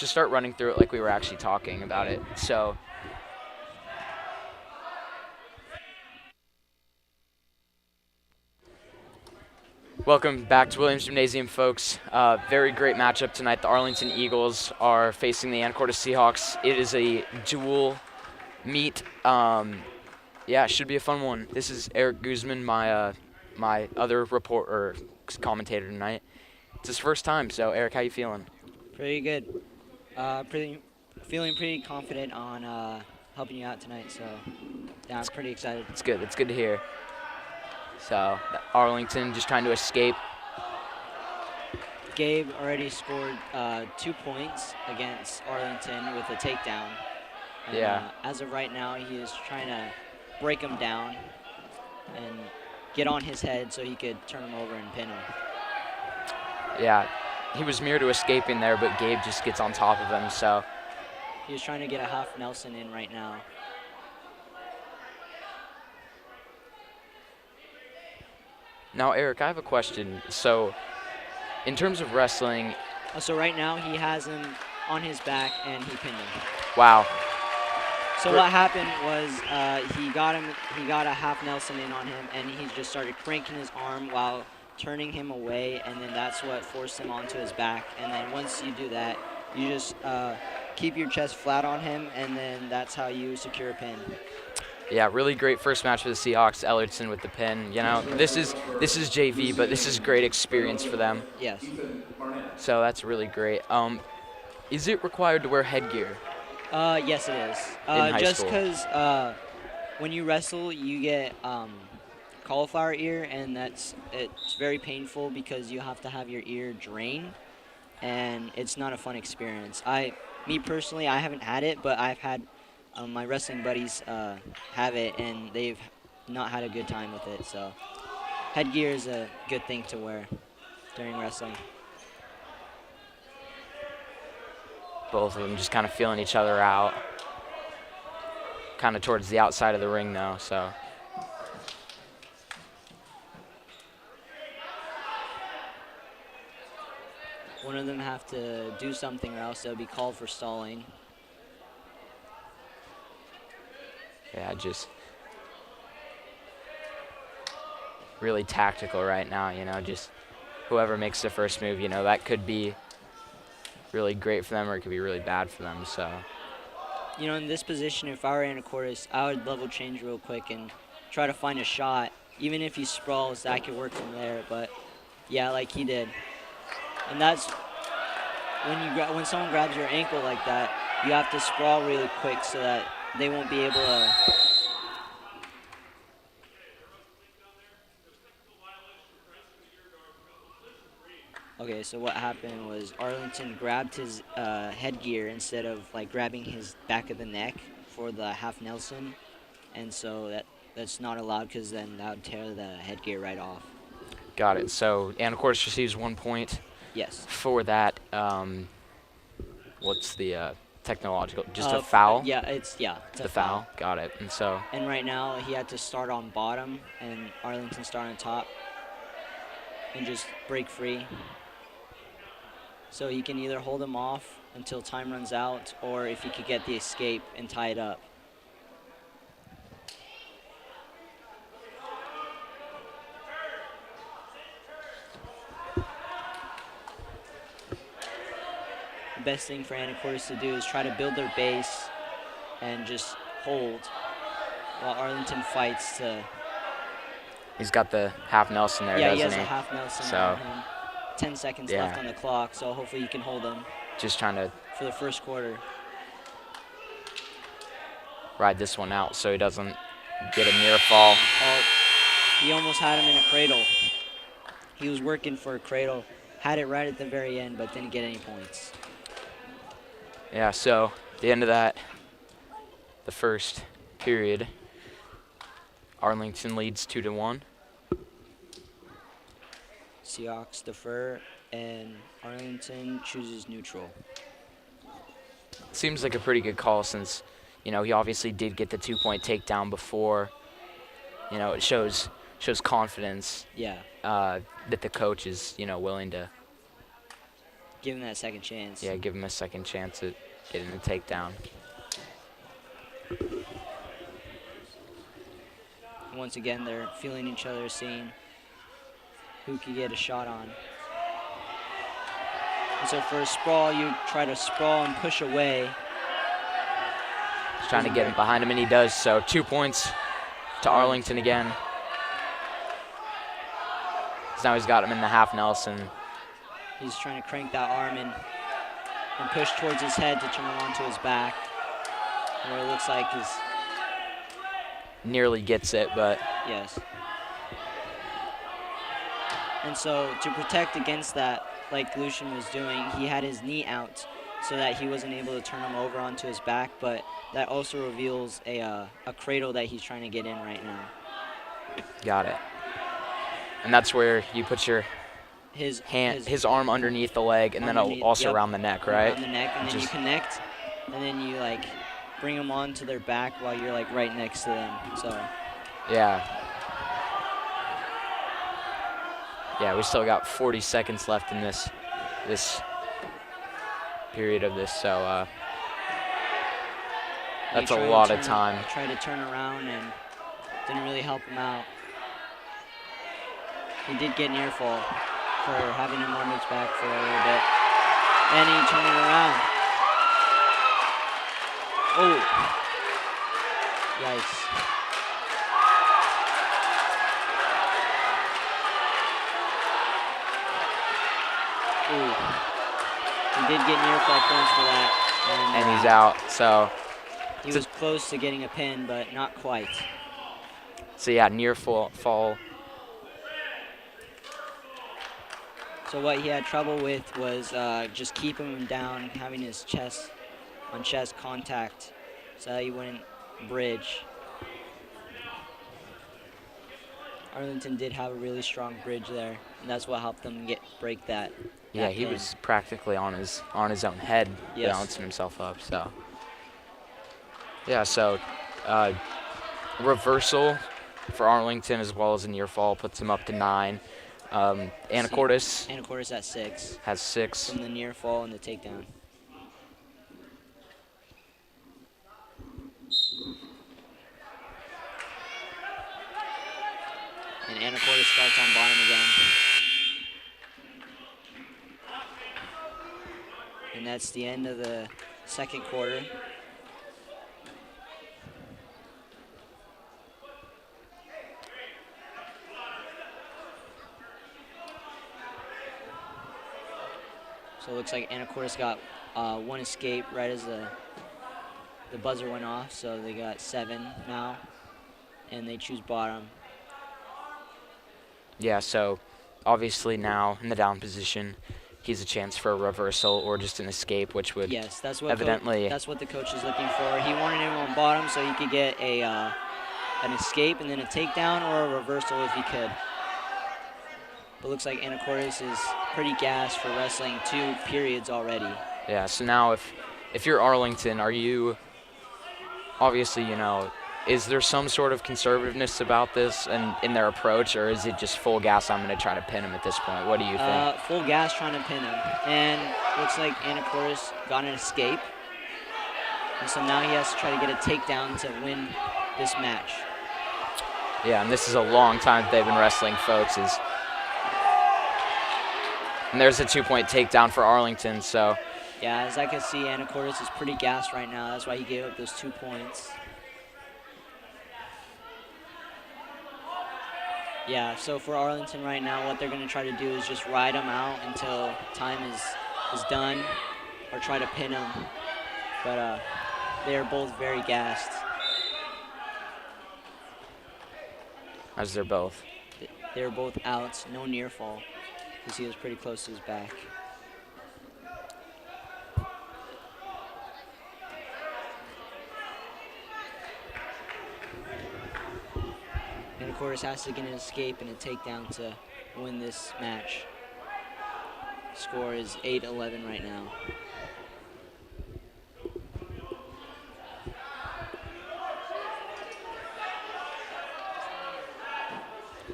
just start running through it like we were actually talking about it. So welcome back to Williams Gymnasium, folks. Very great matchup tonight. The Arlington Eagles are facing the Anacortes Seahawks. It is a dual meet. Yeah, it should be a fun one. This is Eric Guzman, my other commentator tonight. It's his first time, so Eric, how you feeling? Pretty good. Feeling pretty confident on helping you out tonight. So yeah, I'm pretty excited. It's good. It's good to hear. So Arlington just trying to escape. Gabe already scored 2 points against Arlington with a takedown. And, Yeah. As of right now, he is trying to break him down and get on his head so he could turn him over and pin him. Yeah, he was near to escaping there, but Gabe just gets on top of him. So he was trying to get a half Nelson in right now. Now, Eric, I have a question. So, in terms of wrestling, so right now he has him on his back and he pinned him. Wow. So what happened was he got a half Nelson in on him, and he just started cranking his arm while turning him away, and then that's what forced him onto his back. And then once you do that, you just keep your chest flat on him, and then that's how you secure a pin. Yeah, really great first match for the Seahawks. Ellerton with the pin. You know, this is JV, but this is great experience for them. Yes. So that's really great. Is it required to wear headgear? Yes, it is. Just because when you wrestle, you get cauliflower ear, and it's very painful because you have to have your ear drained, and it's not a fun experience. Me personally, I haven't had it, but I've had my wrestling buddies have it, and they've not had a good time with it. So headgear is a good thing to wear during wrestling. Both of them just kind of feeling each other out. Kind of towards the outside of the ring though, so. One of them have to do something or else they'll be called for stalling. Yeah, just really tactical right now, you know, just whoever makes the first move, you know, that could be really great for them or it could be really bad for them, so. You know, in this position, if I were Anacortes, I would level change real quick and try to find a shot. Even if he sprawls, that could work from there, but yeah, like he did. And that's when someone grabs your ankle like that, you have to sprawl really quick so that they won't be able to. Okay, so what happened was Arlington grabbed his headgear instead of like grabbing his back of the neck for the half Nelson, and so that's not allowed because then that would tear the headgear right off. Got it. So Anacortes receives 1 point. Yes. For that, what's the technological? Just a foul? Yeah, it's the foul. Got it. And so. And right now he had to start on bottom, and Arlington start on top, and just break free. So he can either hold him off until time runs out, or if he could get the escape and tie it up. The best thing for Anacortes to do is try to build their base and just hold while Arlington fights to. He's got the half Nelson there, doesn't he? Yeah, he has a half Nelson on him. 10 seconds left on the clock, so hopefully you can hold him. Just trying to. For the first quarter. Ride this one out so he doesn't get a near fall. Oh, he almost had him in a cradle. He was working for a cradle. Had it right at the very end, but didn't get any points. Yeah, so at the end of that, the first period, Arlington leads 2-1. Seahawks defer, and Arlington chooses neutral. Seems like a pretty good call since, you know, he obviously did get the 2-point takedown before. You know, it shows confidence. Yeah. That the coach is, you know, willing to Give him that second chance. Yeah, give him a second chance at getting the takedown. Once again, they're feeling each other, seeing who can get a shot on. And so for a sprawl, you try to sprawl and push away. He's trying to get him behind him, and he does. So 2 points to Arlington again. So now he's got him in the half Nelson. He's trying to crank that arm and push towards his head to turn him onto his back. Where it looks like he's... Nearly gets it, but... Yes. And so to protect against that, like Lucian was doing, he had his knee out so that he wasn't able to turn him over onto his back, but that also reveals a cradle that he's trying to get in right now. Got it. And that's where you put your his arm underneath the leg, and then also around the neck, right? Around the neck, and then you connect, and then you like bring them onto their back while you're like right next to them. So. Yeah. Yeah, we still got 40 seconds left in this period of this, so that's a lot of time. Tried to turn around and didn't really help him out. He did get near fall for having him on his back for a little bit. And he turned it around. Oh. Yikes. Ooh. He did get near fall points for that. And he's out, so. He was close to getting a pin, but not quite. So yeah, near fall. So what he had trouble with was just keeping him down, having his chest on chest contact so that he wouldn't bridge. Arlington did have a really strong bridge there, and that's what helped them break that. Yeah, he was practically on his own head, yes, balancing himself up. So yeah, so reversal for Arlington as well as a near fall puts him up to 9. Anacortes at 6. Has 6. From the near fall and the takedown. And Anacortes starts on bottom again. And that's the end of the second quarter. So it looks like Anacortes got one escape right as the buzzer went off. So they got 7 now, and they choose bottom. Yeah, so obviously now in the down position, he's a chance for a reversal or just an escape, which would that's what evidently. That's what the coach is looking for. He wanted him on bottom so he could get an escape and then a takedown or a reversal if he could. But looks like Anacortes is pretty gassed for wrestling 2 periods already. Yeah, so now if you're Arlington, are you, obviously, you know, is there some sort of conservativeness about this and in their approach, or is it just full gas, I'm going to try to pin him at this point? What do you think? Full gas trying to pin him. And looks like Anacortes got an escape. And so now he has to try to get a takedown to win this match. Yeah, and this is a long time that they've been wrestling, folks. And there's a 2-point takedown for Arlington, so. Yeah, as I can see, Anacortes is pretty gassed right now. That's why he gave up those 2 points. Yeah, so for Arlington right now, what they're going to try to do is just ride him out until time is done or try to pin him. But they are both very gassed. As they're both. They're both out, no near fall, because he was pretty close to his back. Anacortes has to get an escape and a takedown to win this match. Score is 8-11 right now.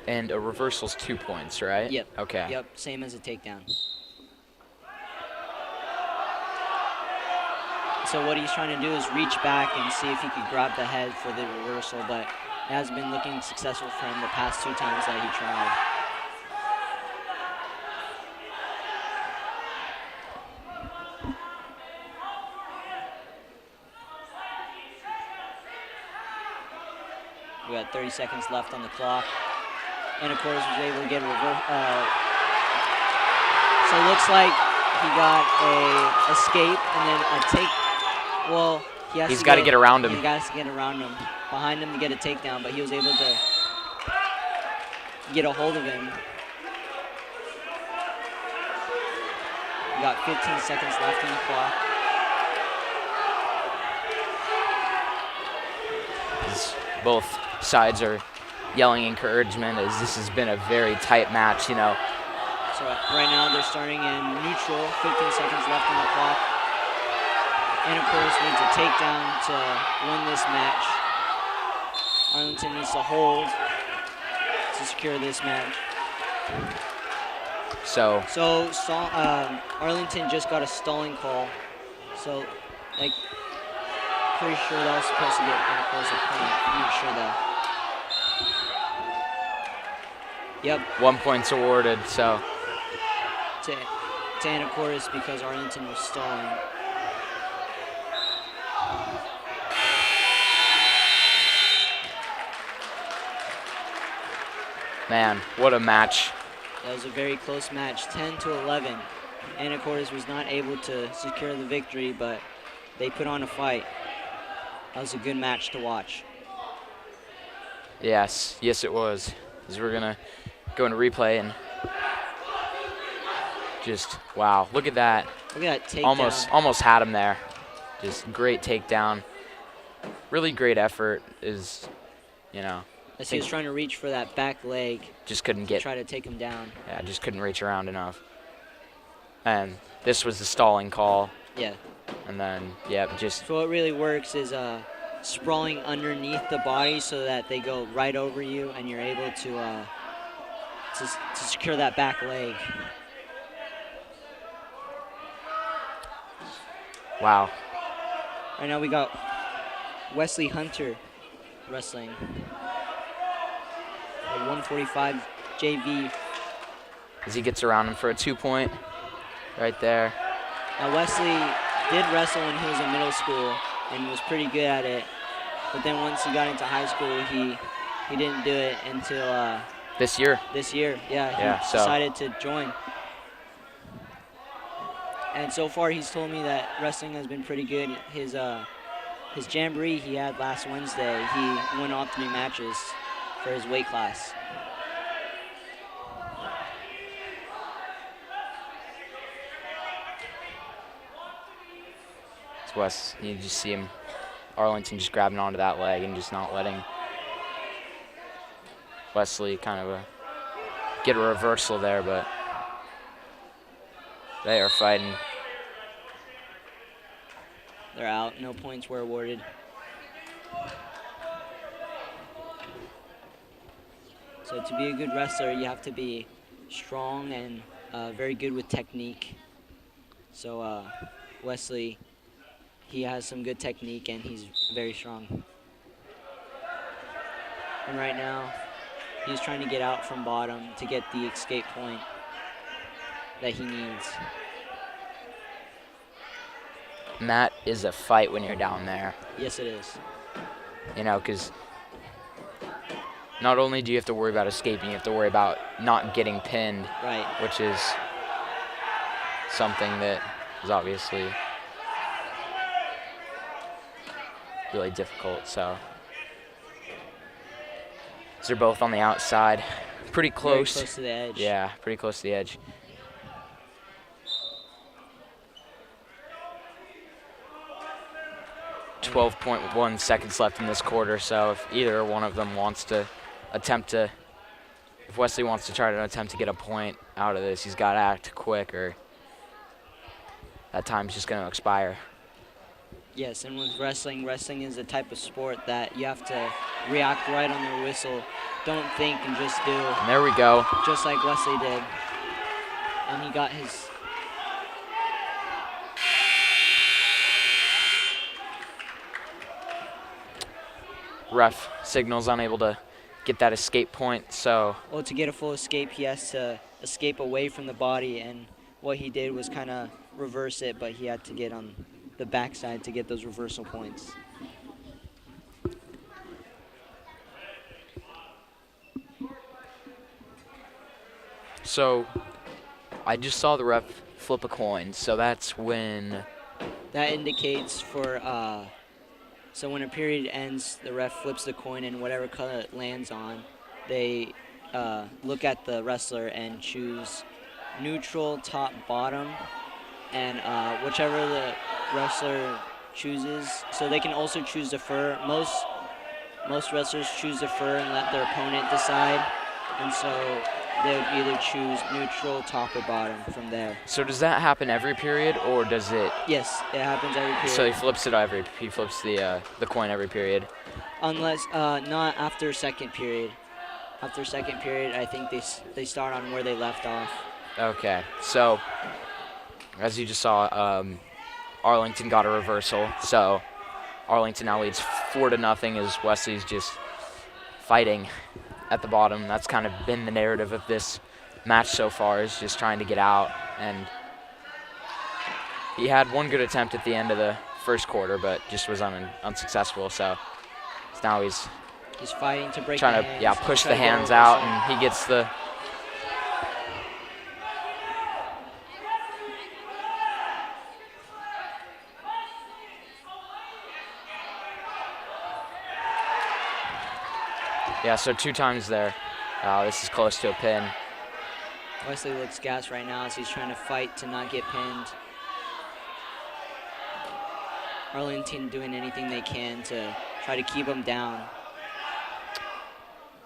And a reversal's 2 points, right? Yep. Okay. Yep, same as a takedown. So what he's trying to do is reach back and see if he could grab the head for the reversal, but it has been looking successful for him the past 2 times that he tried. We got 30 seconds left on the clock. Anacortes was able to get a reverse. So it looks like he got a escape and then a take. Well, he's got to get around him. He got to get around him, behind him to get a takedown, but he was able to get a hold of him. We got 15 seconds left on the clock. Both sides are yelling encouragement as this has been a very tight match, you know. So right now they're starting in neutral, 15 seconds left on the clock. Anacortes needs a takedown to win this match. Arlington needs to hold to secure this match. So Arlington just got a stalling call. So, like, pretty sure that was supposed to get Anacortes a point. I'm not sure though. Yep. 1 point's awarded, so. To Anacortes because Arlington was stalling. Man, what a match. That was a very close match, 10-11. Anacortes was not able to secure the victory, but they put on a fight. That was a good match to watch. Yes it was. As we're gonna go into replay and just, wow, look at that. Look at that takedown. Almost had him there. Just great takedown. Really great effort is, you know. As he was trying to reach for that back leg. Just couldn't get. Try to take him down. Yeah, just couldn't reach around enough. And this was the stalling call. Yeah. And then, yeah, just. So what really works is sprawling underneath the body so that they go right over you and you're able to secure that back leg. Wow. Right now we got Wesley Hunter wrestling. A 145 JV. As he gets around him for a 2-point right there. Now Wesley did wrestle when he was in middle school and was pretty good at it. But then once he got into high school, he didn't do it until this year. This year, yeah. He decided to join. And so far, he's told me that wrestling has been pretty good. His jamboree he had last Wednesday, he won all 3 matches for his weight class. It's Wes. You just see him, Arlington just grabbing onto that leg and just not letting Wesley kind of get a reversal there, but they are fighting. They're out. No points were awarded. So to be a good wrestler, you have to be strong and very good with technique. So Wesley, he has some good technique and he's very strong. And right now, he's trying to get out from bottom to get the escape point that he needs. And that is a fight when you're down there. Yes, it is. You know, because not only do you have to worry about escaping, you have to worry about not getting pinned. Right. Which is something that is obviously really difficult. So they're both on the outside. Pretty close. Very close to the edge. Yeah, pretty close to the edge. .1 seconds left in this quarter, so if either one of them wants to if Wesley wants to try to attempt to get a point out of this, he's got to act quick or that time's just going to expire. Yes, and with wrestling is a type of sport that you have to react right on the whistle. Don't think and just do. And there we go. Just like Wesley did. And he got his... ref signals unable to get that escape point. So, well, to get a full escape, he has to escape away from the body, and what he did was kind of reverse it, but he had to get on the backside to get those reversal points. So I just saw the ref flip a coin, so that's when... That indicates for, so when a period ends, the ref flips the coin, and whatever color it lands on, they look at the wrestler and choose neutral, top, bottom, and whichever the wrestler chooses. So they can also choose defer. Most wrestlers choose defer and let their opponent decide, and so they would either choose neutral, top, or bottom from there. So does that happen every period, or does it? Yes, it happens every period. So he flips the coin every period. Unless not after second period. After second period, I think they start on where they left off. Okay, so as you just saw, Arlington got a reversal. So Arlington now leads 4-0 as Wesley's just fighting at the bottom. That's kind of been the narrative of this match so far, is just trying to get out. And he had one good attempt at the end of the first quarter, but just was unsuccessful. So now he's fighting to break trying the hands. to push the hands out, and he gets the... Yeah, so 2 times there. This is close to a pin. Wesley looks gassed right now as he's trying to fight to not get pinned. Arlington doing anything they can to try to keep him down.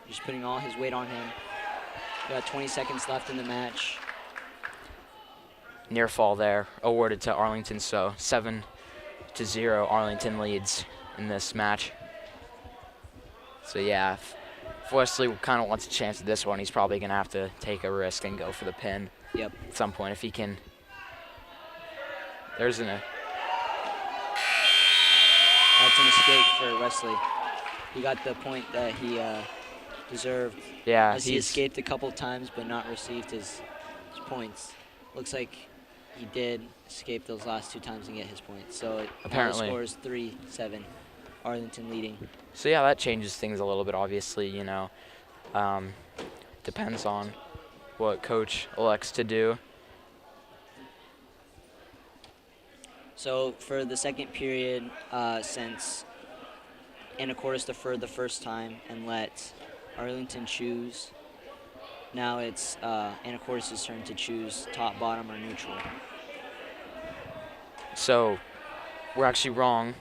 Just putting all his weight on him. We got 20 seconds left in the match. Near fall there, awarded to Arlington, so 7-0 Arlington leads in this match. So yeah, if Wesley kind of wants a chance at this one, he's probably going to have to take a risk and go for the pin. Yep. At some point, if he can. That's an escape for Wesley. He got the point that he deserved. Yeah, as he escaped a couple times but not received his points. Looks like he did escape those last 2 times and get his points. So apparently the score is 3-7, Arlington leading. So yeah, that changes things a little bit, obviously, you know. Depends on what coach elects to do. So for the second period, since Anacortes deferred the first time and let Arlington choose, now it's Anacortes' turn to choose top, bottom, or neutral. So we're actually wrong.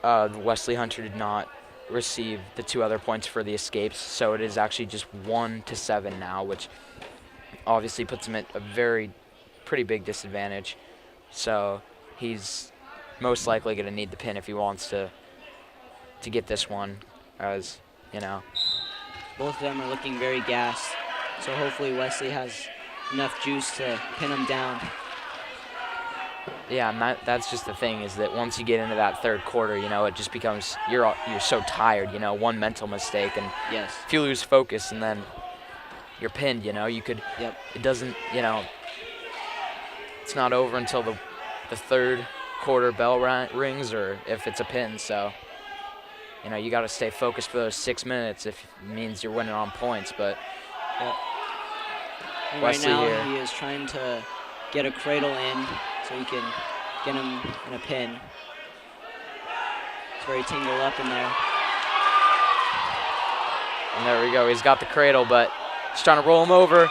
Wesley Hunter did not receive the 2 other points for the escapes, so it is actually just 1-7 now, which obviously puts him at a pretty big disadvantage. So he's most likely going to need the pin if he wants to get this one, as you know. Both of them are looking very gassed, so hopefully Wesley has enough juice to pin him down. Yeah, and that's just the thing, is that once you get into that third quarter, you know, it just becomes, you're so tired, you know, one mental mistake, and yes, if you lose focus and then you're pinned, you know, you could, yep. It doesn't, you know, it's not over until the third quarter bell rings, or if it's a pin, so, you know, you got to stay focused for those 6 minutes if it means you're winning on points, but yep. And Wesley right now here, he is trying to get a cradle in so he can get him in a pin. It's very tangled up in there. And there we go. He's got the cradle, but he's trying to roll him over.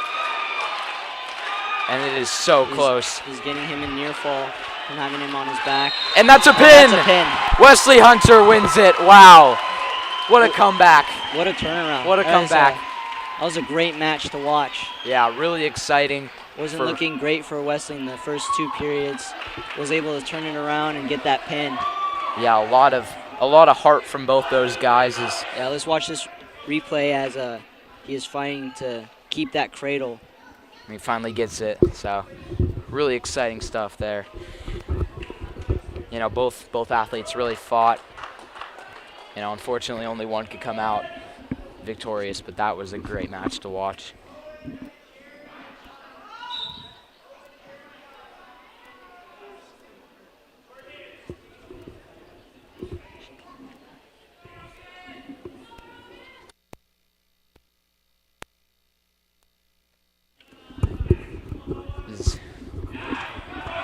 And it is so close. He's getting him in near fall and having him on his back. And that's a pin! That's a pin. Wesley Hunter wins it. Wow. What a comeback. What a turnaround. What a comeback. That was a great match to watch. Yeah, really exciting. Wasn't looking great for Wesley in the first 2 periods. Was able to turn it around and get that pin. Yeah, a lot of heart from both those guys. Yeah, let's watch this replay as he is fighting to keep that cradle. He finally gets it. So, really exciting stuff there. You know, both athletes really fought unfortunately only one could come out victorious, but that was a great match to watch.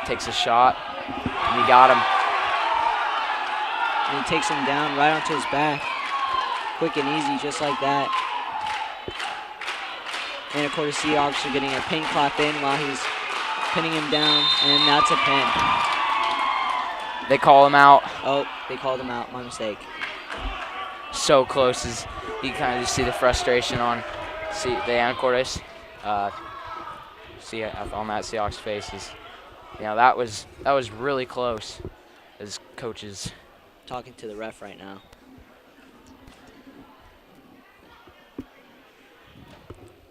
Takes a shot, and he got him. And he takes him down right onto his back. Quick and easy, just like that. Anacortes Seahawks are getting a pin clap in while he's pinning him down, and that's a pin. They call him out. Oh, they called him out. My mistake. So close as you kind of just see the frustration on the Anacortes. See on that Seahawks faces. That was really close. As coaches talking to the ref right now.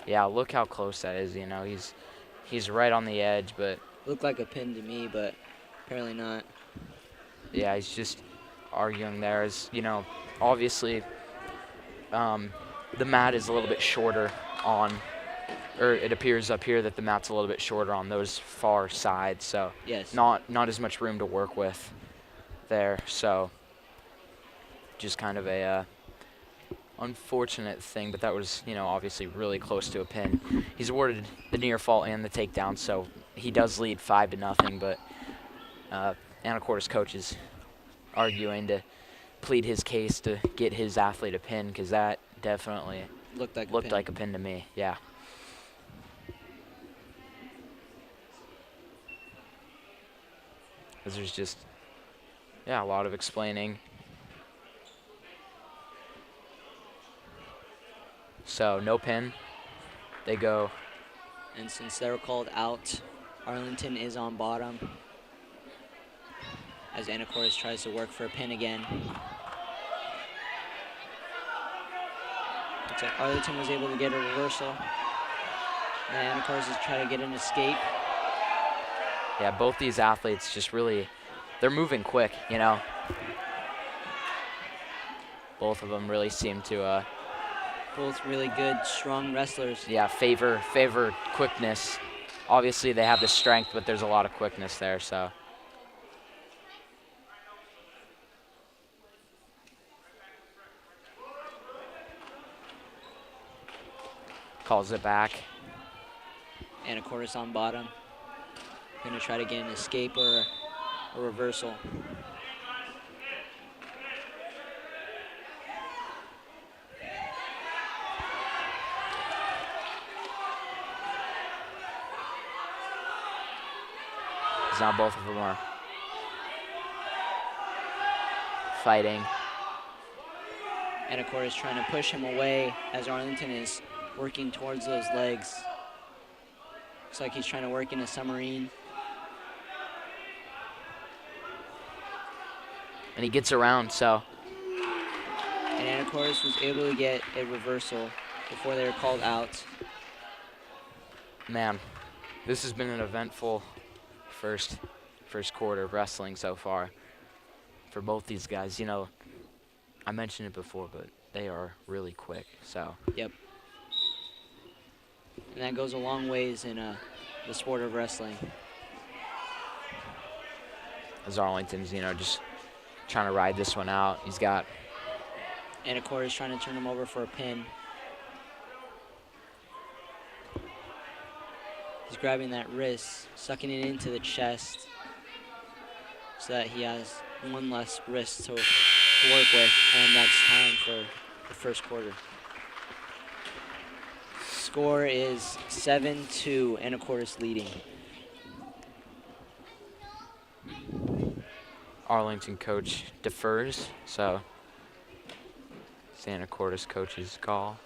Yeah, look how close that is. He's right on the edge, but looked like a pin to me, but apparently not. Yeah, he's just arguing there. Obviously, the mat is a little bit shorter or it appears up here that the mat's a little bit shorter on those far sides, so yes, not as much room to work with there. So just kind of a unfortunate thing, but that was obviously really close to a pin. He's awarded the near fall and the takedown, so he does lead 5-0. But Anacortes coaches arguing to plead his case to get his athlete a pin, because that definitely looked like a pin to me. Yeah. Because there's just a lot of explaining. So no pin. They go. And since they were called out, Arlington is on bottom as Anacortes tries to work for a pin again. Looks like Arlington was able to get a reversal. And Anacortes is trying to get an escape. Yeah, both these athletes just really, they're moving quick, Both of them really seem to both really good, strong wrestlers. Yeah, favor quickness. Obviously, they have the strength, but there's a lot of quickness there, so. Calls it back. Anacortes on bottom. Going to try to get an escape or a reversal. Now both of them are fighting. Anacortes trying to push him away as Arlington is working towards those legs. Looks like he's trying to work in a submarine. And he gets around, so. And Anacortes was able to get a reversal before they were called out. Man, this has been an eventful first quarter of wrestling so far for both these guys. I mentioned it before, but they are really quick. So. Yep. And that goes a long ways in the sport of wrestling. As Arlington's, just trying to ride this one out. He's got. Anacortes trying to turn him over for a pin. He's grabbing that wrist, sucking it into the chest so that he has one less wrist to work with, and that's time for the first quarter. Score is 7-2, Anacortes leading. Arlington coach defers, so it's the Anacortes coach's call.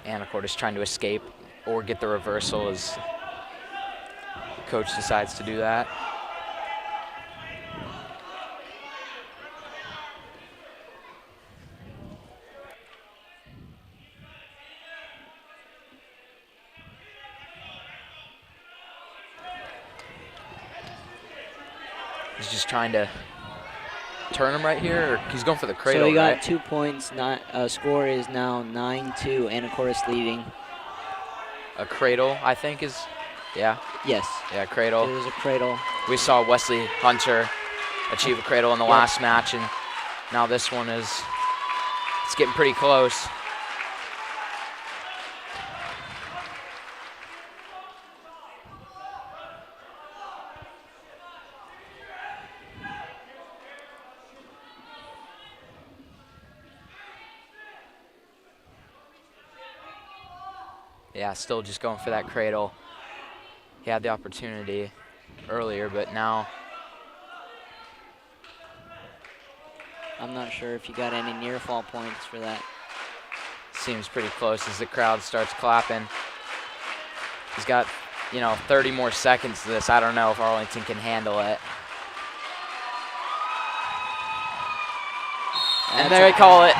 Anacortes trying to escape or get the reversal as the coach decides to do that. He's just trying to turn him right here, or he's going for the cradle, So he got right? 2 points. Score is now 9-2. Anacortes leading. A cradle, I think, is, yeah. Yes. Yeah, cradle. It was a cradle. We saw Wesley Hunter achieve a cradle in the last match, and now this one is, it's getting pretty close. Yeah, still just going for that cradle. He had the opportunity earlier, but now I'm not sure if you got any near fall points for that. seems pretty close as the crowd starts clapping. He's got, 30 more seconds to this. I don't know if Arlington can handle it. And there they call it.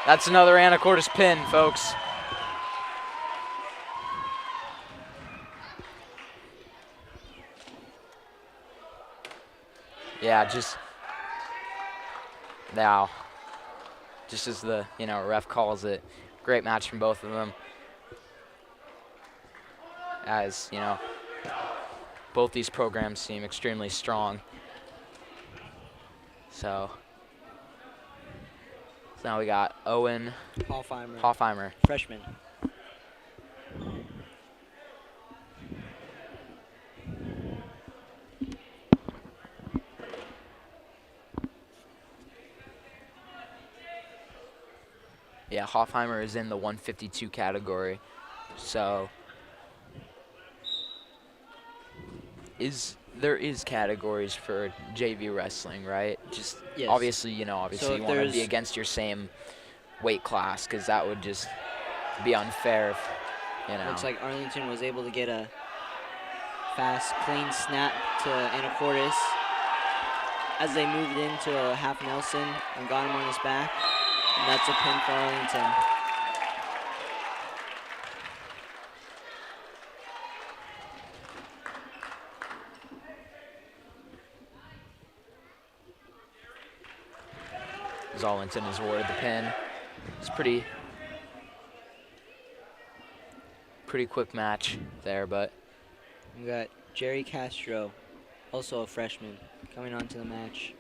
That's another Anacortes pin, folks. Yeah, just now, just as the, ref calls it, great match from both of them. As, both these programs seem extremely strong. So now we got Owen Hoffheimer. Freshman. Yeah, Hoffheimer is in the 152 category. So there is categories for JV wrestling, right? Just yes. Obviously, So you want to be against your same weight class, because that would just be unfair. Looks like Arlington was able to get a fast, clean snap to Anacortes as they moved into a half Nelson and got him on his back. And that's a pin for Arlington. As Arlington is awarded the pin. It's pretty quick match there, but we got Jerry Castro, also a freshman, coming onto the match.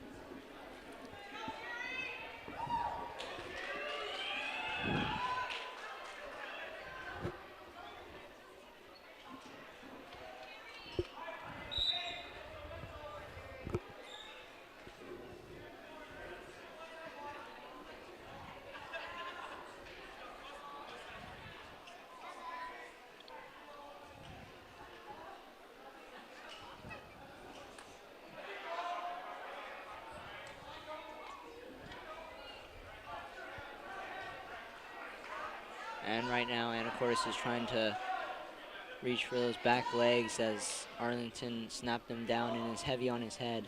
And right now, Anacortes is trying to reach for those back legs as Arlington snapped them down and is heavy on his head.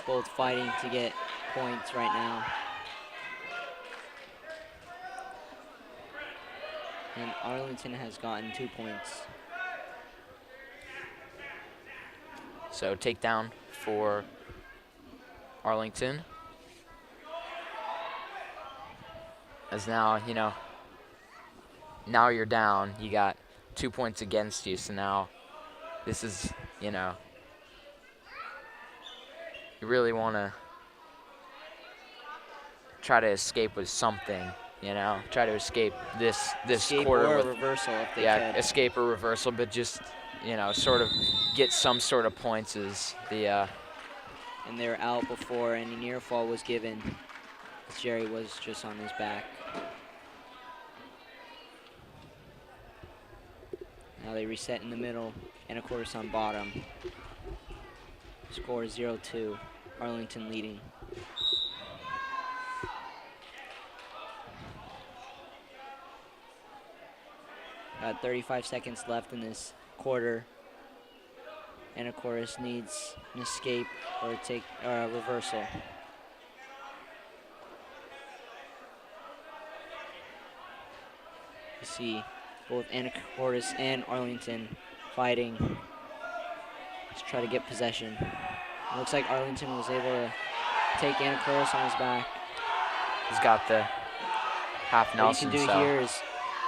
Both fighting to get points right now. And Arlington has gotten 2 points. So takedown for Arlington. As now, now you're down. You got 2 points against you. So now this is, you really want to try to escape with something, try to escape this escape quarter or with a reversal if they can. Escape or reversal, but just, sort of get some sort of points as the and they're out before any near fall was given. Jerry was just on his back. Now they reset in the middle, Anacortes on bottom. Score is 0-2, Arlington leading. Got 35 seconds left in this quarter. Anacortes needs an escape or take a reversal. You see both Anacortes and Arlington fighting to try to get possession. It looks like Arlington was able to take Anacortes on his back. He's got the half Nelson. What you can do here is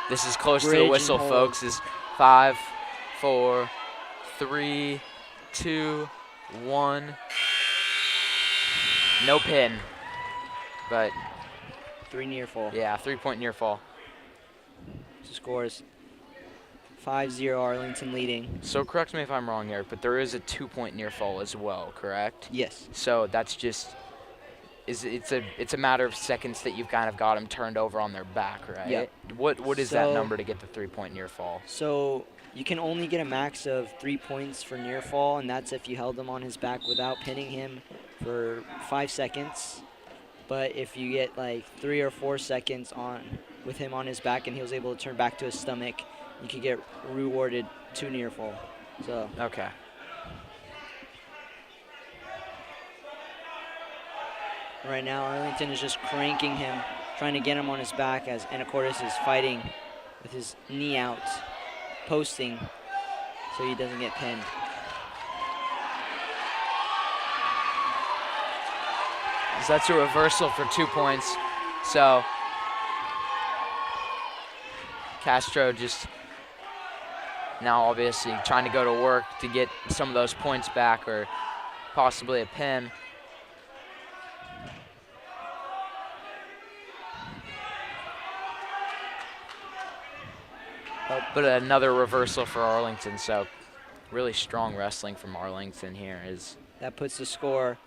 this is close to the whistle, folks. Is 5, 4, 3, 2, 1. No pin, but 3 near fall. Yeah, 3-point near fall. So scores 5-0, Arlington leading. So correct me if I'm wrong here, but there is a 2-point near fall as well, correct? Yes. So that's just it's a matter of seconds that you've kind of got them turned over on their back, right? Yeah. What is that number to get the 3-point near fall? So you can only get a max of 3 points for near fall, and that's if you held him on his back without pinning him for 5 seconds. But if you get like 3 or 4 seconds on with him on his back and he was able to turn back to his stomach, you could get rewarded 2 near fall. So okay. Right now, Arlington is just cranking him, trying to get him on his back as Anacortes is fighting with his knee out, posting so he doesn't get pinned. So that's a reversal for 2 points. So Castro just now obviously trying to go to work to get some of those points back or possibly a pin. But another reversal for Arlington, so really strong wrestling from Arlington here. That puts the score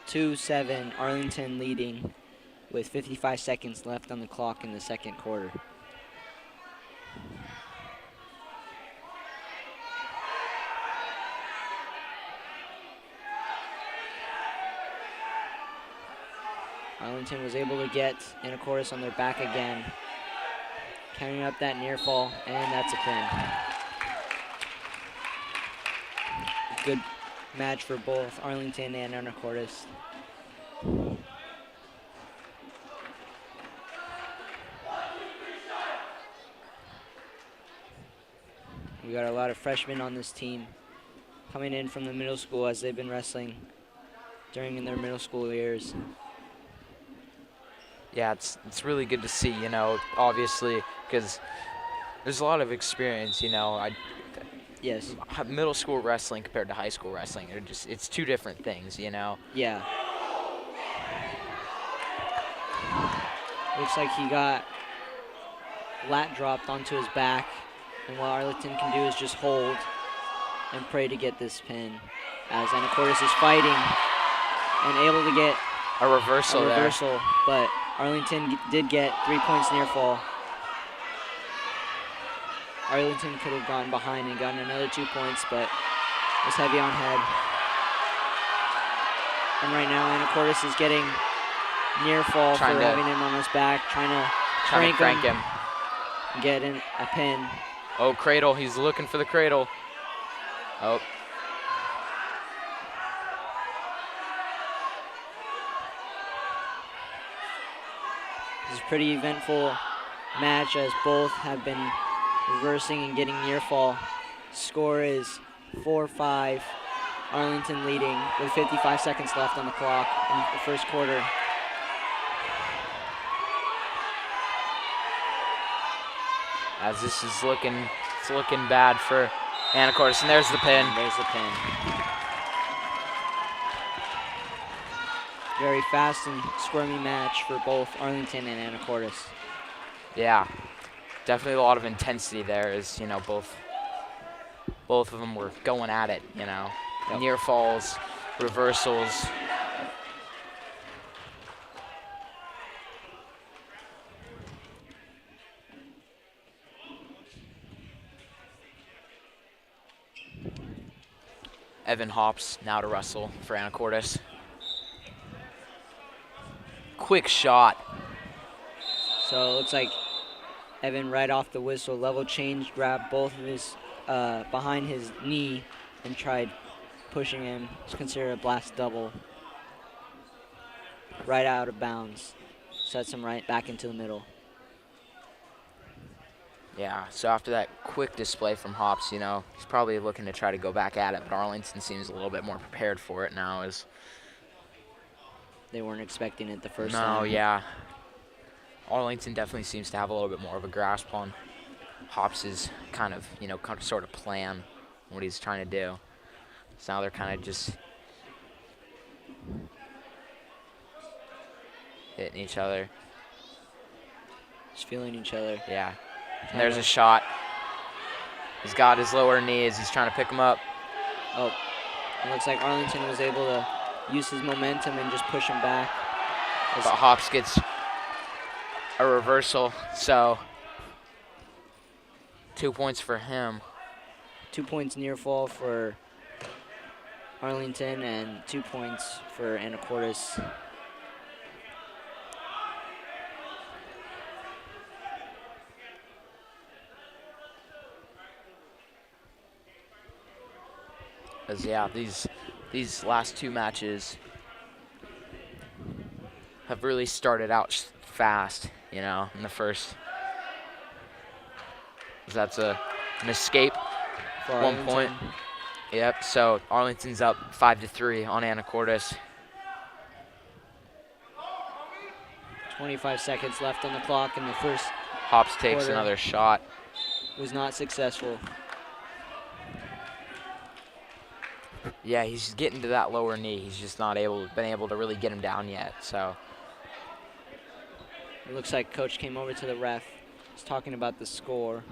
2-7, Arlington leading with 55 seconds left on the clock in the second quarter. Arlington was able to get Anacortes on their back again, counting up that near fall, and that's a pin. Good match for both Arlington and Anacortes. We got a lot of freshmen on this team coming in from the middle school as they've been wrestling during their middle school years. Yeah, it's really good to see, you know, obviously, because there's a lot of experience, you know. Yes. Middle school wrestling compared to high school wrestling, it's two different things, you know. Yeah. Looks like he got lat dropped onto his back, and what Arlington can do is just hold and pray to get this pin, as Anacortes is fighting and able to get a reversal there. But Arlington did get 3 points near fall. Arlington could have gone behind and gotten another 2 points, but was heavy on head. And right now, Anacortes is getting near fall for having him on his back, trying to crank him. Get in a pin. Oh, cradle. He's looking for the cradle. Oh. This is a pretty eventful match as both have been reversing and getting near fall. Score is 4-5, Arlington leading with 55 seconds left on the clock in the first quarter. As this is looking bad for Anacortes, and there's the pin. There's the pin. Very fast and squirmy match for both Arlington and Anacortes. Yeah, definitely a lot of intensity there. As you know, both of them were going at it. You know, Yep. Near falls, reversals. Evan hops now to wrestle for Anacortes. Quick shot. So it looks like Evan right off the whistle, level change, grabbed both of his behind his knee and tried pushing him. It's considered a blast double. Right out of bounds. Sets him right back into the middle. Yeah, so after that quick display from Hops, you know, he's probably looking to try to go back at it, but Arlington seems a little bit more prepared for it now. They weren't expecting it the first time. No, yeah. Arlington definitely seems to have a little bit more of a grasp on Hops' kind of sort of plan, what he's trying to do. So now they're kind of just hitting each other. Just feeling each other. Yeah. And there's a shot. He's got his lower knees. He's trying to pick him up. Oh, it looks like Arlington was able to use his momentum and just push him back. But Hops gets a reversal, so 2 points for him. 2 points near fall for Arlington and 2 points for Anacortes. Because yeah, these last two matches have really started out fast, you know, in the first. That's an escape, For 1 point. Yep, so Arlington's up 5-3 on Anacortes. 25 seconds left on the clock in the first Hops takes quarter. another shot. Was not successful. Yeah, he's getting to that lower knee. He's just not been able to really get him down yet, so. It looks like coach came over to the ref. He's talking about the score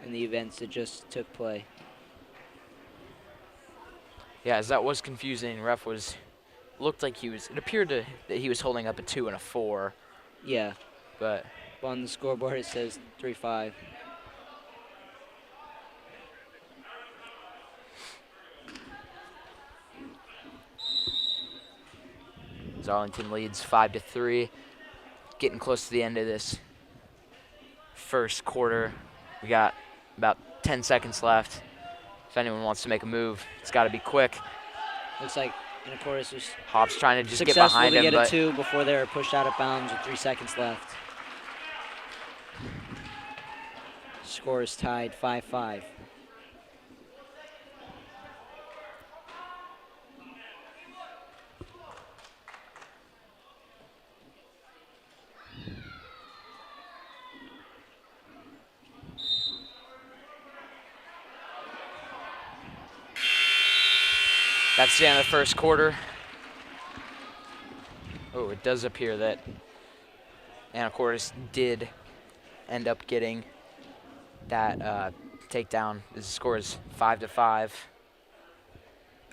and the events that just took play. Yeah, as that was confusing. Ref looked like it appeared that he was holding up a 2 and a 4. Yeah. But on the scoreboard it says 3-5. Arlington leads 5-3. Getting close to the end of this first quarter. We got about 10 seconds left. If anyone wants to make a move, it's got to be quick. Looks like Anacortes was Hops trying to just get behind him, to get but a 2 before they were pushed out of bounds with 3 seconds left. Score is tied 5-5. That's the end of the first quarter. Oh, it does appear that Anacortes did end up getting that takedown. The score is 5-5.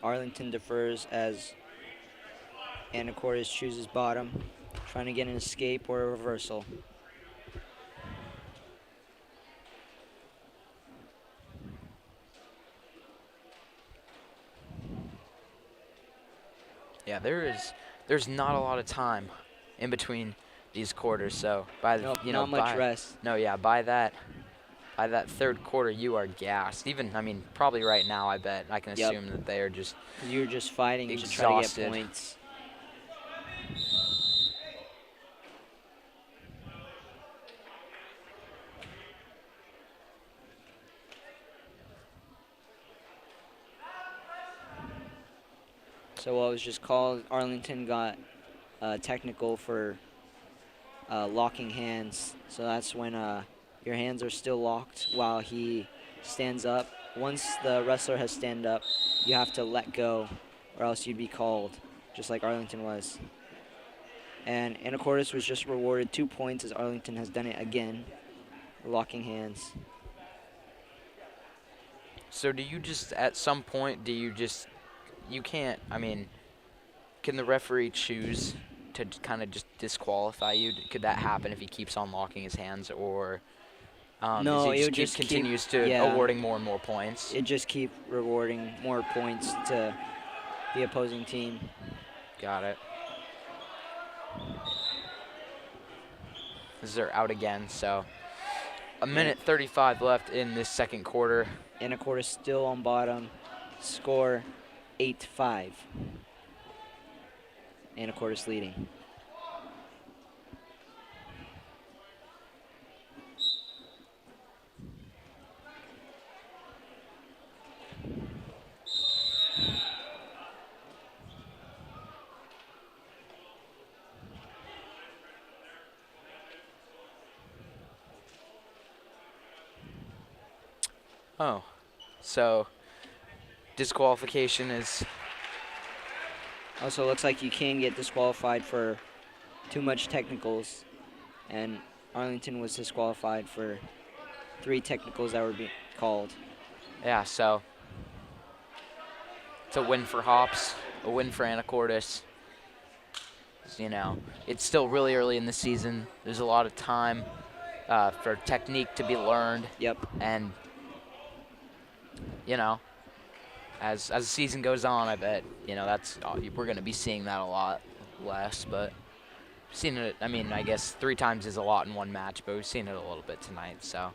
Arlington defers as Anacortes chooses bottom, trying to get an escape or a reversal. Yeah, there's not a lot of time in between these quarters, so by the not much rest. No, yeah, by that third quarter you are gassed. Even probably right now I bet I can assume that they are just you're just fighting exhausted. to try to get points. So what was just called, Arlington got technical for locking hands. So that's when your hands are still locked while he stands up. Once the wrestler has stand up, you have to let go or else you'd be called, just like Arlington was. And Anacortes was just rewarded 2 points as Arlington has done it again, locking hands. So do you just, at some point, you can't, can the referee choose to kind of just disqualify you? Could that happen if he keeps on locking his hands, or no, it just continues awarding more and more points? It just keep rewarding more points to the opposing team. Got it. as they're out again. So a minute 35 left in this second quarter. Anacortes still on bottom. Score 8-5. Anacortes leading. Oh, so disqualification is... Also looks like you can get disqualified for too much technicals, and Arlington was disqualified for 3 technicals that were being called. Yeah, so it's a win for Hops, a win for Anacortes. You know, it's still really early in the season. There's a lot of time for technique to be learned. Yep. And, you know, as the season goes on, I bet, you know, we're going to be seeing that a lot less. But seen it, I mean, I guess 3 times is a lot in one match, but we've seen it a little bit tonight, so.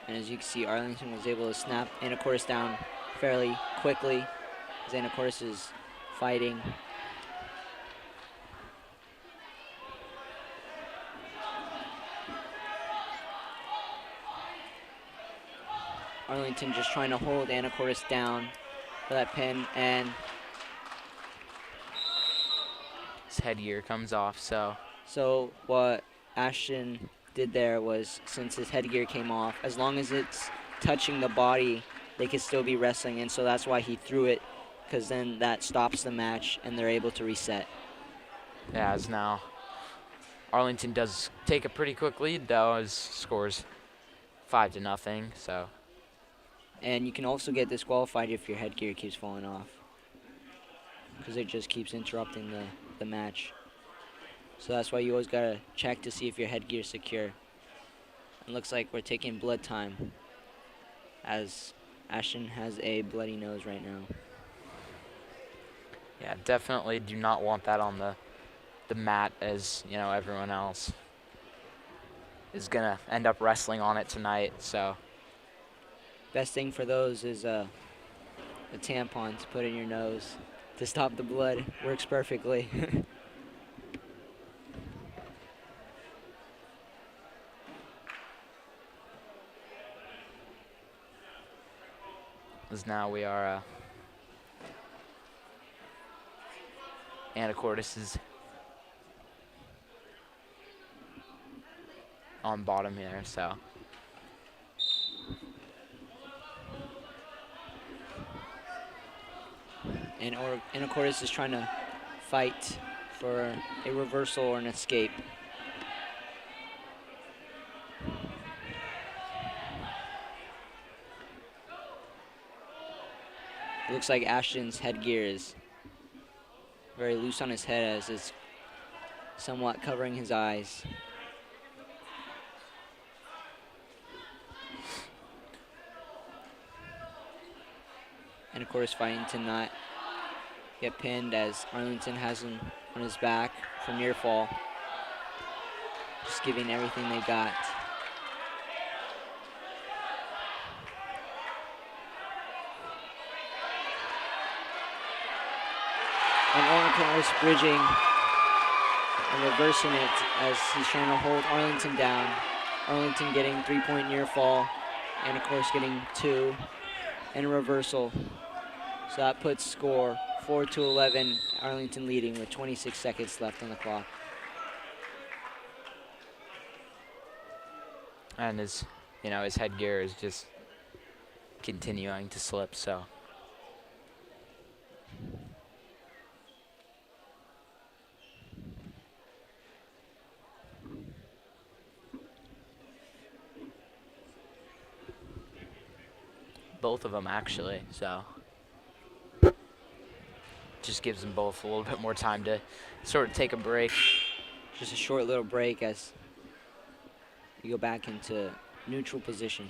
And as you can see, Arlington was able to snap Anacortes down fairly quickly as Anacortes is fighting. Arlington just trying to hold Anacortes down for that pin, and his headgear comes off, so. So what Ashton did there was, since his headgear came off, as long as it's touching the body, they could still be wrestling, and so that's why he threw it, because then that stops the match and they're able to reset. Yeah, as now Arlington does take a pretty quick lead, though, as scores 5-0, so. And you can also get disqualified if your headgear keeps falling off, because it just keeps interrupting the match. So that's why you always gotta check to see if your headgear's secure. It looks like we're taking blood time, as Ashton has a bloody nose right now. Yeah, definitely do not want that on the mat, as, you know, everyone else is gonna end up wrestling on it tonight, so. Best thing for those is a tampon to put in your nose to stop the blood. Works perfectly. As now we are Anacortes is on bottom here, so. And Anacortes is trying to fight for a reversal or an escape. It looks like Ashton's headgear is very loose on his head, as it's somewhat covering his eyes. And of course, fighting to not get pinned, as Arlington has him on his back for near fall. Just giving everything they got. And Arlington is bridging and reversing it as he's trying to hold Arlington down. Arlington getting 3-point near fall, and of course getting 2 and a reversal. So that puts score 4-11, Arlington leading with 26 seconds left on the clock. And his headgear is just continuing to slip, so. Both of them, actually, so. Just gives them both a little bit more time to sort of take a break. Just a short little break as you go back into neutral position.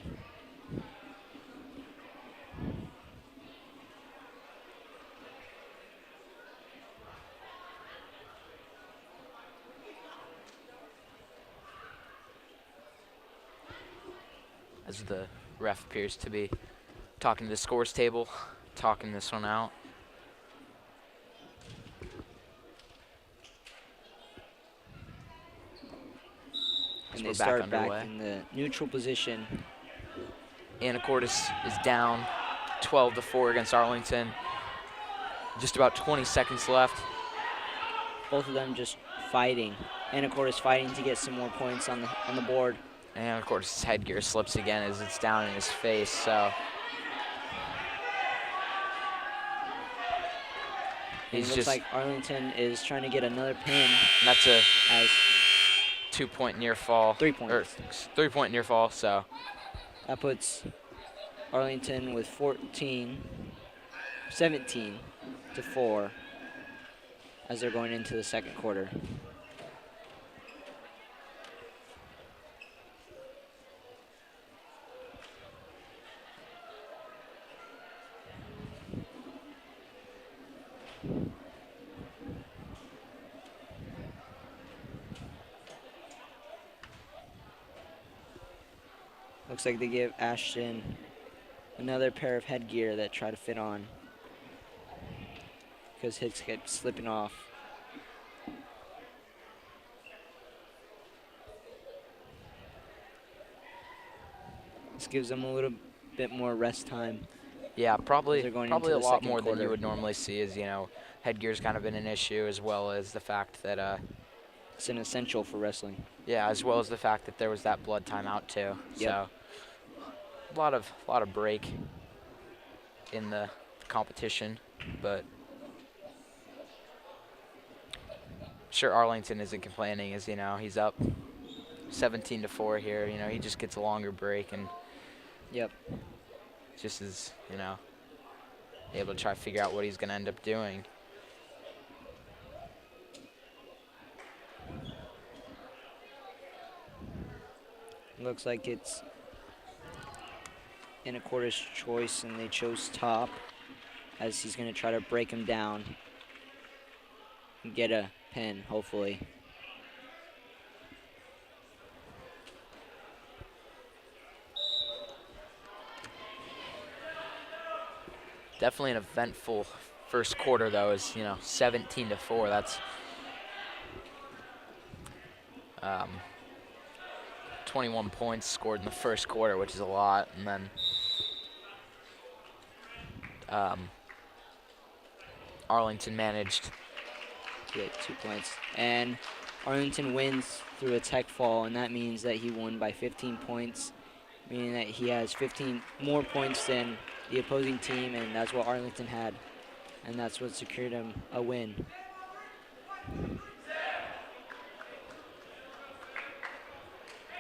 As the ref appears to be talking to the scores table, talking this one out. And they start back in the neutral position. Anacortes is down 12-4 against Arlington. Just about 20 seconds left. Both of them just fighting. Anacortes fighting to get some more points on the board. And of course his headgear slips again as it's down in his face, so. It looks like Arlington is trying to get another pin. And that's a 2-point near fall. 3 points. Or 3-point near fall, so. That puts Arlington with 17-4 as they're going into the second quarter. Looks like they give Ashton another pair of headgear that try to fit on because hits kept slipping off. This gives them a little bit more rest time. Yeah, probably a lot more quarter. than you would normally see, as you know, headgear's kind of been an issue, as well as the fact that it's an essential for wrestling. Yeah, as well as the fact that there was that blood timeout too. Yep. So a lot of break in the competition, but sure Arlington isn't complaining, as you know, he's up 17-4 here. You know, he just gets a longer break and yep, just is, you know, able to try to figure out what he's going to end up doing. Looks like it's Anacortes' choice, and they chose top as he's going to try to break him down and get a pin, hopefully. Definitely an eventful first quarter, though, is, you know, 17-4. That's 21 points scored in the first quarter, which is a lot, and then Arlington managed to get 2 points. And Arlington wins through a tech fall, and that means that he won by 15 points, meaning that he has 15 more points than the opposing team, and that's what Arlington had, and that's what secured him a win.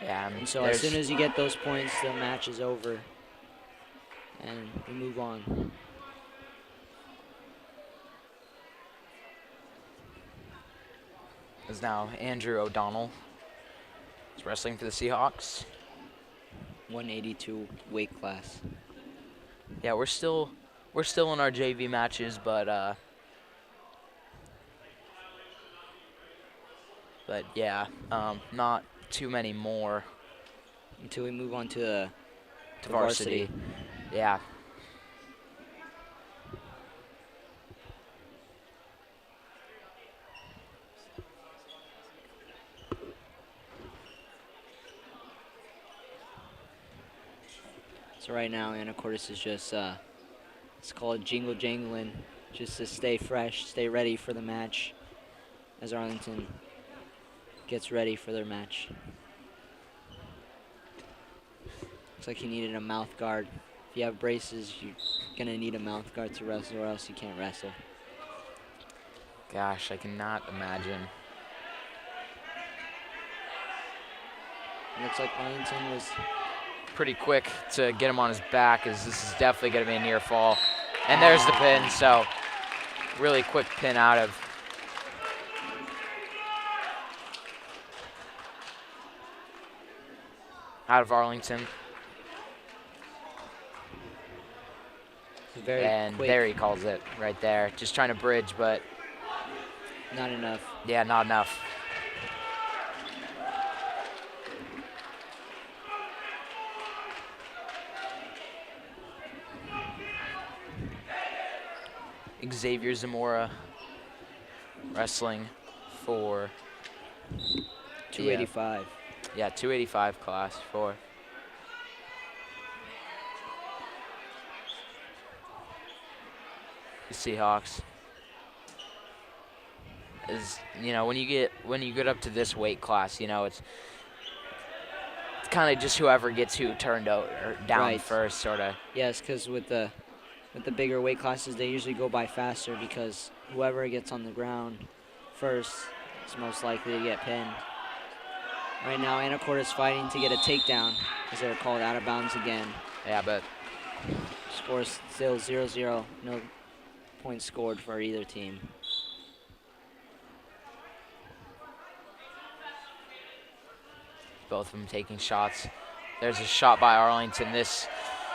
Yeah, and so as soon as you get those points, the match is over, and we move on. Is now Andrew O'Donnell. He's wrestling for the Seahawks. 182 weight class. Yeah, we're still in our JV matches, but yeah, not too many more until we move on to varsity. Yeah. So right now, Anacortes is just, it's called jingle jangling, just to stay fresh, stay ready for the match as Arlington gets ready for their match. Looks like he needed a mouth guard. If you have braces, you're going to need a mouth guard to wrestle, or else you can't wrestle. Gosh, I cannot imagine. Looks like Arlington was pretty quick to get him on his back, as this is definitely going to be a near fall. And there's the pin, so really quick pin out of out of Arlington. And quick. There he calls it right there. Just trying to bridge, but not enough. Yeah, not enough. Xavier Zamora wrestling for 285. Yeah, 285 class for the Seahawks. Is when you get up to this weight class, it's kind of just whoever gets who turned out or down first, sort of. Yes, because with the bigger weight classes, they usually go by faster because whoever gets on the ground first is most likely to get pinned. Right now, Anacortes is fighting to get a takedown as they're called out of bounds again. Yeah, but score is still 0-0. No points scored for either team. Both of them taking shots. There's a shot by Arlington. This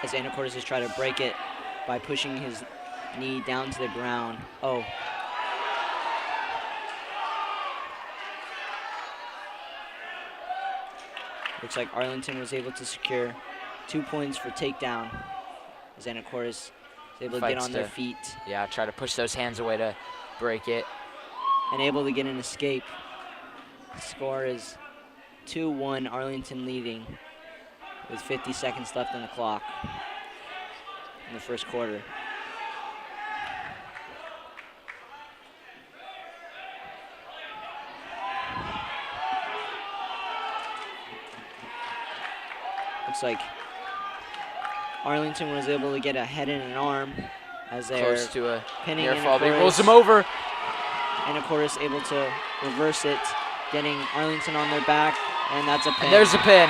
as Anacortes is trying to break it by pushing his knee down to the ground. Oh. Looks like Arlington was able to secure 2 points for takedown as Anacortes is able to get on their feet. Yeah, try to push those hands away to break it. And able to get an escape. The score is 2-1, Arlington leading with 50 seconds left on the clock in the first quarter. Looks like Arlington was able to get a head and an arm as they're close to a pinning near fall. He Anacortes. rolls him over. Anacortes able to reverse it, getting Arlington on their back, and that's a pin. And there's a pin.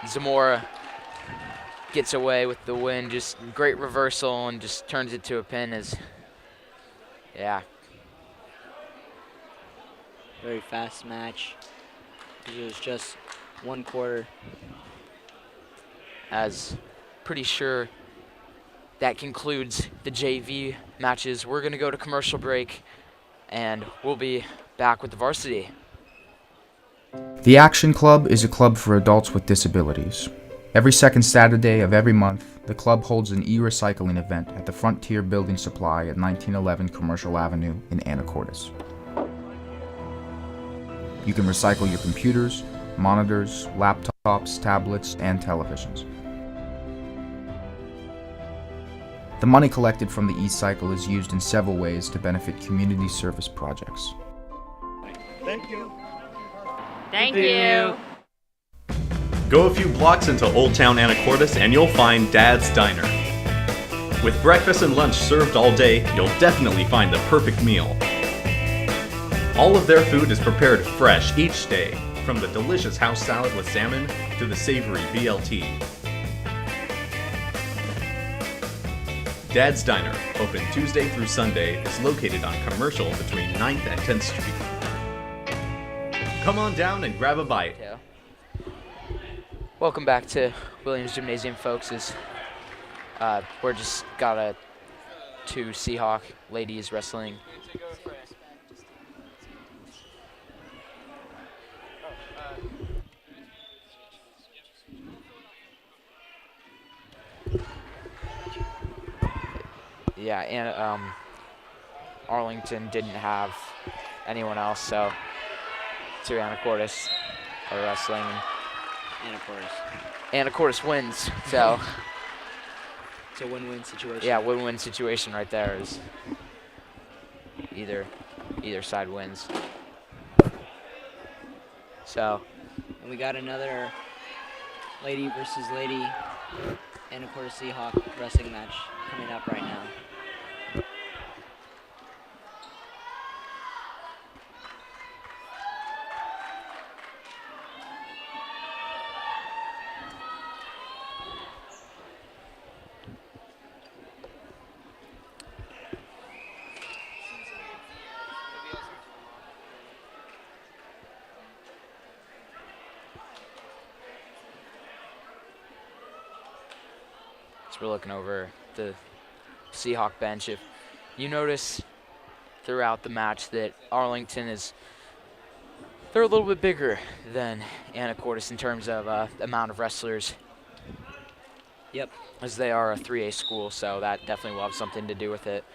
Zamora gets away with the win. Just great reversal and just turns it to a pin. Yeah. Very fast match. It was just one quarter. As pretty sure that concludes the JV matches. We're going to go to commercial break, and we'll be back with the varsity. The Action Club is a club for adults with disabilities. Every second Saturday of every month, the club holds an e-recycling event at the Frontier Building Supply at 1911 Commercial Avenue in Anacortes. You can recycle your computers, monitors, laptops, tablets, and televisions. The money collected from the e-cycle is used in several ways to benefit community service projects. Thank you. Thank you. Go a few blocks into Old Town Anacortes and you'll find Dad's Diner. With breakfast and lunch served all day, you'll definitely find the perfect meal. All of their food is prepared fresh each day, from the delicious house salad with salmon to the savory BLT. Dad's Diner, open Tuesday through Sunday, is located on Commercial between 9th and 10th Street. Come on down and grab a bite. Yeah. Welcome back to Williams Gymnasium, folks. We're just got two Seahawk ladies wrestling. Yeah, and Arlington didn't have anyone else, so two Anacortes are wrestling. Anacortes wins, so. It's a win-win situation. Yeah, win-win situation right there is either side wins. So. And we got another lady versus lady Anacortes Seahawk wrestling match coming up right now. as we're looking over the Seahawk bench. If you notice throughout the match that Arlington they're a little bit bigger than Anacortes in terms of amount of wrestlers. Yep. As they are a 3A school, so that definitely will have something to do with it.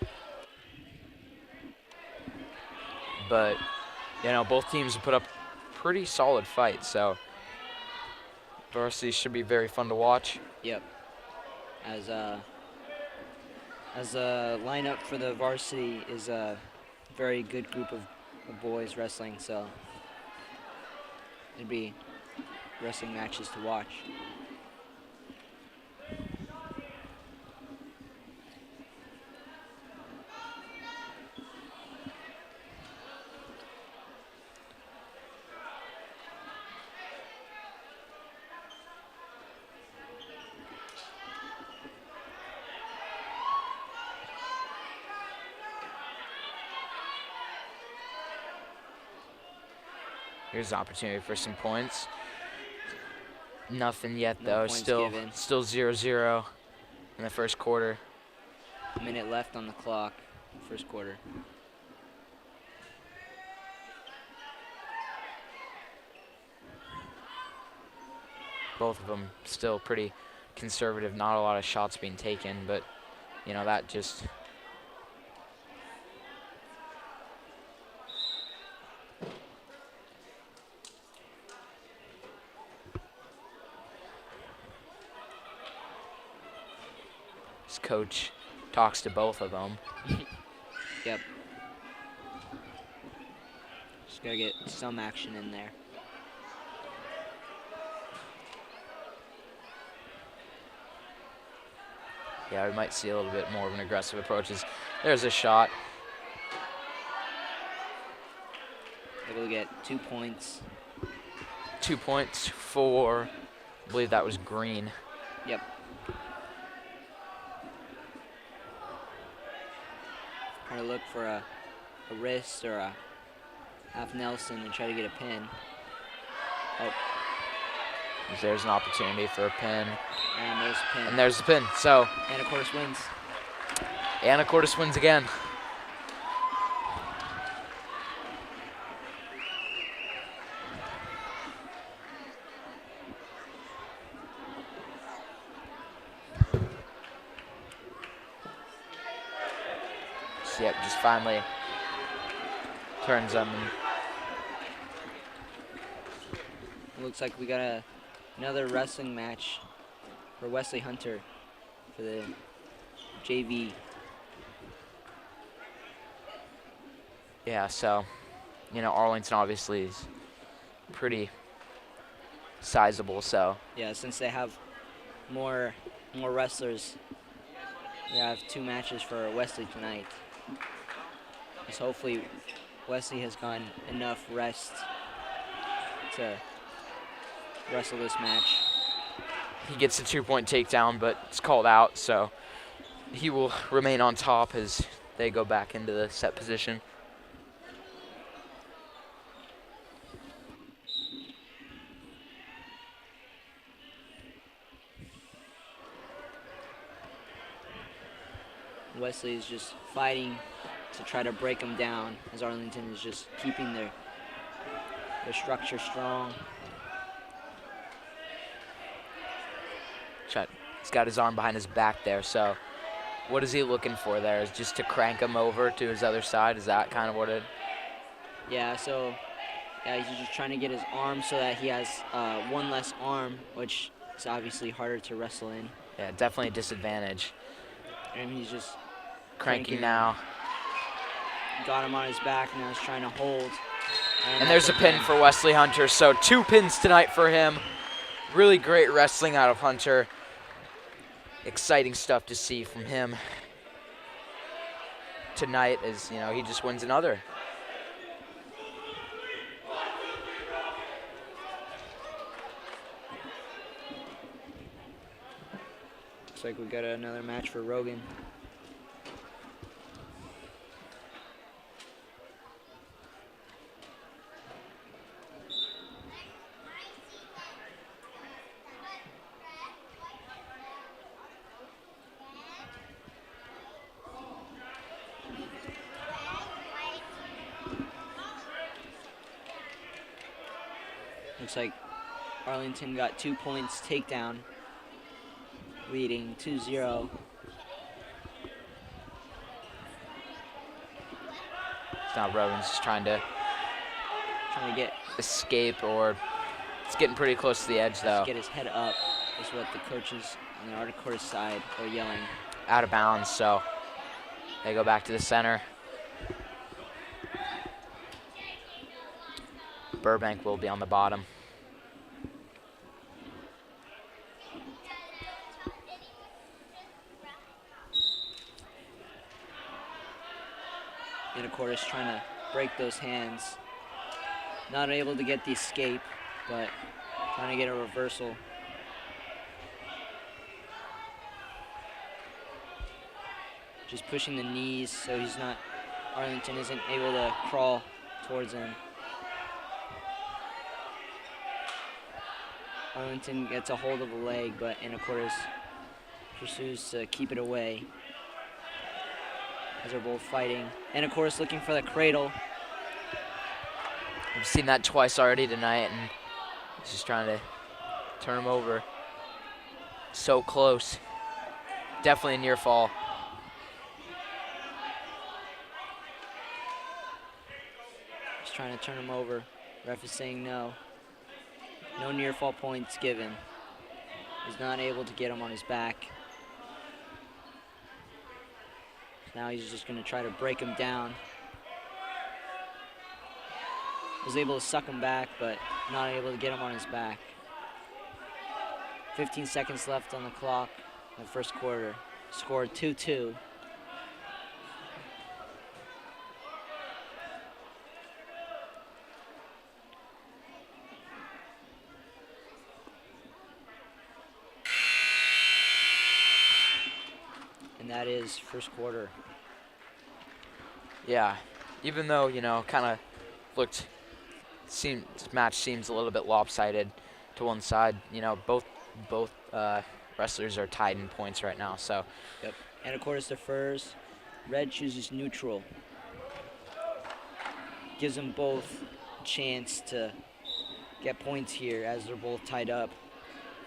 But, both teams have put up pretty solid fights, so Varsity should be very fun to watch. Yep. As a lineup for the Varsity is a very good group of boys wrestling, so it'd be wrestling matches to watch. Here's an opportunity for some points. Nothing yet, No though. points Still given. 0-0 in the first quarter. A minute left on the clock, first quarter. Both of them still pretty conservative. Not a lot of shots being taken, but, that just... His coach talks to both of them. Yep. Just gotta get some action in there. Yeah, we might see a little bit more of an aggressive approach. There's a shot. Able to get 2 points. 2 points for, I believe that was Green. Yep. Trying to look for a wrist or a half Nelson and try to get a pin. Oh. There's an opportunity for a pin. And there's a pin. And there's the pin. So Anacortes wins. Anacortes wins again. So, yep, just finally turns them. Looks like we got another wrestling match for Wesley Hunter for the JV. Yeah, so, Arlington obviously is pretty sizable, so. Yeah, since they have more wrestlers, we have 2 matches for Wesley tonight. So hopefully Wesley has gotten enough rest to wrestle this match. He gets a 2-point takedown, but it's called out, so he will remain on top as they go back into the set position. Wesley is just fighting to try to break them down, as Arlington is just keeping their structure strong. He's got his arm behind his back there, so what is he looking for there? Is just to crank him over to his other side? Is that kind of what it? Yeah, so he's just trying to get his arm so that he has one less arm, which is obviously harder to wrestle in. Yeah, definitely a disadvantage. And he's just cranking now. Got him on his back, now he's trying to hold. And there's a pin for Wesley Hunter, so 2 pins tonight for him. Really great wrestling out of Hunter. Exciting stuff to see from him tonight as, he just wins another. Looks like we got another match for Rogan. Looks like Arlington got 2 points takedown, leading 2-0. It's not Rowan's just trying to get escape, or it's getting pretty close to the edge though. Just get his head up is what the coaches on the Anacortes side are yelling. Out of bounds, so they go back to the center. Burbank will be on the bottom. Anacortes trying to break those hands. Not able to get the escape, but trying to get a reversal. Just pushing the knees so Arlington isn't able to crawl towards him. Arlington gets a hold of a leg, but Anacortes pursues to keep it away as they're both fighting. Anacortes looking for the cradle. I've seen that twice already tonight, and he's just trying to turn him over. So close. Definitely a near fall. Just trying to turn him over. Ref is saying no. No near fall points given. He's not able to get him on his back. Now he's just going to try to break him down. Was able to suck him back, but not able to get him on his back. 15 seconds left on the clock in the first quarter. Scored 2-2. And that is first quarter. Yeah, even though, kind of this match seems a little bit lopsided to one side. Both wrestlers are tied in points right now. So. Yep. Anacortes defers. Red chooses neutral. Gives them both a chance to get points here as they're both tied up.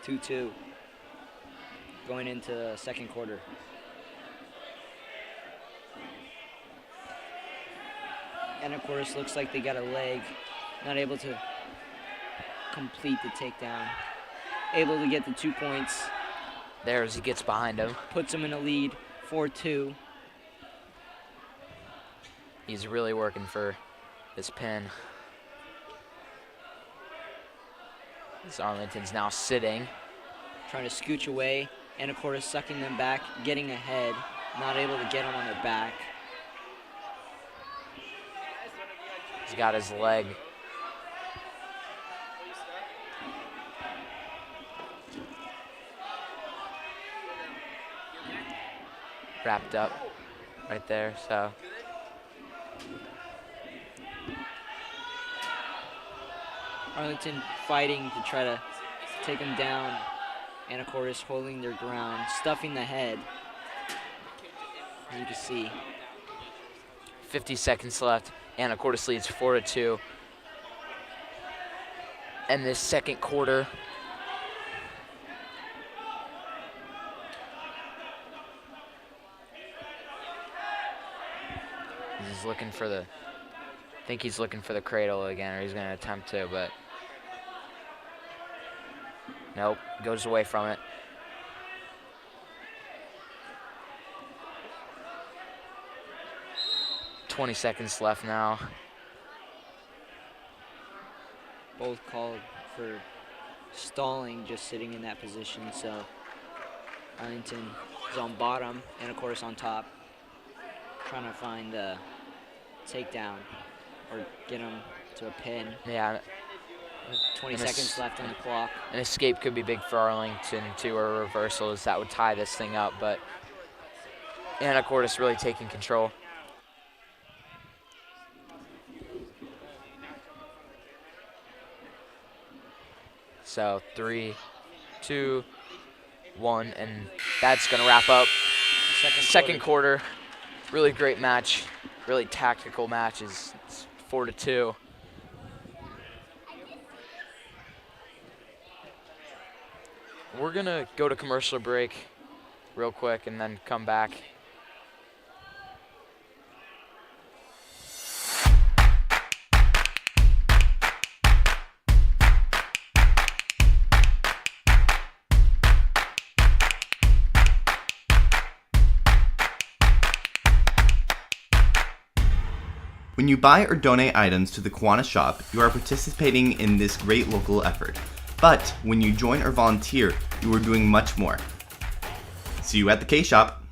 2-2. Going into the second quarter. Anacortes looks like they got a leg. Not able to complete the takedown. Able to get the 2 points. There as he gets behind him. Puts him in a lead, 4-2. He's really working for this pin. As Arlington's now sitting. Trying to scooch away. Anacortes sucking them back, getting ahead. Not able to get him on their back. He's got his leg. Wrapped up right there, so. Arlington fighting to try to take him down. Anacortes holding their ground, stuffing the head. As you can see. 50 seconds left. Anacortes leads 4-2. And this second quarter. He's looking for I think he's looking for the cradle again, or he's going to attempt to, but nope, goes away from it. $20 seconds left now. Both called for stalling, just sitting in that position, so Arlington is on bottom, Anacortes on top, trying to find a takedown or get him to a pin. Yeah. With 20 seconds left on the clock. An escape could be big for Arlington too, or reversals that would tie this thing up, but Anacortes really taking control. So 3, 2, 1, and that's gonna wrap up second quarter. Really great match, really tactical matches. It's 4-2. we're going to go to commercial break real quick and then come back. When you buy or donate items to the Kiwanis shop, you are participating in this great local effort. But when you join or volunteer, you are doing much more. See you at the K-Shop.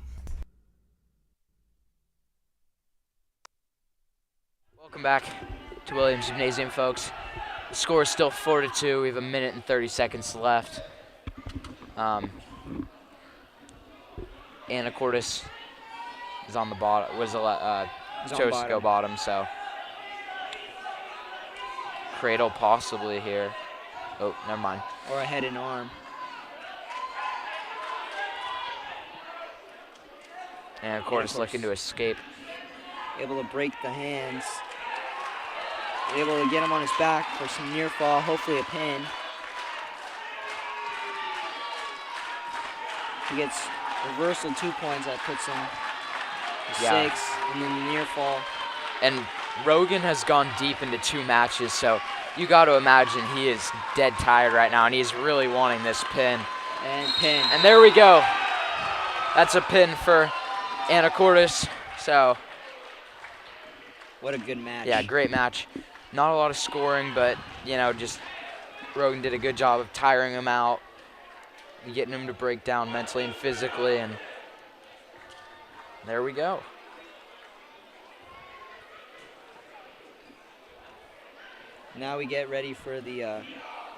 Welcome back to Williams Gymnasium, folks. The score is still 4-2. We have 1 minute and 30 seconds left. Anacortes is on the bottom. Chose to go bottom, so cradle possibly here. Oh, never mind. Or a head and arm. Anacortes looking to escape. Able to break the hands. Able to get him on his back for some near fall, hopefully a pin. He gets reversal 2 points, that puts him to 6, and then the near fall. And Rogan has gone deep into 2 matches, so you got to imagine he is dead tired right now, and he's really wanting this pin. And pin. And there we go. That's a pin for Anacortes. So what a good match. Yeah, great match. Not a lot of scoring, but just Rogan did a good job of tiring him out, getting him to break down mentally and physically, and there we go. Now we get ready for the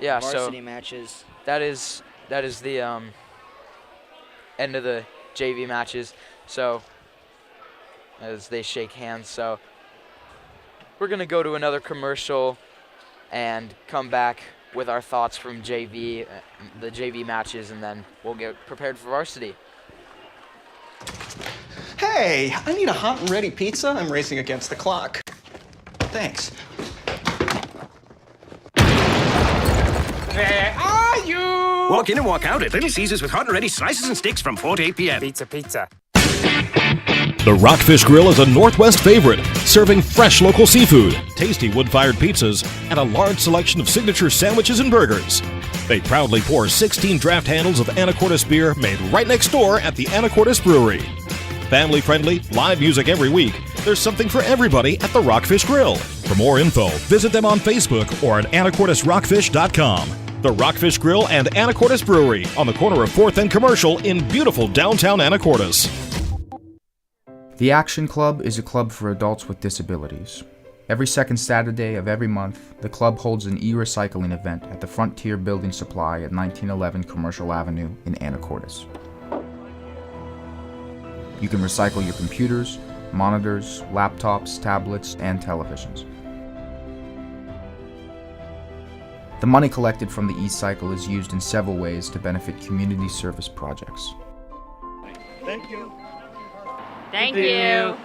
varsity matches. That is the end of the JV matches. So as they shake hands, so we're gonna go to another commercial and come back with our thoughts from JV, the JV matches, and then we'll get prepared for varsity. Hey, I need a hot and ready pizza. I'm racing against the clock. Thanks. Where are you? Walk in and walk out at Little Caesars with hot and ready slices and sticks from 4 to 8 p.m. Pizza, pizza. The Rockfish Grill is a Northwest favorite, serving fresh local seafood, tasty wood-fired pizzas, and a large selection of signature sandwiches and burgers. They proudly pour 16 draft handles of Anacortes beer made right next door at the Anacortes Brewery. Family-friendly, live music every week. There's something for everybody at the Rockfish Grill. For more info, visit them on Facebook or at anacortesrockfish.com. The Rockfish Grill and Anacortes Brewery on the corner of 4th and Commercial in beautiful downtown Anacortes. The Action Club is a club for adults with disabilities. Every second Saturday of every month, the club holds an e-recycling event at the Frontier Building Supply at 1911 Commercial Avenue in Anacortes. You can recycle your computers, monitors, laptops, tablets, and televisions. The money collected from the e-cycle is used in several ways to benefit community service projects. Thank you. Thank you.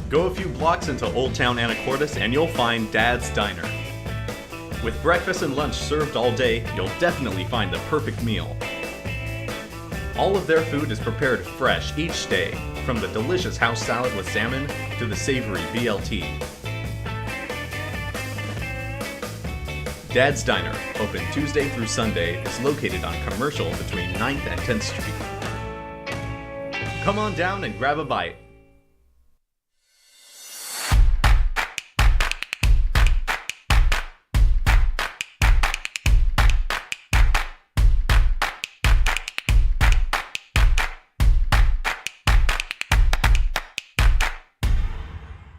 Go a few blocks into Old Town Anacortes and you'll find Dad's Diner. With breakfast and lunch served all day, you'll definitely find the perfect meal. All of their food is prepared fresh each day, from the delicious house salad with salmon to the savory BLT. Dad's Diner, open Tuesday through Sunday, is located on Commercial between 9th and 10th Street. Come on down and grab a bite.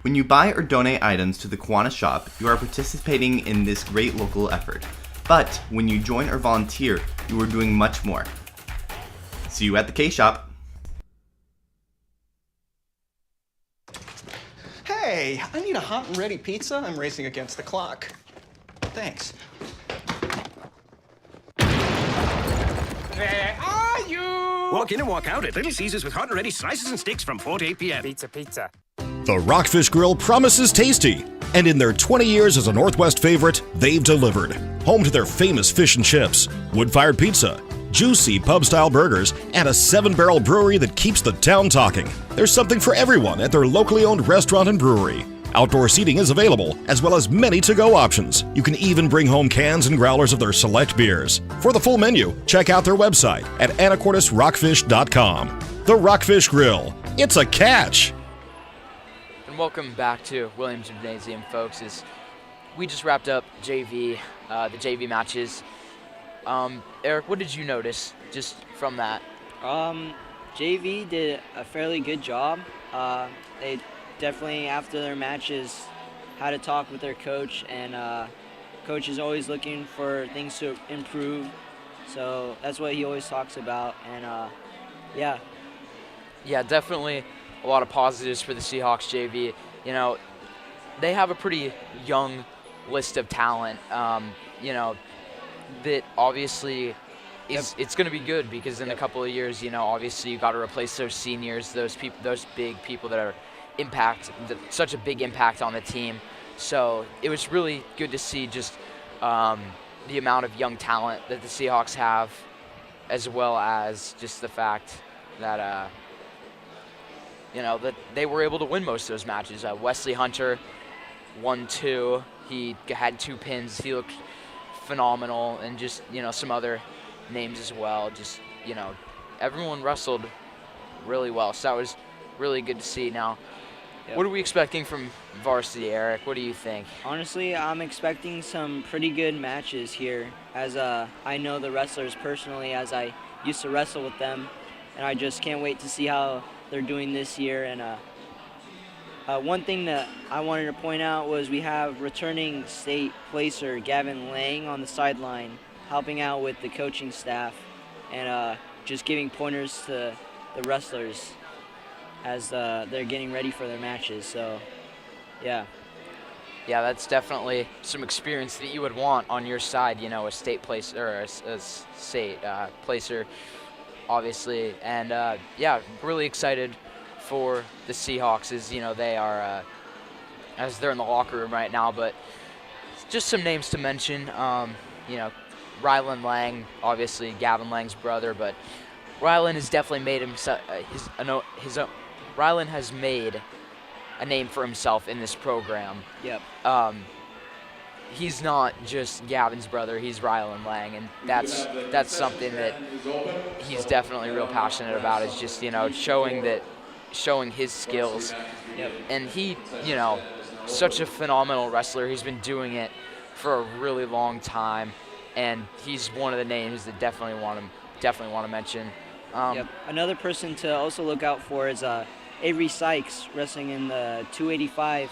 When you buy or donate items to the Kiwanis shop, you are participating in this great local effort. But when you join or volunteer, you are doing much more. See you at the K-Shop. Hey, I need a hot and ready pizza. I'm racing against the clock. Thanks. Where are you? Walk in and walk out at Little Caesars with hot and ready slices and sticks from 4 to 8 p.m. Pizza, pizza. The Rockfish Grill promises tasty, And in their 20 years as a Northwest favorite, they've delivered. Home to their famous fish and chips, wood-fired pizza, juicy pub-style burgers, and a 7-barrel brewery that keeps the town talking. There's something for everyone at their locally owned restaurant and brewery. Outdoor seating is available, as well as many to-go options. You can even bring home cans and growlers of their select beers. For the full menu, check out their website at anacortesrockfish.com. The Rockfish Grill. It's a catch! And welcome back to Williams Gymnasium, folks. We just wrapped up JV, the JV matches. Eric, what did you notice just from that? JV did a fairly good job. They definitely, after their matches, had a talk with their coach, and coach is always looking for things to improve. So that's what he always talks about, and yeah. Yeah, definitely a lot of positives for the Seahawks JV. You know, they have a pretty young list of talent, you know, that obviously it's going to be good because in a couple of years, you know, obviously you got to replace those seniors, those big people that are such a big impact on the team. So it was really good to see just the amount of young talent that the Seahawks have, as well as just the fact that you know, that they were able to win most of those matches. Wesley Hunter won 2. He had 2 pins. He looked phenomenal, and just, you know, some other names as well. Just, you know, everyone wrestled really well, so that was really good to see. Now, what are we expecting from Varsity, Eric? What do you think? Honestly, I'm expecting some pretty good matches here, as I know the wrestlers personally, as I used to wrestle with them, and I just can't wait to see how they're doing this year. And one thing that I wanted to point out was we have returning state placer Gavin Lang on the sideline, helping out with the coaching staff and just giving pointers to the wrestlers as they're getting ready for their matches. So, yeah. Yeah, that's definitely some experience that you would want on your side, you know, a state placer, or a state placer, obviously. And, yeah, really excited for the Seahawks, as, you know, they are, as they're in the locker room right now. But just some names to mention, you know, Rylan Lang, obviously Gavin Lang's brother, but Rylan has definitely made Rylan has made a name for himself in this program. Yep. He's not just Gavin's brother, he's Rylan Lang, and that's something that he's definitely real passionate about, is just, you know, showing his skills. Yep. And he, you know, such a phenomenal wrestler. He's been doing it for a really long time, and he's one of the names that definitely want to mention. Yep. Another person to also look out for is Avery Sykes, wrestling in the 285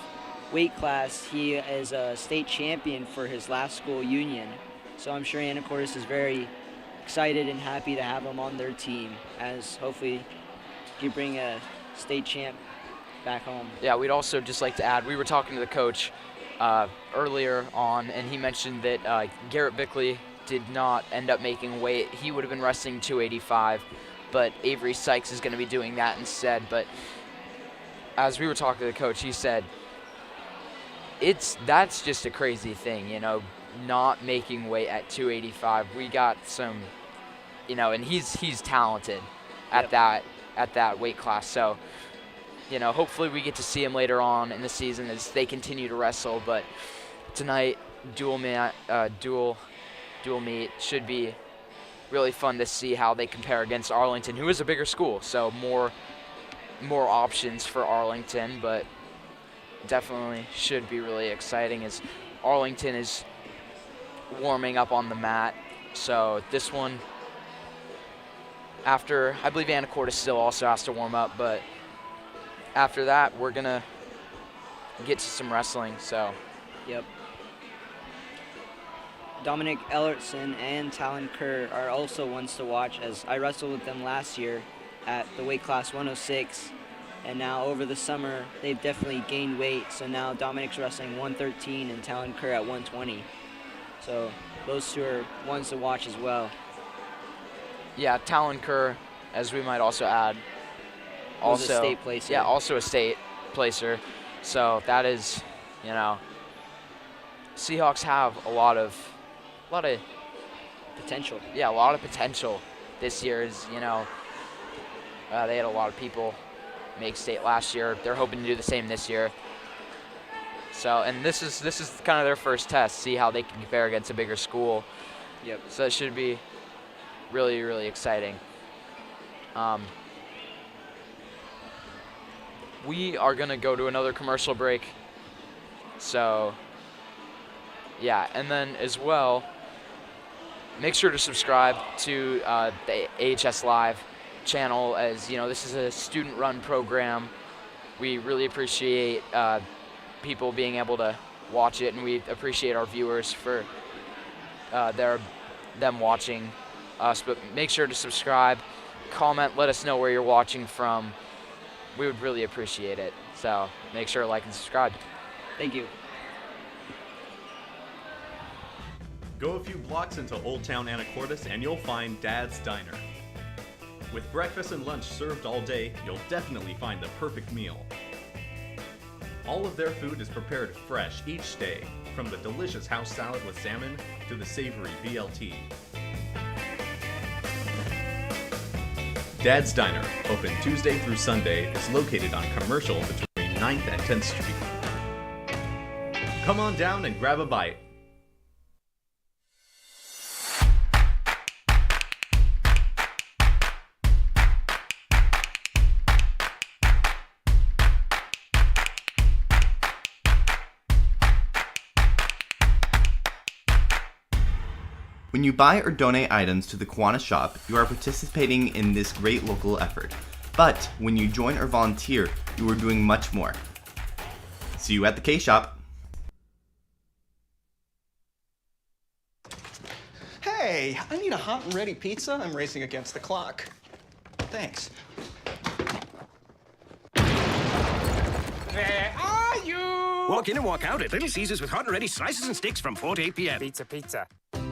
weight class. He is a state champion for his last school union. So I'm sure Anacortes is very excited and happy to have him on their team, as hopefully you bring a state champ back home. Yeah, we'd also just like to add, we were talking to the coach earlier on, and he mentioned that Garrett Bickley did not end up making weight. He would have been wrestling 285, but Avery Sykes is going to be doing that instead. But as we were talking to the coach, he said that's just a crazy thing, you know, not making weight at 285. We got some, you know, and he's talented at that weight class. So, you know, hopefully we get to see him later on in the season as they continue to wrestle. But tonight, dual meet should be really fun to see how they compare against Arlington, who is a bigger school. So more options for Arlington, but definitely should be really exciting as Arlington is warming up on the mat. So this one, after, I believe Anacortes still also has to warm up, but after that, we're going to get to some wrestling. So, yep. Dominic Ellertson and Talon Kerr are also ones to watch, as I wrestled with them last year at the weight class 106, and now over the summer they've definitely gained weight. So now Dominic's wrestling 113 and Talon Kerr at 120. So those two are ones to watch as well. Yeah, Talon Kerr, as we might also add, also a state placer. Yeah, also a state placer. So that is, you know, Seahawks have a lot of potential. Yeah, a lot of potential this year. They had a lot of people make state last year. They're hoping to do the same this year. So, and this is kind of their first test, see how they can compare against a bigger school. Yep. So it should be really, really exciting. We are going to go to another commercial break. So, yeah, and then as well, make sure to subscribe to the AHS Live channel, as this is a student-run program. We really appreciate people being able to watch it, and we appreciate our viewers for them watching us. But make sure to subscribe, comment, let us know where you're watching from. We would really appreciate it. So make sure to like and subscribe. Thank you. Go a few blocks into Old Town Anacortes and you'll find Dad's Diner. With breakfast and lunch served all day, you'll definitely find the perfect meal. All of their food is prepared fresh each day, from the delicious house salad with salmon to the savory BLT. Dad's Diner, open Tuesday through Sunday, is located on Commercial between 9th and 10th Street. Come on down and grab a bite. When you buy or donate items to the Kiwanis shop, you are participating in this great local effort. But when you join or volunteer, you are doing much more. See you at the K-Shop. Hey, I need a hot and ready pizza. I'm racing against the clock. Thanks. Where are you? Walk in and walk out at Little Caesars with hot and ready slices and sticks from 4 to 8 p.m. Pizza.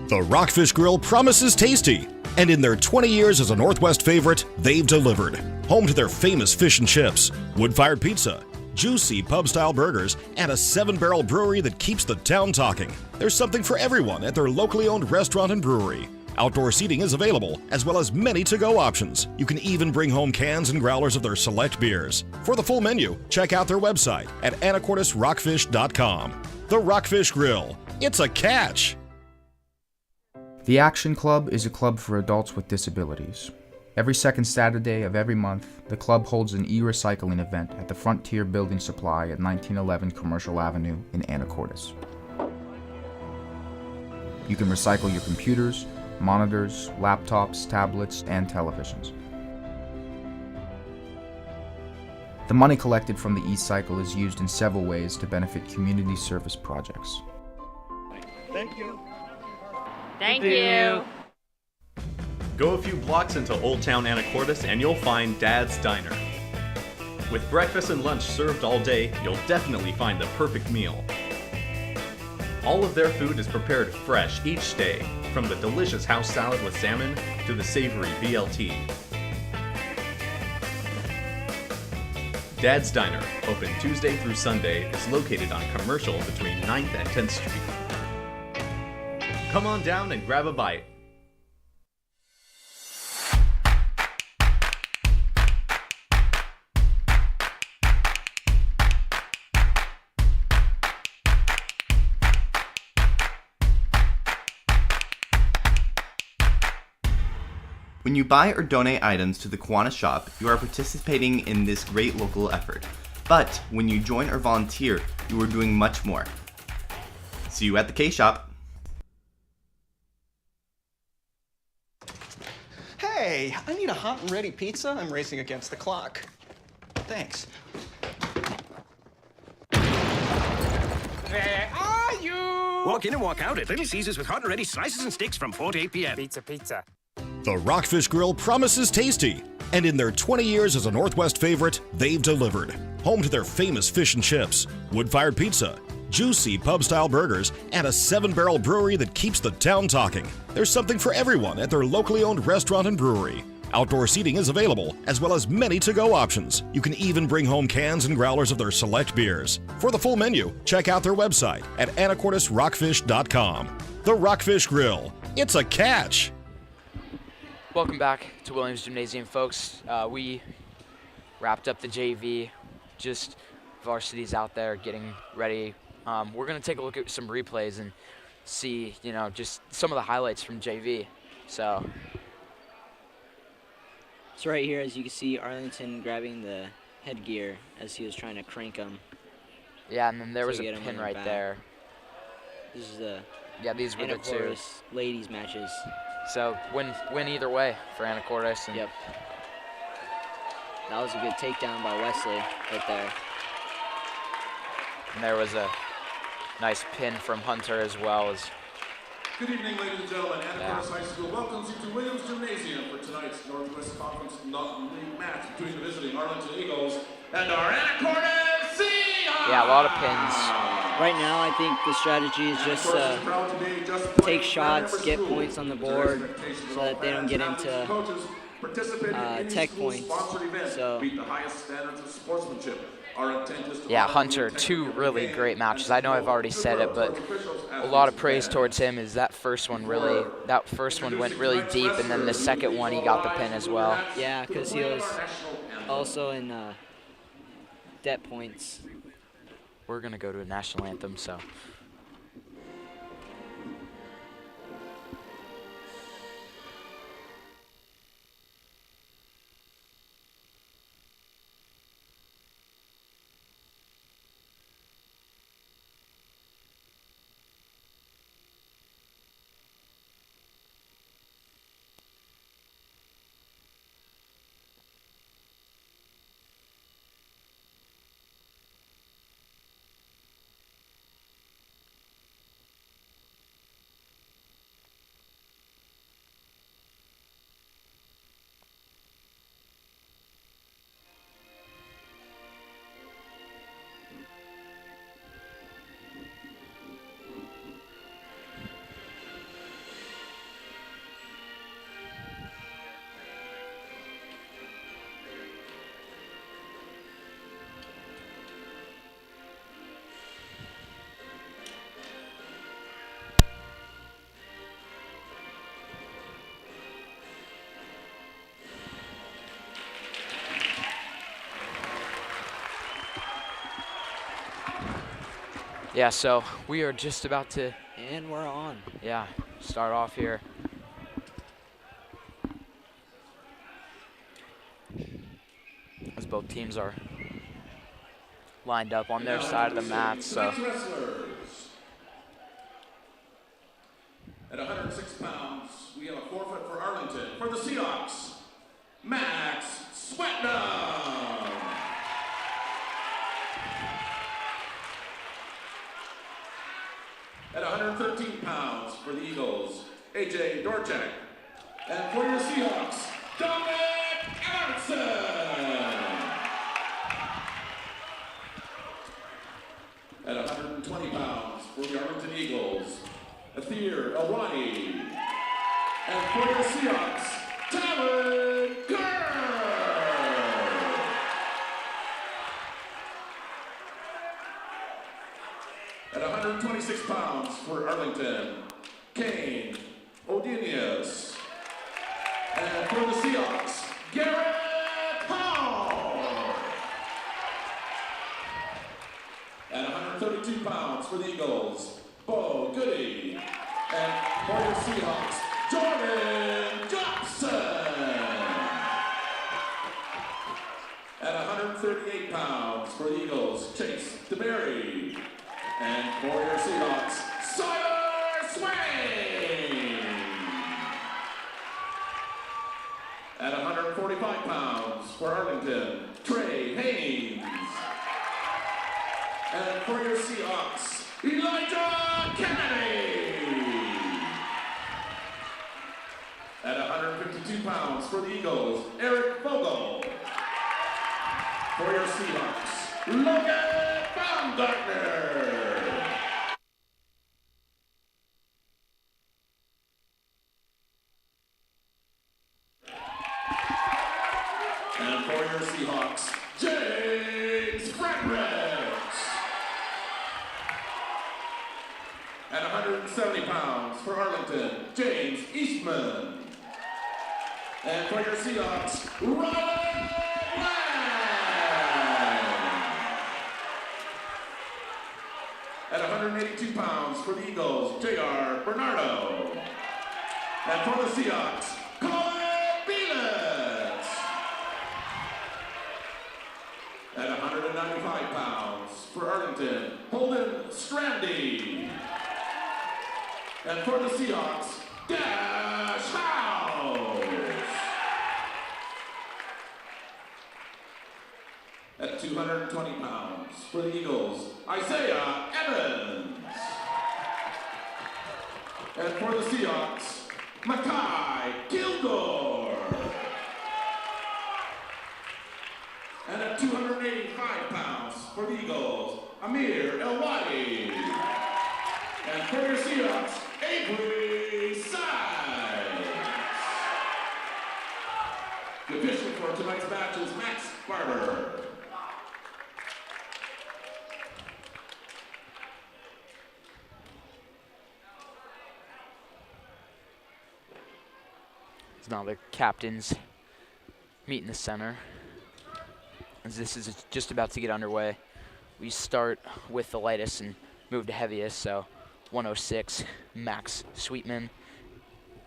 The Rockfish Grill promises tasty, and in their 20 years as a Northwest favorite, they've delivered. Home to their famous fish and chips, wood-fired pizza, juicy pub-style burgers, and a 7-barrel brewery that keeps the town talking. There's something for everyone at their locally owned restaurant and brewery. Outdoor seating is available, as well as many to-go options. You can even bring home cans and growlers of their select beers. For the full menu, check out their website at anacortesrockfish.com. The Rockfish Grill. It's a catch! The Action Club is a club for adults with disabilities. Every second Saturday of every month, the club holds an e-recycling event at the Frontier Building Supply at 1911 Commercial Avenue in Anacortes. You can recycle your computers, monitors, laptops, tablets, and televisions. The money collected from the e-cycle is used in several ways to benefit community service projects. Thank you. Thank you. Go a few blocks into Old Town Anacortes and you'll find Dad's Diner. With breakfast and lunch served all day, you'll definitely find the perfect meal. All of their food is prepared fresh each day, from the delicious house salad with salmon to the savory BLT. Dad's Diner, open Tuesday through Sunday, is located on Commercial between 9th and 10th Street. Come on down and grab a bite. When you buy or donate items to the Kiwanis shop, you are participating in this great local effort. But when you join or volunteer, you are doing much more. See you at the K-Shop. Hey, I need a hot and ready pizza. I'm racing against the clock. Thanks. Where are you? Walk in and walk out at Little Caesars with hot and ready slices and sticks from 4 to 8 p.m. Pizza. The Rockfish Grill promises tasty, and in their 20 years as a Northwest favorite, they've delivered. Home to their famous fish and chips, wood-fired pizza, juicy pub-style burgers, and a 7-barrel brewery that keeps the town talking. There's something for everyone at their locally owned restaurant and brewery. Outdoor seating is available, as well as many to-go options. You can even bring home cans and growlers of their select beers. For the full menu, check out their website at anacortesrockfish.com. The Rockfish Grill. It's a catch! Welcome back to Williams Gymnasium, folks. We wrapped up the JV. Just varsity's out there getting ready. We're going to take a look at some replays and see, just some of the highlights from JV. So right here, as you can see, Arlington grabbing the headgear as he was trying to crank him. Yeah, and then there was a pin right there. This is the these were the two ladies matches. So win either way for Anacortes. Yep. That was a good takedown by Wesley right there. And there was a nice pin from Hunter as well. Good evening, ladies and gentlemen. Anacortes High School welcomes you to Williams Gymnasium for tonight's Northwest Conference League match between the visiting Arlington Eagles and our Anacortes Seahawks. Yeah, a lot of pins. Right now, I think the strategy is just take shots, get points on the board, so that they don't get into tech points. So. Beat the highest standards of sportsmanship. Yeah, Hunter, two really great matches. I know I've already said it, but a lot of praise towards him is that first one went really deep, and then the second one he got the pin as well. Yeah, because he was also in debt points. We're going to go to a national anthem, so. Yeah, so we are just about to. And we're on. Yeah, start off here. As both teams are lined up on their side of the mat, so. At 106 pounds, we have a forfeit for Arlington. For the Seahawks, Max Swetnam. At 113 pounds for the Eagles, AJ Dorchak. And for your Seahawks, Dominic Emerson. At 120 pounds for the Arlington Eagles, Athir Awani. And for the Seahawks, Talon Kerr. At 126 pounds for Arlington, Kane Odinius. And for the Seahawks, Garrett Hall. At 132 pounds for the Eagles, Bo Goody. And for the Seahawks, Jordan Johnson. At 138 pounds for the Eagles, Chase DeBerry. And for your Seahawks, Sawyer Swain. At 145 pounds for Arlington, Trey Haynes. And for your Seahawks, Elijah Kennedy. At 152 pounds for the Eagles, Eric Vogel. For your Seahawks, Logan Baumgartner. for your Seahawks, James Fredericks. At 170 pounds for Arlington, James Eastman. And for your Seahawks, Ryan at 182 pounds for the Eagles, J.R. Bernardo. And for the Seahawks, Colin Belis. At 195 pounds for Arlington, Holden Strandy. And for the Seahawks, Dash House. At 220 pounds for the Eagles, Isaiah Evans. And for the Seahawks, Makai Kilgore. And at 285 pounds for the Eagles, Amir Elwadi. And for your Seahawks, Avery Sides. The official for tonight's match is Max Barber. Now the captains meet in the center. As this is just about to get underway, we start with the lightest and move to heaviest. So 106, Max Sweetman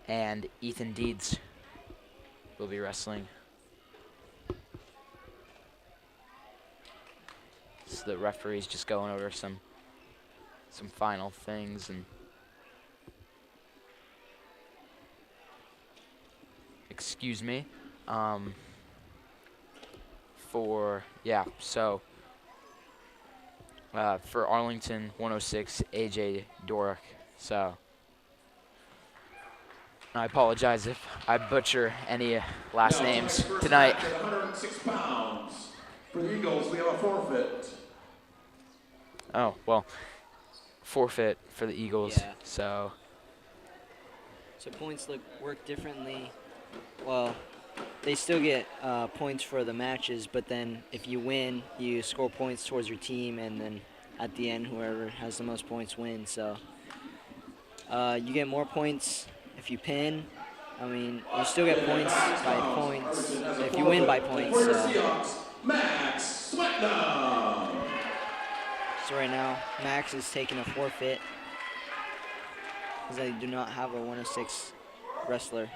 and Ethan Deeds will be wrestling. So the referee's just going over some final things and excuse me, for Arlington 106, AJ Dorick. So I apologize if I butcher any last names tonight. At 106 pounds for the Eagles, we have a forfeit. Oh, well, forfeit for the Eagles. Yeah. So points work differently. Well, they still get points for the matches, but then if you win, you score points towards your team, and then at the end, whoever has the most points wins. So you get more points if you pin. I mean, you still get points by points if you win by points. Max Swetnam. So right now, Max is taking a forfeit because they do not have a 106 wrestler.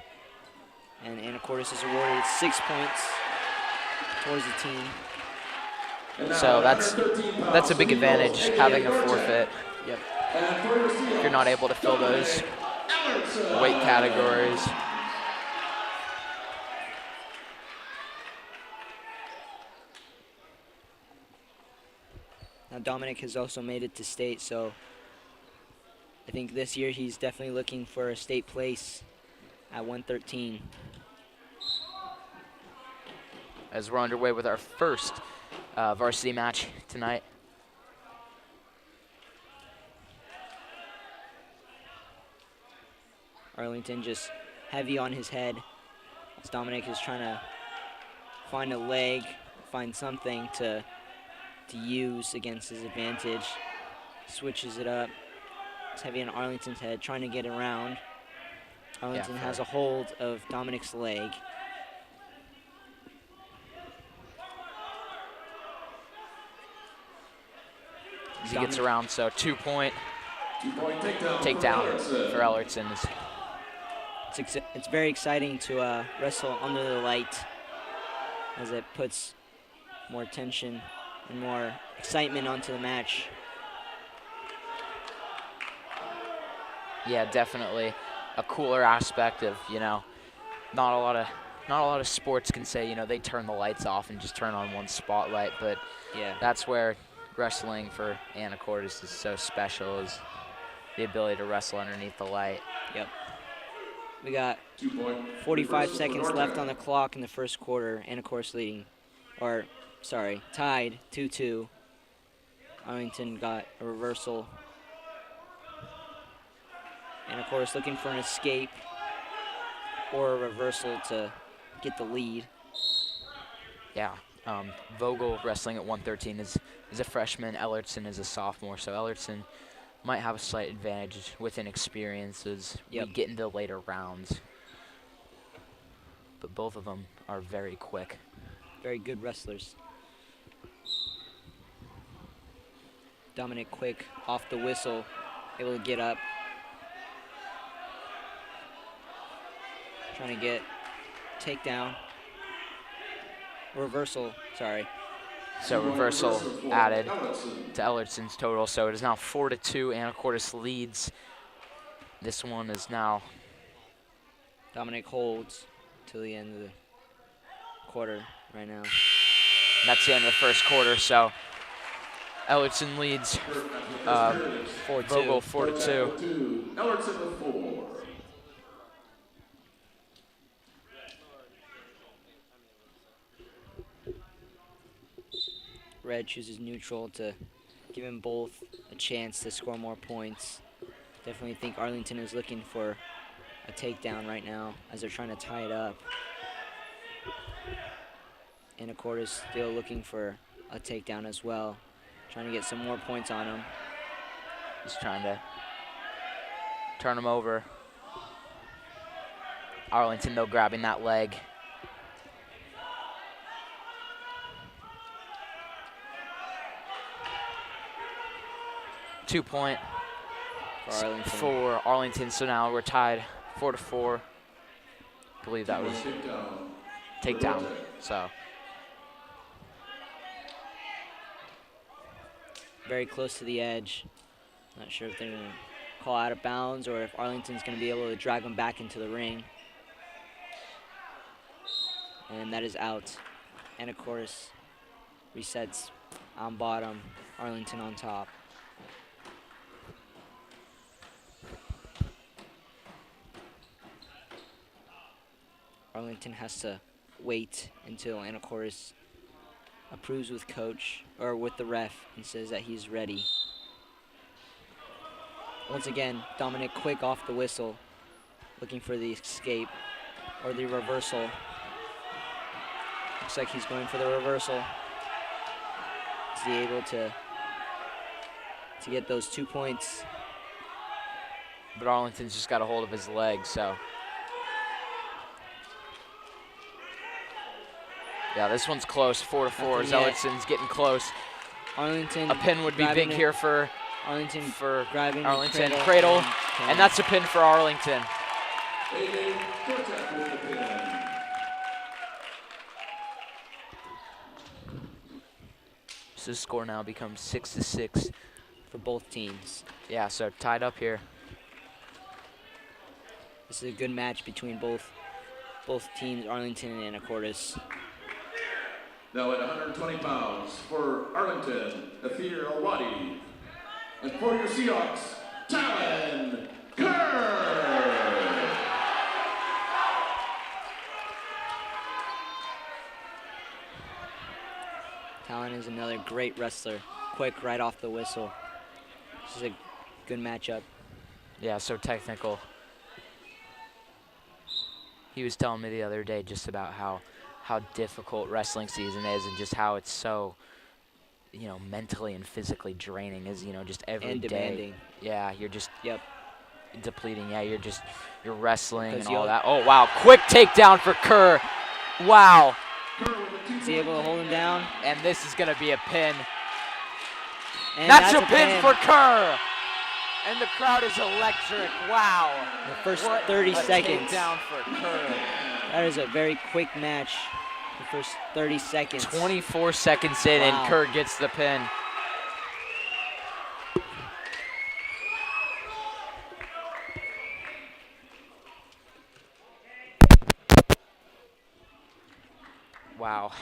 And Anacortes is awarded 6 points towards the team. So that's a big advantage, having a forfeit. Yep. If you're not able to fill those weight categories. Now Dominic has also made it to state, so I think this year he's definitely looking for a state place at 113. As we're underway with our first varsity match tonight. Arlington just heavy on his head. As Dominic is trying to find a leg, find something to use against his advantage. Switches it up. It's heavy on Arlington's head, trying to get around. Arlington has a hold of Dominic's leg. He gets around, so 2 point takedown for Ellerton. It's very exciting to wrestle under the light, as it puts more tension and more excitement onto the match. Yeah, definitely a cooler aspect of, not a lot of sports can say, they turn the lights off and just turn on one spotlight, but yeah, that's where wrestling for Anacortes is so special, is the ability to wrestle underneath the light. Yep. We got 45 seconds left on the clock in the first quarter. Anacortes tied 2-2. Arlington got a reversal. Anacortes looking for an escape or a reversal to get the lead. Yeah. Vogel wrestling at 113 is a freshman. Ellertson is a sophomore. So Ellertson might have a slight advantage with inexperience as we get into later rounds. But both of them are very quick. Very good wrestlers. Dominic Quick off the whistle, able to get up. Trying to get takedown. Reversal, sorry. So reversal added to Ellertson's total. So it is now 4-2. Anacortes leads. This one is now. Dominic holds till the end of the quarter right now. That's the end of the first quarter. So Ellertson leads Vogel 4-2. Ellertson with 4. Red chooses neutral to give them both a chance to score more points. Definitely think Arlington is looking for a takedown right now as they're trying to tie it up. Anacortes still looking for a takedown as well, trying to get some more points on him. He's trying to turn him over. Arlington, though, grabbing that leg. Two-point for Arlington. So now we're tied 4-4. I believe that was takedown. So very close to the edge. Not sure if they're going to call out of bounds or if Arlington's going to be able to drag them back into the ring. And that is out. Anacortes resets on bottom, Arlington on top. Arlington has to wait until Anacortes approves with coach or with the ref and says that he's ready. Once again, Dominic Quick off the whistle, looking for the escape or the reversal. Looks like he's going for the reversal. Is he able to get those 2 points? But Arlington's just got a hold of his leg, so. Yeah, this one's close, 4-4. Ellertson's getting close. Arlington. A pin would be big here for Arlington. Arlington. Cradle, and that's a pin for Arlington. So the score now becomes 6-6 for both teams. Yeah, so tied up here. This is a good match between both teams, Arlington and Anacortes. Now at 120 pounds for Arlington, Athir Alwadi. And for your Seahawks, Talon Kerr. Talon is another great wrestler. Quick right off the whistle. This is a good matchup. Yeah, so technical. He was telling me the other day just about how difficult wrestling season is and just how it's so, mentally and physically draining is, just every day. Demanding. Yeah, you're just depleting. Yeah, you're wrestling because and all that. Oh, wow. Quick takedown for Kerr. Wow. Is he able to hold him down? And this is going to be a pin. And that's a pin for Kerr. And the crowd is electric. Wow. The first 30 seconds. Takedown for Kerr. That is a very quick match. The first 30 seconds. 24 seconds in, and Kerr gets the pin. Wow.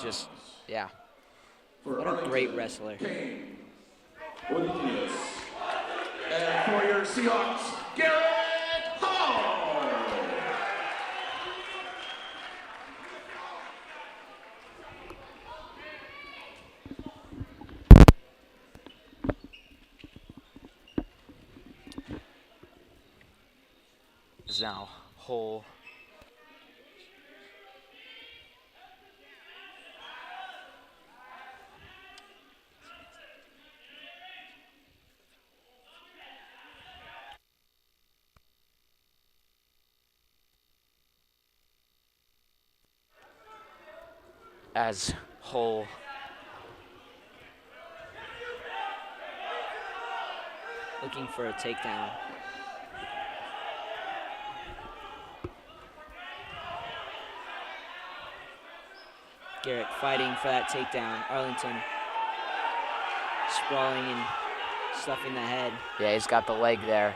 Just, yeah. What a great wrestler. And for your Seahawks, Garrett Hall. Is now whole. as Hull looking for a takedown. Garrett fighting for that takedown. Arlington sprawling and stuffing the head. Yeah, he's got the leg there.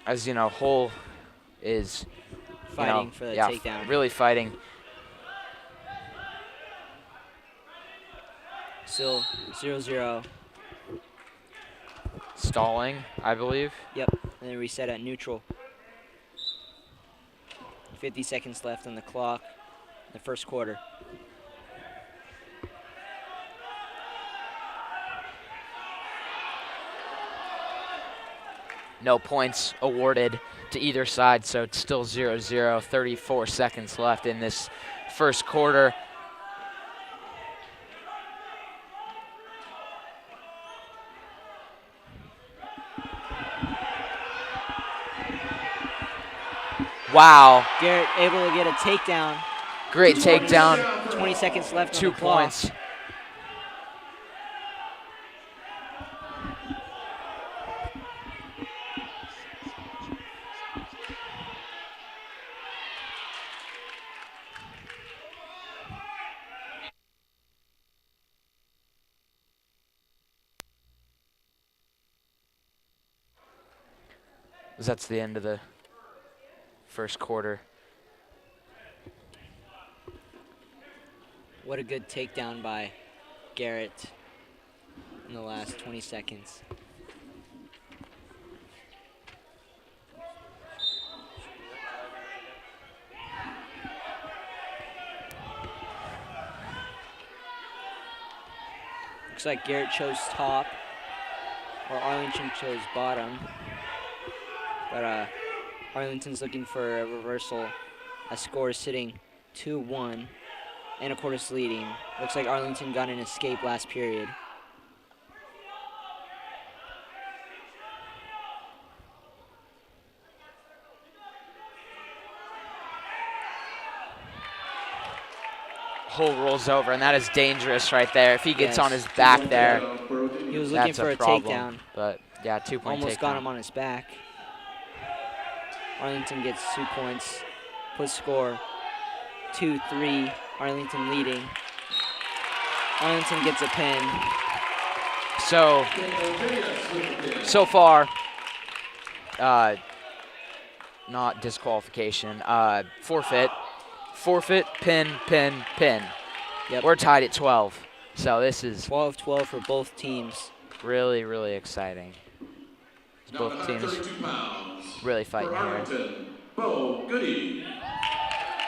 As you know, Hull is fighting for the takedown. Really fighting. Still 0-0. Stalling, I believe. Yep, and then reset at neutral. 50 seconds left on the clock, the first quarter. No points awarded to either side, so it's still 0-0, 34 seconds left in this first quarter. Wow. Garrett able to get a takedown. Great takedown. 20 seconds left. 2 points. That's the end of the first quarter. What a good takedown by Garrett in the last 20 seconds. Looks like Garrett chose top, or Arlington chose bottom. But Arlington's looking for a reversal. A score is sitting 2-1. Anacortes leading. Looks like Arlington got an escape last period. Hull rolls over, and that is dangerous right there. If he gets on his back there, he was looking for a takedown. But yeah, 2 point almost takedown. Got him on his back. Arlington gets 2 points. Puts score 2-3. Arlington leading. Arlington gets a pin. So far, not disqualification. Forfeit, pin. Yep. We're tied at 12. So this is 12-12 for both teams. Really, really exciting. Both teams really fighting here. Bo Goody.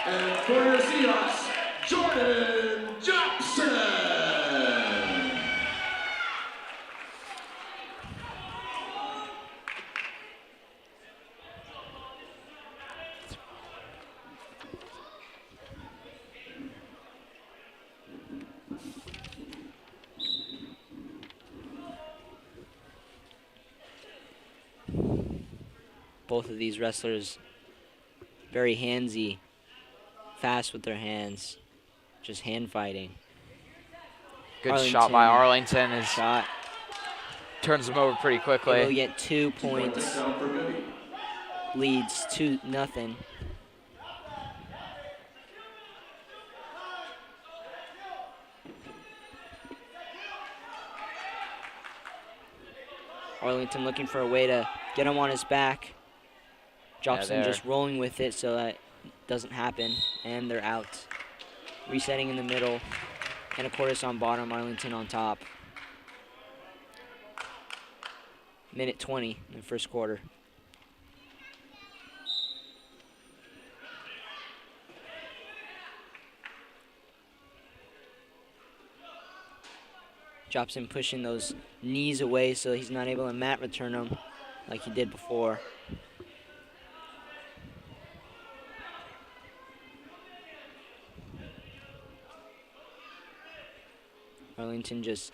And for your Seahawks, Jordan Jackson. Both of these wrestlers very handsy, fast with their hands, just hand fighting. Good shot by Arlington. Turns them over pretty quickly. They'll get 2 points. Leads 2-0. Arlington looking for a way to get him on his back. Jobson just rolling with it so that doesn't happen, and they're out. Resetting in the middle. Anacortes on bottom, Arlington on top. Minute 20 in the first quarter. Jobson pushing those knees away so he's not able to mat return them like he did before. Arlington just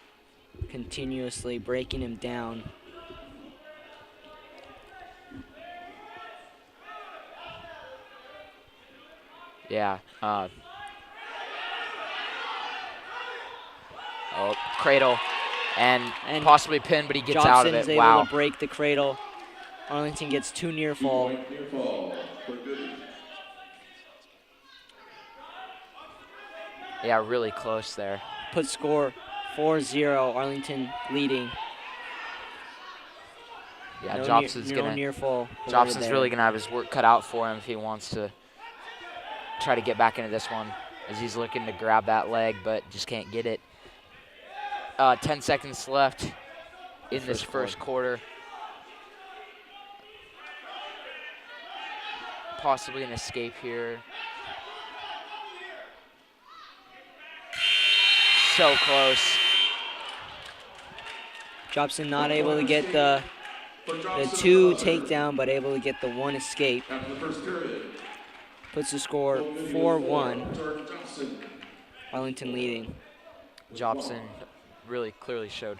continuously breaking him down. Yeah. Cradle and possibly pin, but he gets Jobson out of it. is able to break the cradle. Arlington gets 2 near fall. Yeah, really close there. Put score 4-0, Arlington leading. Yeah, Jobson's really gonna have his work cut out for him if he wants to try to get back into this one, as he's looking to grab that leg, but just can't get it. 10 seconds left in this first quarter. Possibly an escape here. So close. Jobson not able to get the 2 takedown, but able to get the 1 escape. Puts the score 4-1. Arlington leading. Jobson really clearly showed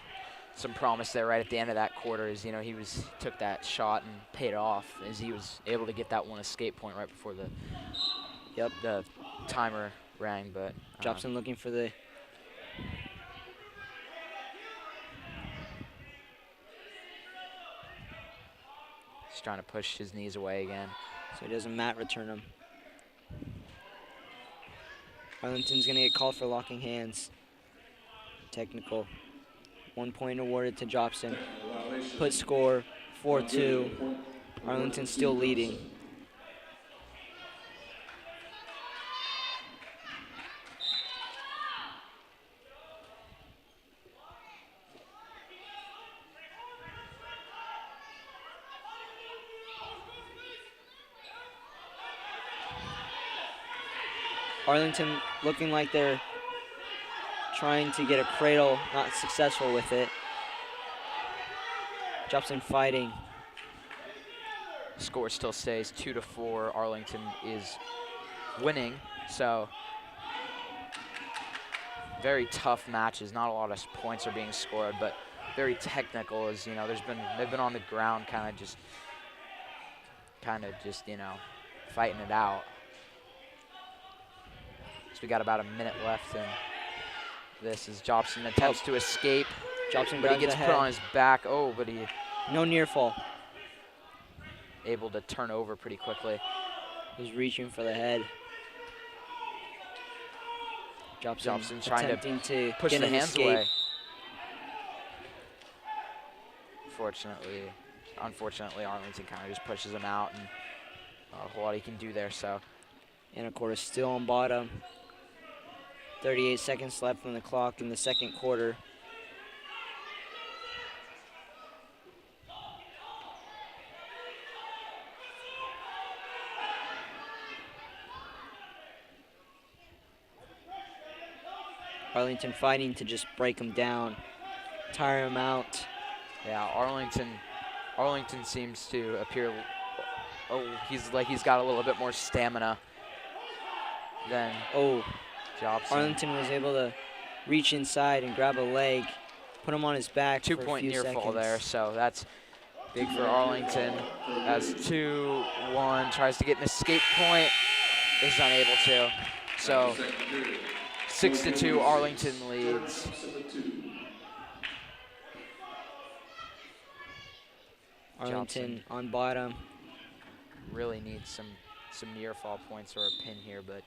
some promise there right at the end of that quarter, as he took that shot and paid off, as he was able to get that 1 escape point right before the timer rang. But Jobson looking for the he's trying to push his knees away again, so he doesn't mat return him. Arlington's gonna get called for locking hands. Technical. 1 point awarded to Jobson. Put score 4-2. Arlington still leading. Arlington looking like they're trying to get a cradle, not successful with it. Jobson fighting. Score still stays 2-4. Arlington is winning, so very tough matches. Not a lot of points are being scored, but very technical. As they've been on the ground, kind of just fighting it out. So we got about a minute left in this as Jobson attempts to escape. Jobson, but he gets put on his back. Oh, but he no near fall. Able to turn over pretty quickly. He's reaching for the head. Jobson trying to push the hands away. Unfortunately, Arlington kind of just pushes him out, and not a whole lot he can do there. So Anacortes still on bottom. 38 seconds left on the clock in the second quarter. Arlington fighting to just break him down, tire him out. Yeah, Arlington seems to appear, he's got a little bit more stamina than Jobson. Arlington was able to reach inside and grab a leg, put him on his back. 2 point near fall there, so that's big for Arlington. As 2-1, tries to get an escape point, is unable to. So 6-2, Arlington leads. Arlington on bottom. Really needs some near fall points or a pin here, but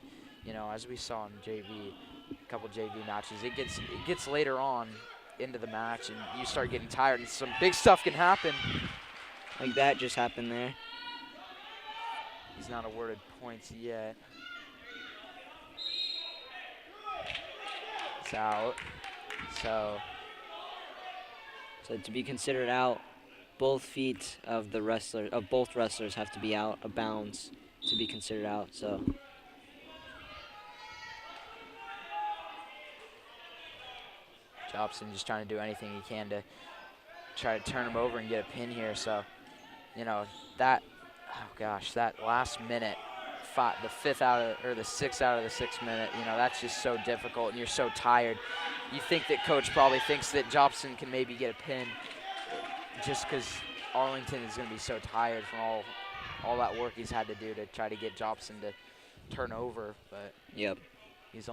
as we saw in JV, a couple JV matches, it gets later on into the match, and you start getting tired, and some big stuff can happen. Like that just happened there. He's not awarded points yet. It's out. So to be considered out, both feet of both wrestlers have to be out of bounds to be considered out. So Jobson just trying to do anything he can to try to turn him over and get a pin here. So that last minute fifth out of, or the sixth out of the 6 minute. You know, that's just so difficult, and you're so tired. You think that coach probably thinks that Jobson can maybe get a pin just because Arlington is going to be so tired from all that work he's had to do to try to get Jobson to turn over. But yep, Jobson's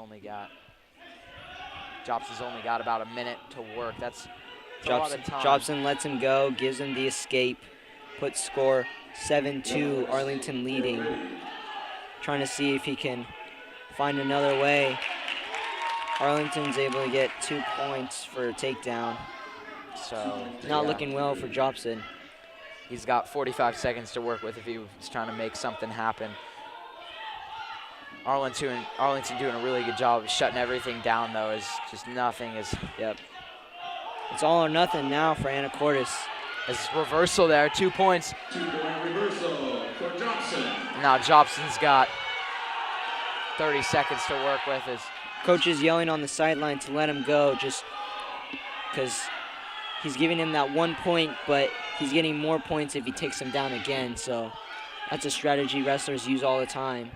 only got about a minute to work. That's a lot of time. Jobson lets him go, gives him the escape, puts score 7-2, Arlington leading. Trying to see if he can find another way. Arlington's able to get 2 points for a takedown. So not looking well for Jobson. He's got 45 seconds to work with if he was trying to make something happen. Arlington doing a really good job of shutting everything down, though. Is just nothing is. Yep. It's all or nothing now for Anacortes. It's reversal there, 2 points. 2-point reversal for Jobson. Now Jobson's got 30 seconds to work with. His coach is yelling on the sideline to let him go, just because he's giving him that 1 point, but he's getting more points if he takes him down again. So that's a strategy wrestlers use all the time.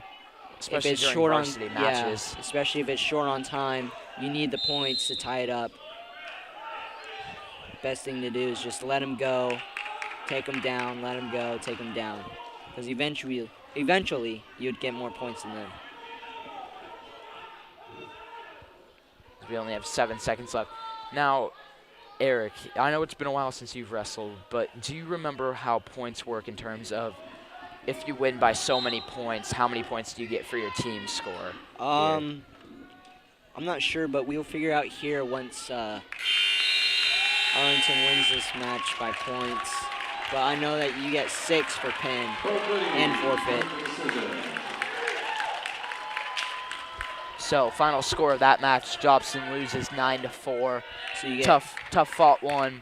Especially if it's during short varsity on matches. Yeah, especially if it's short on time, you need the points to tie it up. Best thing to do is just let him go, take him down, let him go, take him down. Because eventually you'd get more points than them. We only have 7 seconds left. Now, Eric, I know it's been a while since you've wrestled, but do you remember how points work in terms of if you win by so many points, how many points do you get for your team score? I'm not sure, but we'll figure out here once Arlington wins this match by points. But I know that you get 6 for pin and forfeit. So final score of that match, Jobson loses 9-4. So you get tough fought one.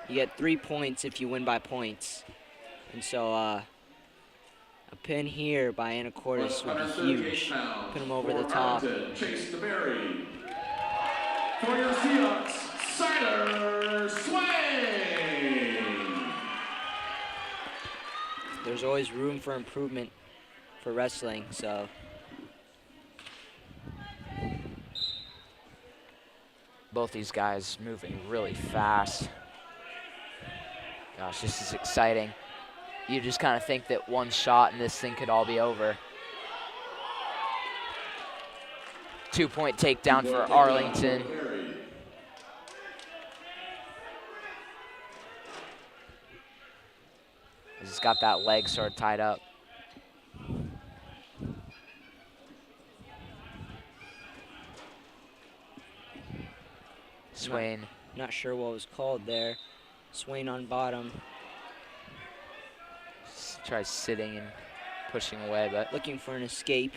You get 3 points if you win by points. And so a pin here by Anacortes would be huge. Put him over the top. Chase the berry. For your Seahawks, Siler Swain. There's always room for improvement for wrestling, so. Both these guys moving really fast. Gosh, this is exciting. You just kind of think that one shot and this thing could all be over. 2-point takedown for Arlington. He's got that leg sort of tied up. Swain. Not sure what was called there. Swain on bottom. Tries sitting and pushing away, but looking for an escape.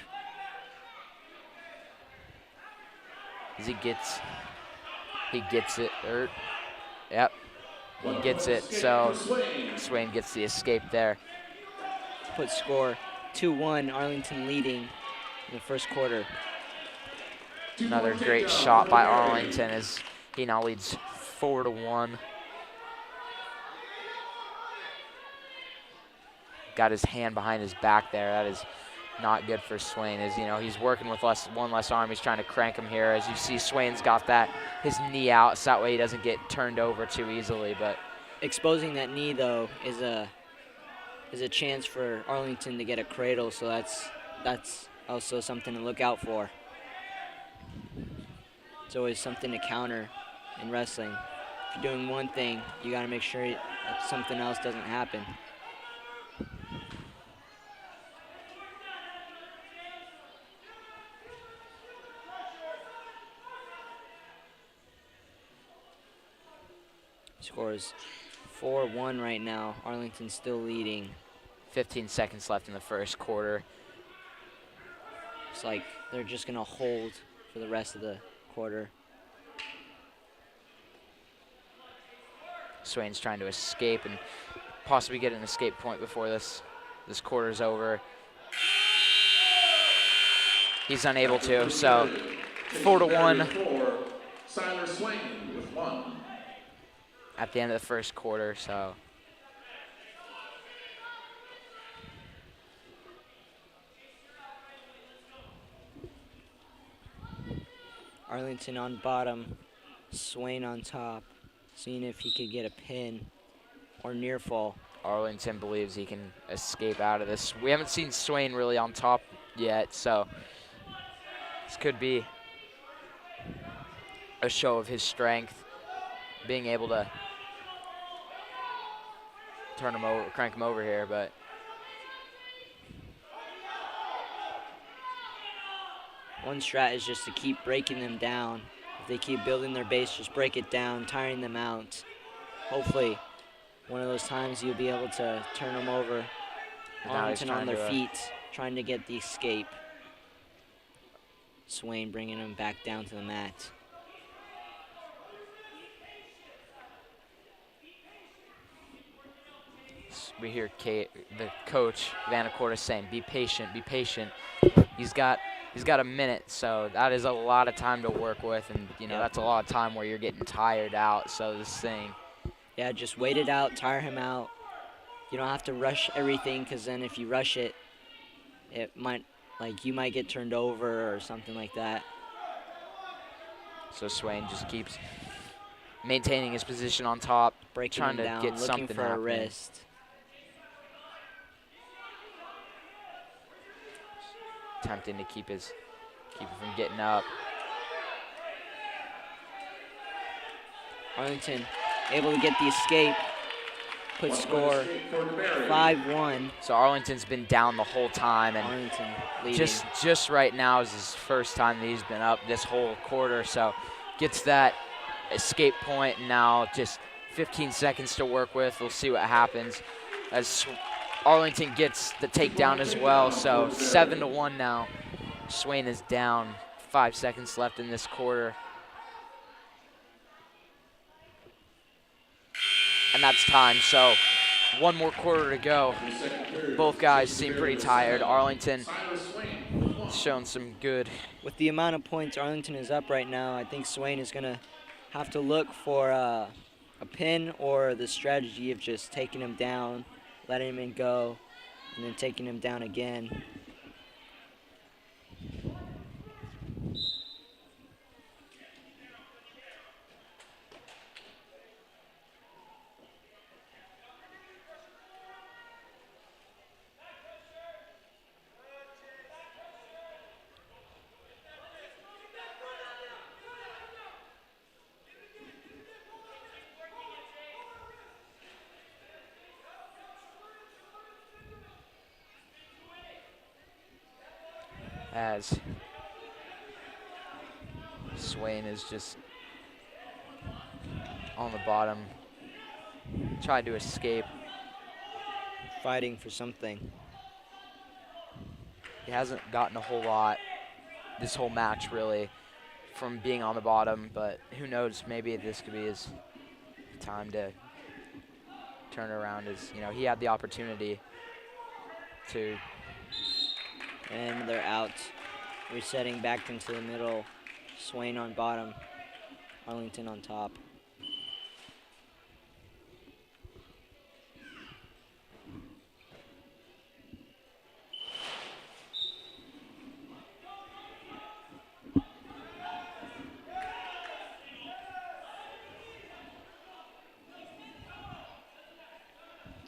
As he gets it. Yep, he gets it. So Swain gets the escape there. Put score 2-1. Arlington leading in the first quarter. Another great shot by Arlington as he now leads 4-1. Got his hand behind his back there. That is not good for Swain. As you know, he's working with one less arm. He's trying to crank him here. As you see, Swain's got his knee out, so that way he doesn't get turned over too easily. But exposing that knee though is a chance for Arlington to get a cradle. So that's also something to look out for. It's always something to counter in wrestling. If you're doing one thing, you got to make sure that something else doesn't happen. Score is 4-1 right now. Arlington's still leading. 15 seconds left in the first quarter. It's like they're just going to hold for the rest of the quarter. Swain's trying to escape and possibly get an escape point before this quarter's over. He's unable to, so 4-1. Siler Swain with 1. At the end of the first quarter, so Arlington on bottom, Swain on top, seeing if he could get a pin or near fall. Arlington believes he can escape out of this. We haven't seen Swain really on top yet, so this could be a show of his strength, being able to turn him over, crank him over here, but one strat is just to keep breaking them down. If they keep building their base, just break it down, tiring them out. Hopefully, one of those times you'll be able to turn them over. Arlington on their feet, trying to get the escape. Swain bringing him back down to the mat. We hear Kate, the coach of Anacortes, saying, "Be patient, be patient." He's got a minute, so that is a lot of time to work with, and that's a lot of time where you're getting tired out. So this thing, yeah, just wait it out, tire him out. You don't have to rush everything, because then if you rush it, it might, you might get turned over or something like that. So Swain just keeps maintaining his position on top, breaking trying to down, get looking something for happening. a wrist. Attempting to keep it from getting up. Arlington able to get the escape. Put score 5-1. So Arlington's been down the whole time, and Arlington leading. just right now is his first time that he's been up this whole quarter. So gets that escape point, and now just 15 seconds to work with. We'll see what happens as Arlington gets the takedown as well. So 7-1 now. Swain is down. 5 seconds left in this quarter. And that's time. So one more quarter to go. Both guys seem pretty tired. Arlington shown some good. With the amount of points Arlington is up right now, I think Swain is going to have to look for a pin or the strategy of just taking him down, letting him go, and then taking him down again. As Swain is just on the bottom, tried to escape. Fighting for something. He hasn't gotten a whole lot this whole match, really, from being on the bottom, but who knows, maybe this could be his time to turn around. As he had the opportunity to. And they're out. Resetting back into the middle. Swain on bottom. Arlington on top.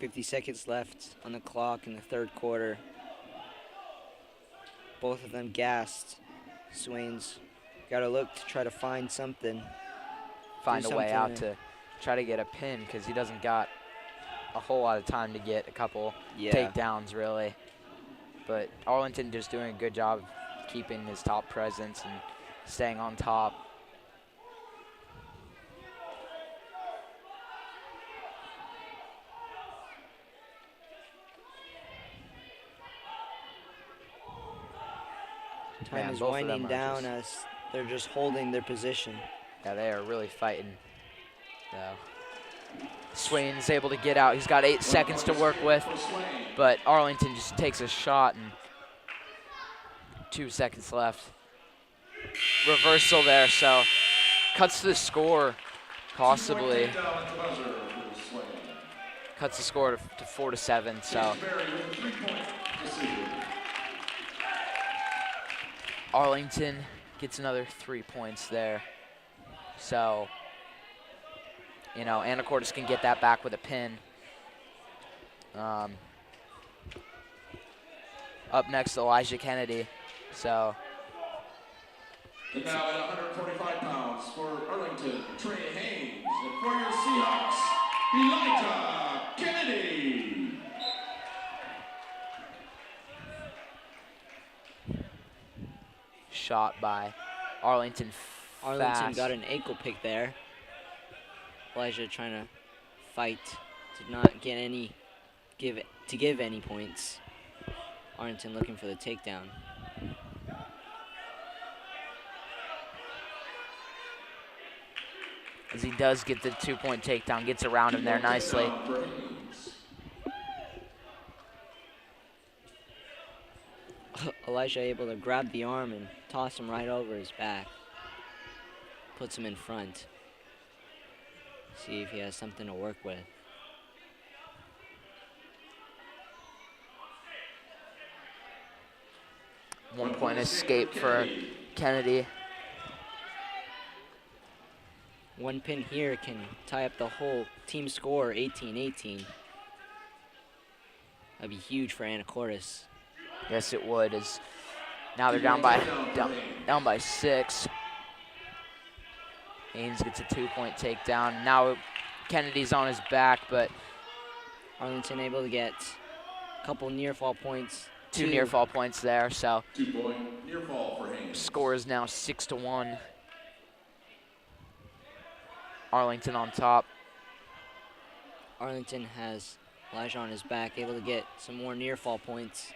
.50 seconds left on the clock in the third quarter. Both of them gassed. Swain's got to look to try to find something. Find a way out to try to get a pin, because he doesn't got a whole lot of time to get a couple takedowns, really. But Arlington just doing a good job of keeping his top presence and staying on top. Time is winding down as they're just holding their position. Yeah, they are really fighting. Swain's able to get out. He's got 8 seconds to work with, but Arlington just takes a shot, and 2 seconds left. Reversal there, so cuts the score, possibly. Cuts the score to 4-7, so. Arlington Gets another 3 points there. So, you know, Anacortes can get that back with a pin. Up next, Elijah Kennedy. So. And now at 145 pounds for Arlington, Trey Haynes. And for your Seahawks, Elijah Kennedy. Shot by Arlington. Arlington got an ankle pick there. Elijah trying to fight to not get any, give any points. Arlington looking for the takedown. As he does get the 2-point takedown, gets around him there nicely. Elijah able to grab the arm and toss him right over his back. Puts him in front. See if he has something to work with. One-point escape for Kennedy. One pin here can tie up the whole team score, 18-18. That'd be huge for Anacortes. Yes, it would. As now they're down by 6. Haynes gets a 2-point takedown. Now Kennedy's on his back, but Arlington able to get a couple near fall points. Two near fall points there. So 2-point near fall for Haynes. Score is now 6-1. Arlington on top. Arlington has Elijah on his back, able to get some more near fall points.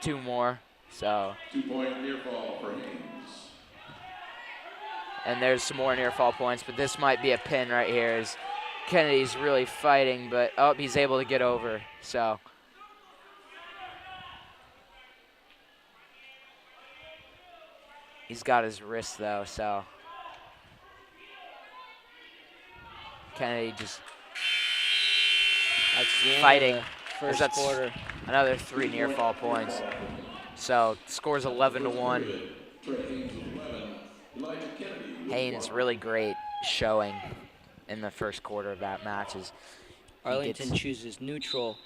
2 more, so. 2-point near fall for Haynes. And there's some more near fall points, but this might be a pin right here as Kennedy's really fighting, but oh, he's able to get over, so. He's got his wrist though, so. Kennedy just fighting. First quarter. Another 3 near fall points. So score's 11-1. Haynes really great showing in the first quarter of that match. Arlington chooses neutral.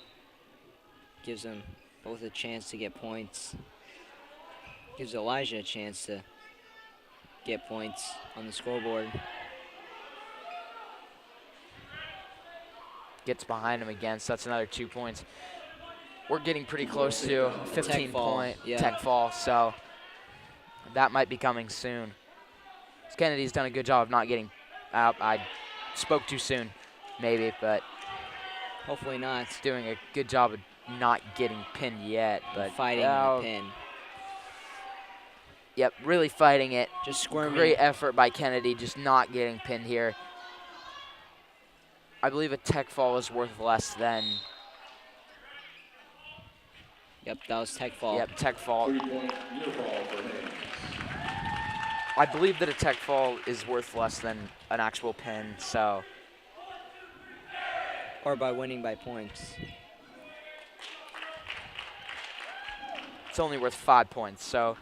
Gives them both a chance to get points. Gives Elijah a chance to get points on the scoreboard. Gets behind him again, so that's another 2 points. We're getting pretty close to a 15-point tech fall, so that might be coming soon. Kennedy's done a good job of not getting out. I spoke too soon, maybe, but hopefully not. Doing a good job of not getting pinned yet, but fighting the pin. Yep, really fighting it. Just squirming. Great effort by Kennedy, just not getting pinned here. I believe a tech fall is worth less than. Yep, that was tech fall. Yep, tech fall. 3-point near fall for Haynes. I believe that a tech fall is worth less than an actual pin, so. Or by winning by points. It's only worth 5 points, so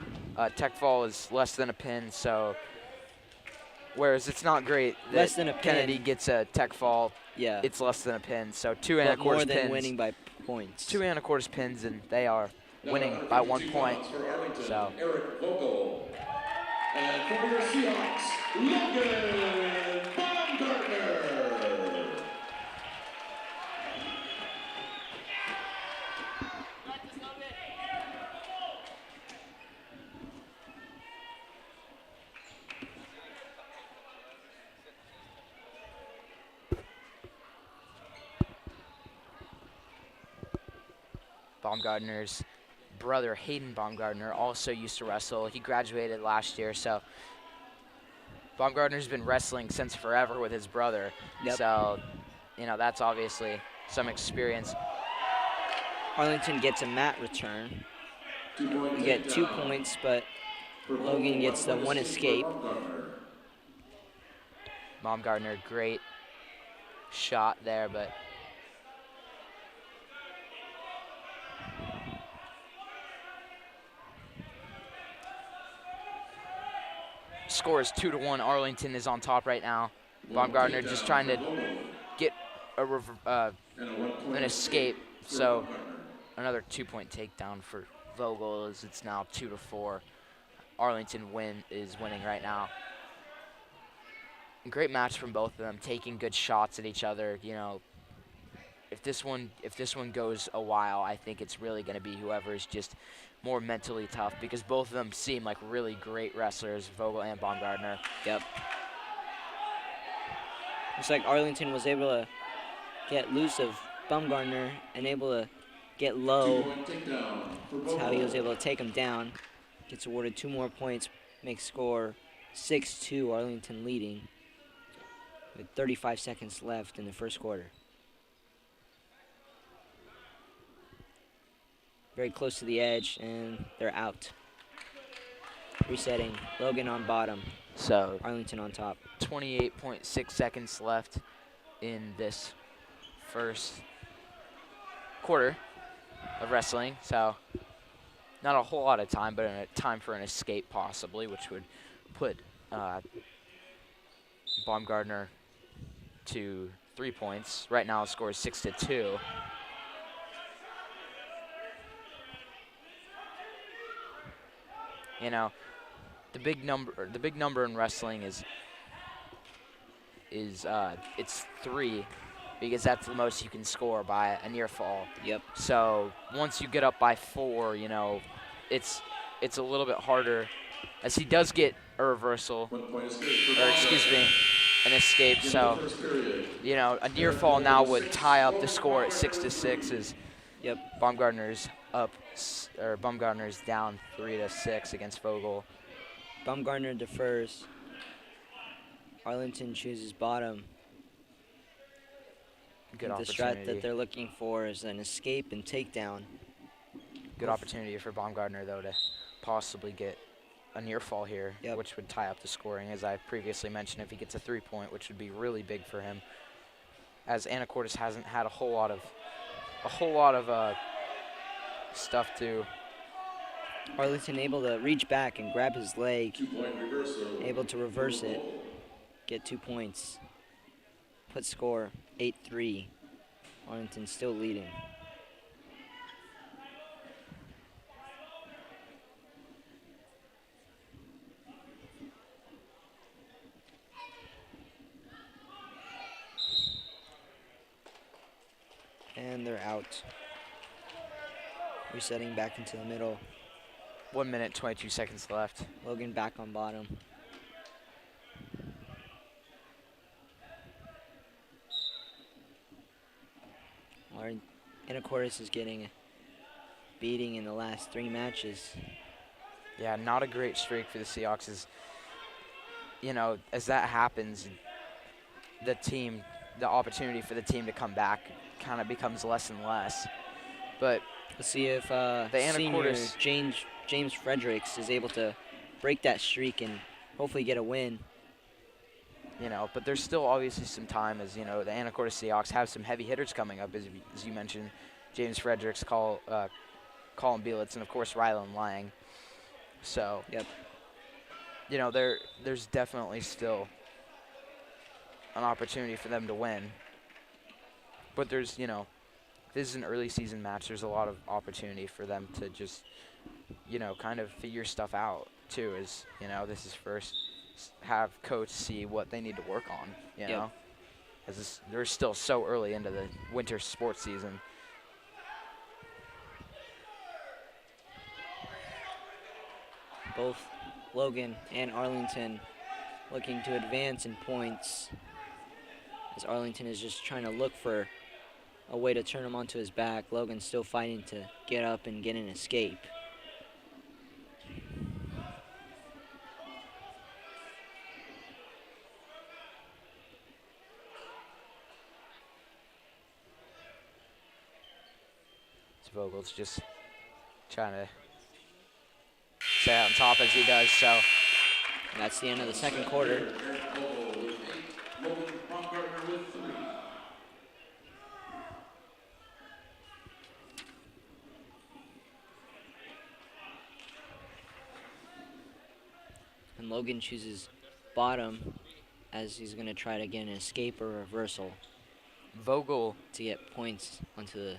tech fall is less than a pin, so. Whereas it's not great that less than a Kennedy pin. Gets a tech fall. Yeah. It's less than a pin, so 2 Anacortes pins. More than winning by points. 2 Anacortes pins, and they are winning by 1 point. So. Eric Vogel. And for your Seahawks, Logan Baumgartner. Baumgartner's brother, Hayden Baumgartner, also used to wrestle. He graduated last year, so Baumgartner's been wrestling since forever with his brother. Yep. So, you know, that's obviously some experience. Arlington gets a mat return. We get 2 points, but Logan gets the 1 escape. Baumgartner, great shot there, but score is 2-1. Arlington is on top right now. Baumgartner just trying to get an escape. So another 2-point takedown for Vogel as it's now 2-4. Arlington is winning right now. Great match from both of them, taking good shots at each other. You know, if this one goes a while, I think it's really going to be whoever is just more mentally tough, because both of them seem like really great wrestlers, Vogel and Baumgartner. Yep. Looks like Arlington was able to get loose of Baumgartner and able to get low. That's how he was able to take him down. Gets awarded 2 more points, makes score 6-2, Arlington leading with 35 seconds left in the first quarter. Very close to the edge, and they're out. Resetting, Logan on bottom. So Arlington on top. 28.6 seconds left in this first quarter of wrestling. So not a whole lot of time, but time for an escape possibly, which would put Baumgartner to 3 points. Right now the score is 6-2. You know, the big number in wrestling is it's 3, because that's the most you can score by a near fall. Yep. So once you get up by 4, you know, it's a little bit harder, as he does get a reversal, or excuse me, an escape. So, you know, a near fall now would tie up the score at 6-6. As Baumgartner's Baumgartner's down 3-6 against Vogel. Baumgartner defers. Arlington chooses bottom. Good the opportunity. strat that they're looking for is an escape and takedown. Good opportunity for Baumgartner, though, to possibly get a near fall here, which would tie up the scoring, as I previously mentioned, if he gets a 3-point, which would be really big for him, as Anacortes hasn't had a whole lot of stuff to. Arlington able to reach back and grab his leg, able to reverse it, get 2 points, put score 8-3. Arlington still leading. And they're out. Resetting back into the middle. 1 minute, 22 seconds left. Logan back on bottom. Anacortes is getting a beating in the last 3 matches. Yeah, not a great streak for the Seahawks. As, you know, as that happens, the opportunity for the team to come back kind of becomes less and less. But let's see if the senior James Fredericks is able to break that streak and hopefully get a win. You know, but there's still obviously some time, as, you know, the Anacortes Seahawks have some heavy hitters coming up, as you mentioned, James Fredericks, Colin Bielitz, and of course Rylan Lang. So, you know, there's definitely still an opportunity for them to win. But there's, you know, this is an early season match. There's a lot of opportunity for them to just, you know, kind of figure stuff out too. As, you know, this is first, have coach see what they need to work on, you know, as they're still so early into the winter sports season. Both Logan and Arlington looking to advance in points, as Arlington is just trying to look for a way to turn him onto his back. Logan's still fighting to get up and get an escape. Vogel's just trying to stay out on top as he does, so. That's the end of the second quarter. And Logan chooses bottom as he's going to try to get an escape or reversal. Vogel to get points onto the...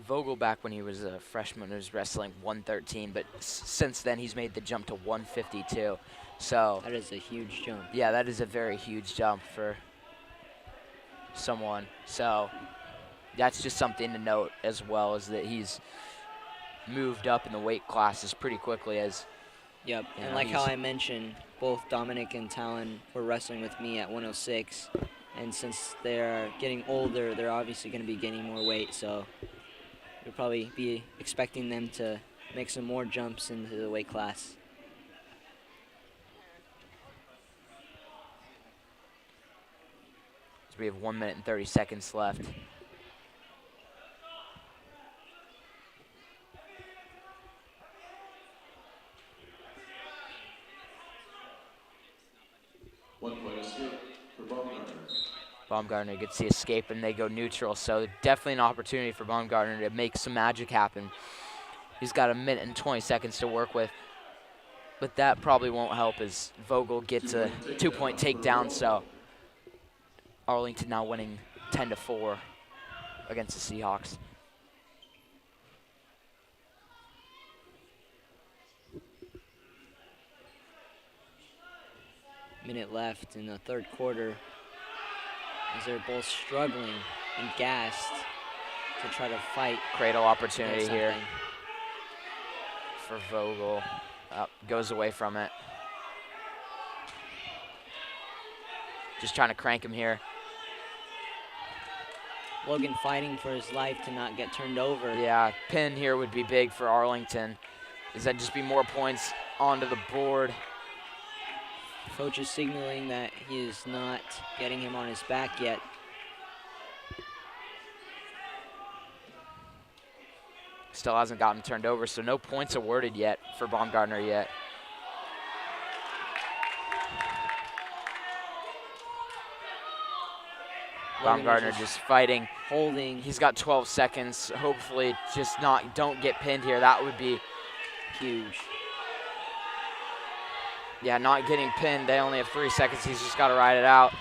Vogel, back when he was a freshman, was wrestling 113, but since then he's made the jump to 152. So that is a huge jump. Yeah, that is a very huge jump for someone. So that's just something to note, as well as that he's moved up in the weight classes pretty quickly. As yep, and like how I mentioned, both Dominic and Talon were wrestling with me at 106, and since they're getting older, they're obviously going to be gaining more weight. So we'll probably be expecting them to make some more jumps into the weight class. So we have 1 minute and 30 seconds left. One point escape for Baumgartner. Baumgartner gets the escape and they go neutral, so definitely an opportunity for Baumgartner to make some magic happen. He's got 1 minute and 20 seconds to work with, but that probably won't help as Vogel gets a 2-point takedown, so Arlington now winning 10-4 against the Seahawks. Minute left in the third quarter as they're both struggling and gassed to try to fight. Cradle opportunity here for Vogel. Goes away from it. Just trying to crank him here. Logan fighting for his life to not get turned over. Yeah, pin here would be big for Arlington. Does that just be more points onto the board? Coach is signaling that he is not getting him on his back yet. Still hasn't gotten turned over, so no points awarded yet for Baumgartner yet. Baumgartner just fighting. Holding. He's got 12 seconds. Hopefully just don't get pinned here. That would be huge. Yeah, not getting pinned. They only have 3 seconds. He's just got to ride it out.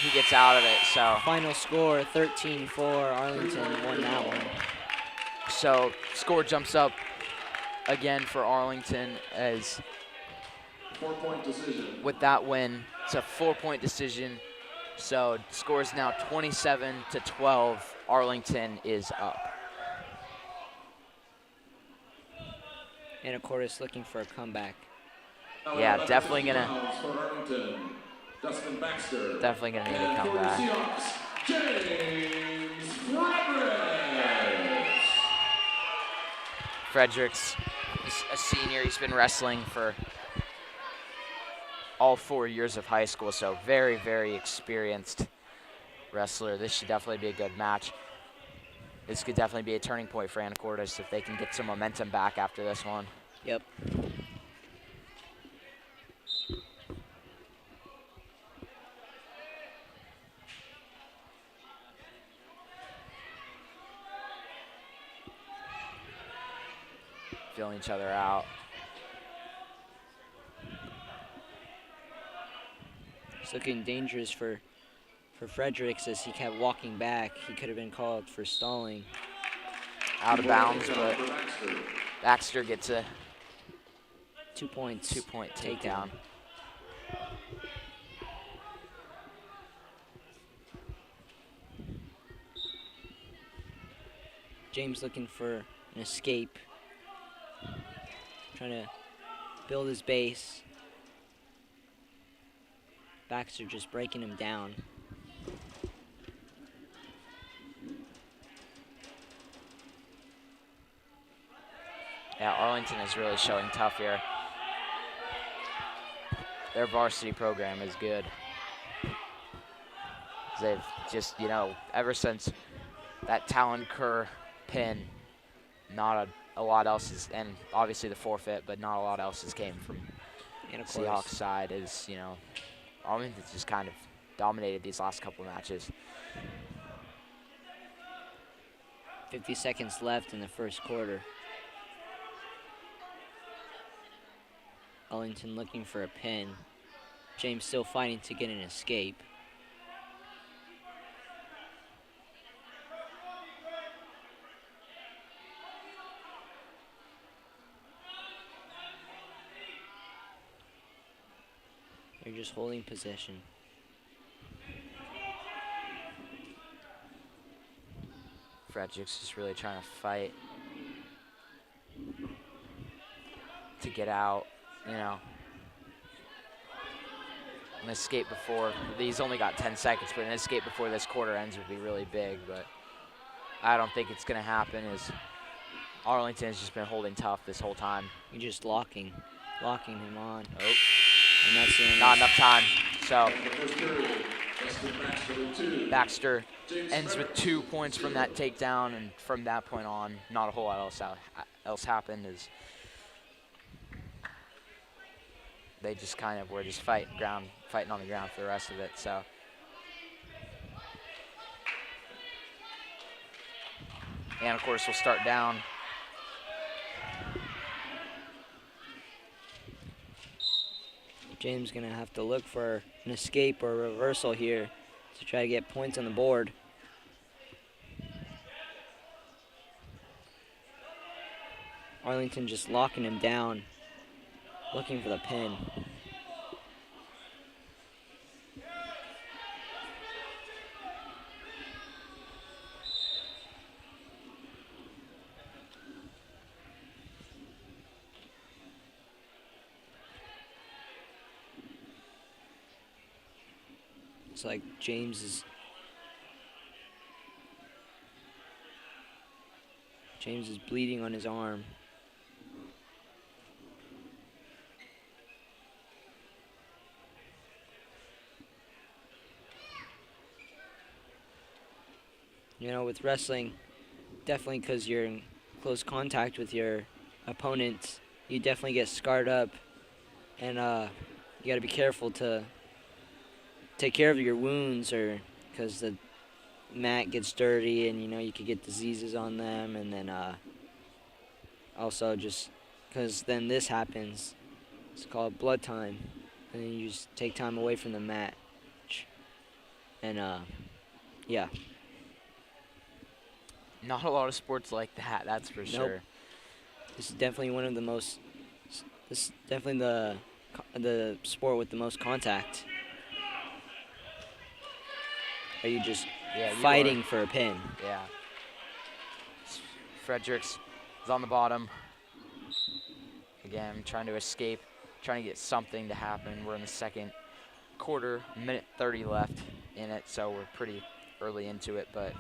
He gets out of it, so. Final score, 13-4. Arlington won that one. So score jumps up again for Arlington as 4-point decision. With that win, it's a 4-point decision. So score is now 27-12. Arlington is up. Anacortes looking for a comeback. Yeah, definitely gonna. Definitely gonna need a comeback. James Fredericks is a senior. He's been wrestling for all 4 years of high school, so very, very experienced wrestler. This should definitely be a good match. This could definitely be a turning point for Anacortes if they can get some momentum back after this one. Yep. Feeling each other out. It's looking dangerous for Fredericks as he kept walking back. He could have been called for stalling. Out of bounds, but Baxter gets a 2 points. 2-point takedown. James looking for an escape. Trying to build his base. Baxter just breaking him down. Yeah, Arlington is really showing tough here. Their varsity program is good. They've just, ever since that Talon Kerr pin, not a lot else is, and obviously the forfeit, but not a lot else has came from Seahawks side. Is Arlington's just kind of dominated these last couple of matches. 50 seconds left in the first quarter. Arlington looking for a pin. James still fighting to get an escape. They're just holding possession. Frederick's just really trying to fight to get out, you know. An escape before, he's only got 10 seconds, but an escape before this quarter ends would be really big, but I don't think it's gonna happen, as Arlington has just been holding tough this whole time. You're just locking him on. Oh, and that's not enough time, so Baxter ends with 2 points from that takedown, and from that point on, not a whole lot else happened, as they just kind of were just fighting on the ground for the rest of it. So Anacortes will start down. James gonna have to look for an escape or a reversal here to try to get points on the board. Arlington just locking him down, looking for the pin. It's like James is bleeding on his arm. You know, with wrestling, definitely because you're in close contact with your opponent, you definitely get scarred up, and you got to be careful to take care of your wounds, or because the mat gets dirty and you could get diseases on them, and then also just because then this happens, it's called blood time, and then you just take time away from the match, and yeah. Not a lot of sports like that, that's for sure. This is definitely one of the most. This is definitely the sport with the most contact. Are you just fighting for a pin? Yeah. Fredericks is on the bottom. Again, trying to escape, trying to get something to happen. We're in the second quarter, minute 30 left in it, so we're pretty early into it, but.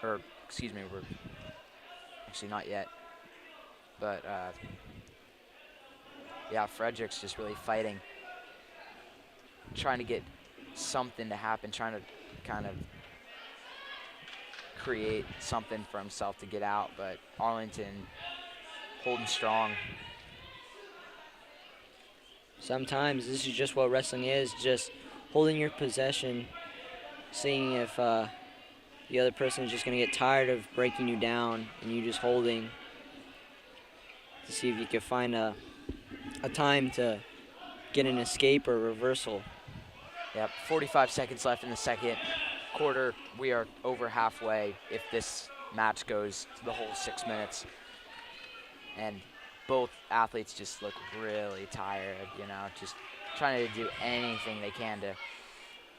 Or, excuse me, we're actually not yet. But, yeah, Fredericks just really fighting, trying to get something to happen, trying to kind of create something for himself to get out, but Arlington holding strong. Sometimes this is just what wrestling is, just holding your possession, seeing if the other person is just going to get tired of breaking you down, and you just holding to see if you can find a time to get an escape or reversal. Yep, 45 seconds left in the second quarter. We are over halfway if this match goes to the whole 6 minutes. And both athletes just look really tired, just trying to do anything they can to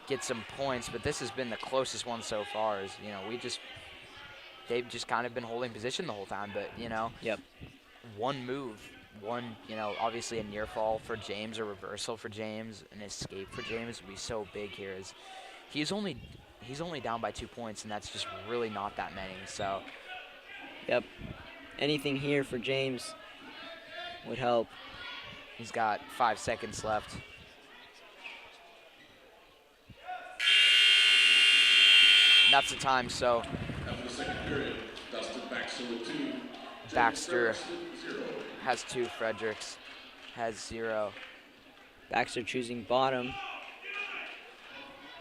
get some points, but this has been the closest one so far. Is they've just kind of been holding position the whole time, but Yep. One move, obviously a near fall for James, a reversal for James, an escape for James would be so big here. Is he's only down by 2 points, and that's just really not that many. So, yep, anything here for James would help. He's got 5 seconds left. That's the time, so After the second period, Dustin Baxter with 2. Baxter has 2, Fredericks has 0. Baxter choosing bottom.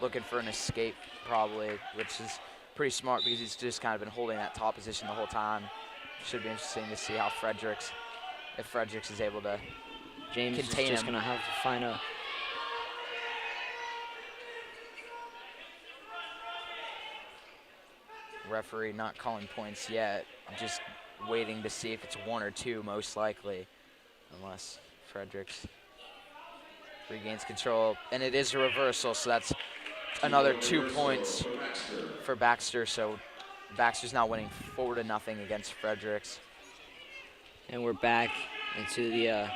Looking for an escape, probably, which is pretty smart because he's just kind of been holding that top position the whole time. Should be interesting to see how if Fredericks is able to James contain is just him. going to have to find a... Referee not calling points yet. Just waiting to see if it's 1 or 2, most likely. Unless Fredericks regains control. And it is a reversal, so that's another 2 points for Baxter. So Baxter's now winning 4-0 against Fredericks. And we're back into the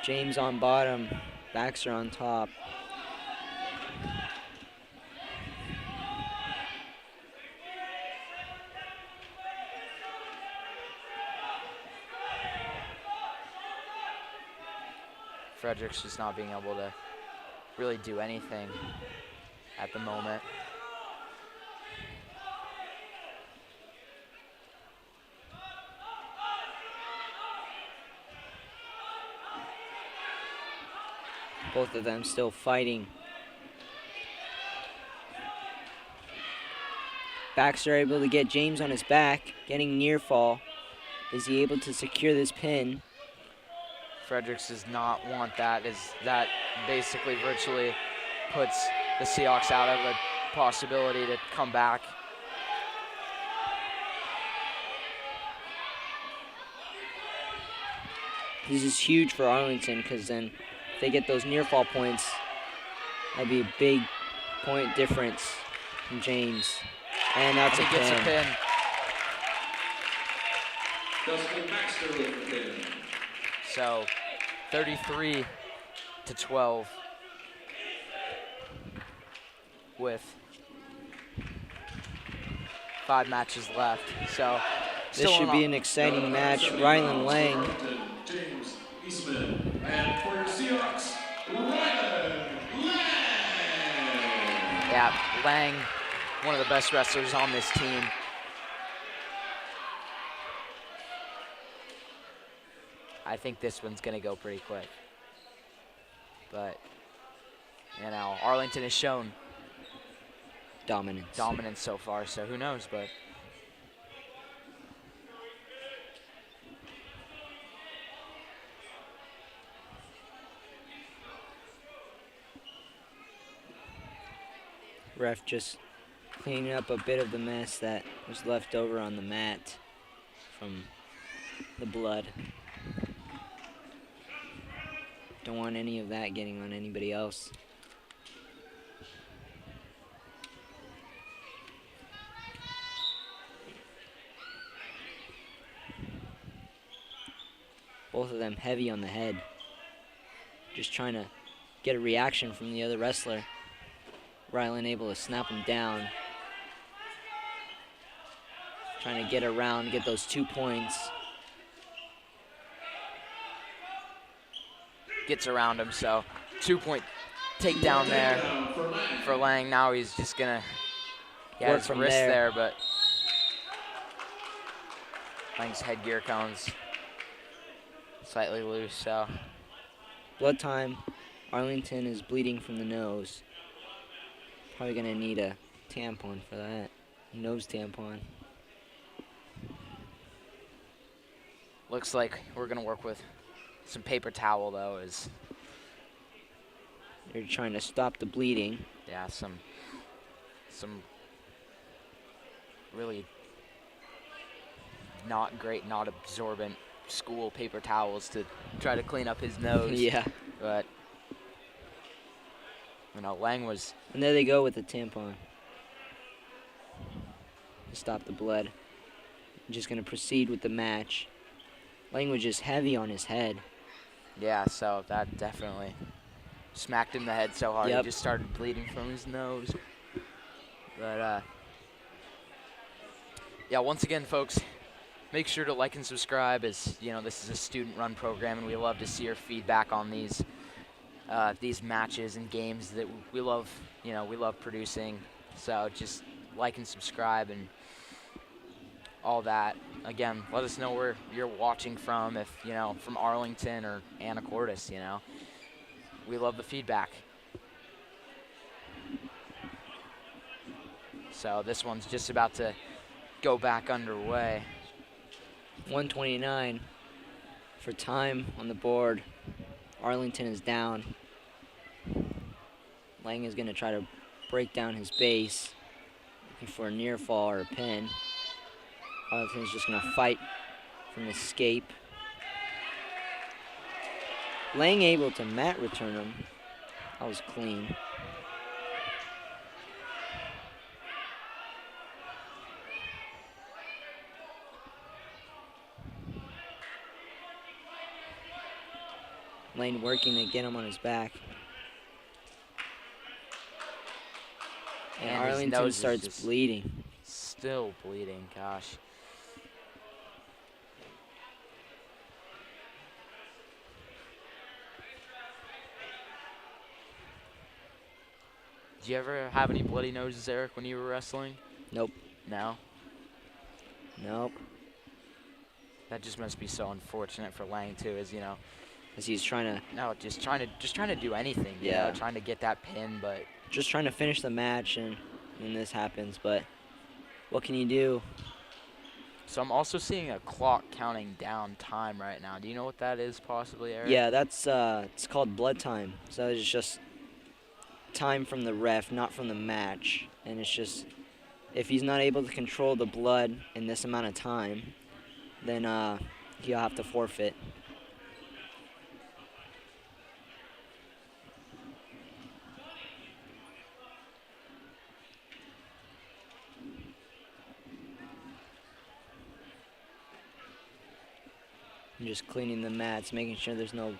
James on bottom, Baxter on top. Fredericks just not being able to really do anything at the moment. Both of them still fighting. Baxter able to get James on his back, getting near fall. Is he able to secure this pin? Fredericks does not want that, as that basically virtually puts the Seahawks out of a possibility to come back. This is huge for Arlington, because then if they get those near fall points, that'd be a big point difference from James. And that's a pin. Gets a pin. Dustin Baxter with the pin. So 33-12 with 5 matches left. So this should be an exciting match. Rylan Lang. James Eastman. And for your Seahawks, Rylan Lang. Yeah, Lang, one of the best wrestlers on this team. I think this one's going to go pretty quick. But, you know, Arlington has shown dominance so far, so who knows, but Ref just cleaning up a bit of the mess that was left over on the mat from the blood. Don't want any of that getting on anybody else. Both of them heavy on the head. Just trying to get a reaction from the other wrestler. Rylan able to snap him down. Trying to get around, get those 2 points. gets around him, so 2-point takedown there for Lang. Now he's just gonna Work his from wrist there. there, but Lang's headgear comes slightly loose, so Blood time. Arlington is bleeding from the nose. Probably gonna need a tampon for that. Nose tampon. looks like we're gonna work with some paper towel though. Is they're trying to stop the bleeding. Yeah, some really not great, not absorbent school paper towels to try to clean up his nose. Yeah. But you know, Lang was. And there they go with the tampon to stop the blood. I'm just gonna proceed with the match. Lang was just heavy on his head. Yeah, so that definitely smacked him in the head so hard Yep. he just started bleeding from his nose. But yeah, once again, folks, make sure to like and subscribe, as you know this is a student-run program, and we love to see your feedback on these matches and games that we love. You know, we love producing. So just like and subscribe and all that. Again, let us know where you're watching from, if you know, from Arlington or Anacortes. You know, we love the feedback. So this one's just about to go back underway. 129 for time on the board. Arlington is down. Lang is going to try to break down his base, looking for a near fall or a pin. Arlington is just going to fight from escape. Lang able to mat return him. That was clean. Lane working to get him on his back. And Arlington starts bleeding. Still bleeding, gosh. Did you ever have any bloody noses, Eric, when you were wrestling? Nope. No? Nope. That just must be so unfortunate for Lang too, as you know. As he's trying to. No, just trying to do anything. Yeah. You know, trying to get that pin, but. Just trying to finish the match, and this happens. But what can you do? So I'm also seeing a clock counting down time right now. Do you know what that is, possibly, Eric? Yeah, that's it's called blood time. So it's just time from the ref, not from the match. And it's just, if he's not able to control the blood in this amount of time, then he'll have to forfeit. I'm just cleaning the mats, making sure there's no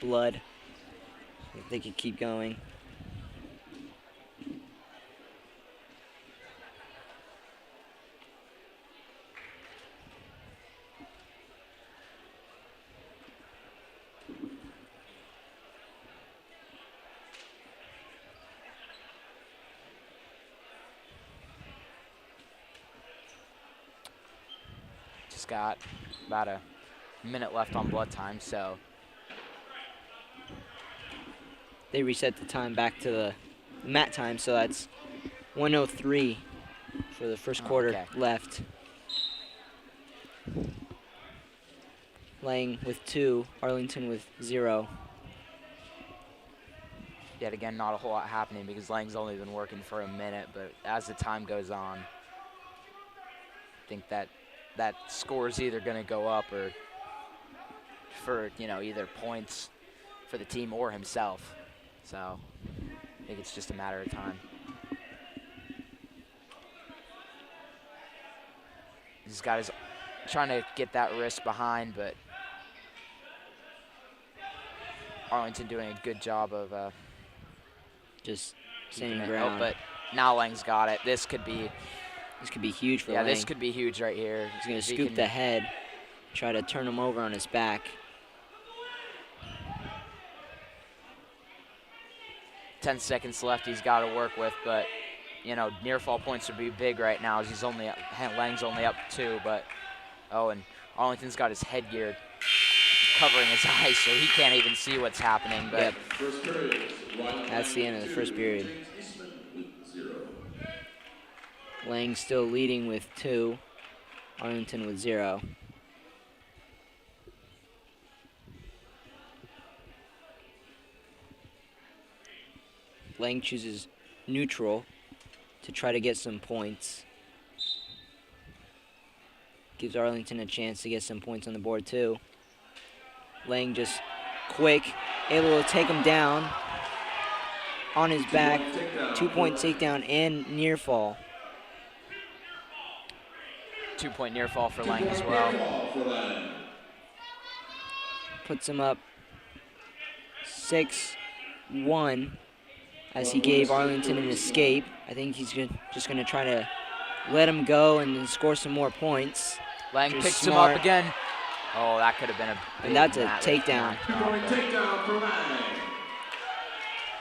blood. If they could keep going. Just got about a minute left on blood time, so they reset the time back to the mat time, so that's 1:03 for the first quarter left. Lang with 2, Arlington with 0. Yet again, not a whole lot happening because Lang's only been working for a minute, but as the time goes on, I think that score is either going to go up or for, you know, either points for the team or himself. So I think it's just a matter of time. He's got his trying to get that wrist behind, but Arlington doing a good job of just staying ground. Oh, but now Lang's got it. This could be huge for Lang. Yeah, this could be huge right here. He's going to scoop the head, try to turn him over on his back. 10 seconds left he's got to work with, but, you know, near fall points would be big right now as Lang's only up 2, but, oh, and Arlington's got his headgear covering his eyes, so he can't even see what's happening, but. Yep. That's the end of the first period. Lang still leading with 2, Arlington with 0. Lang chooses neutral to try to get some points. Gives Arlington a chance to get some points on the board too. Lang just quick, able to take him down on his back. 2-point takedown and near fall. 2-point near fall for Lang as well. Puts him up 6-1 as he gave Arlington an escape. I think he's just going to try to let him go and then score some more points. Lang picks him up again. Oh, that could have been a big and that's a takedown.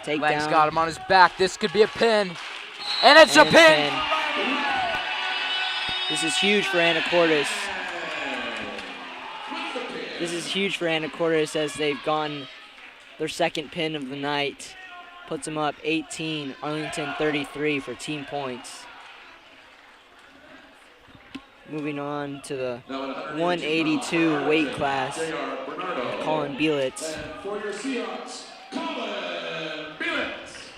Takedown. Lang's got him on his back. This could be a pin. And it's a pin! This is huge for Anacortes. This is huge for Anacortes as they've gotten their second pin of the night. Puts them up 18, Arlington 33 for team points. Moving on to the 182 weight class. Colin Bielitz. And for your Seahawks, Colin Bielitz.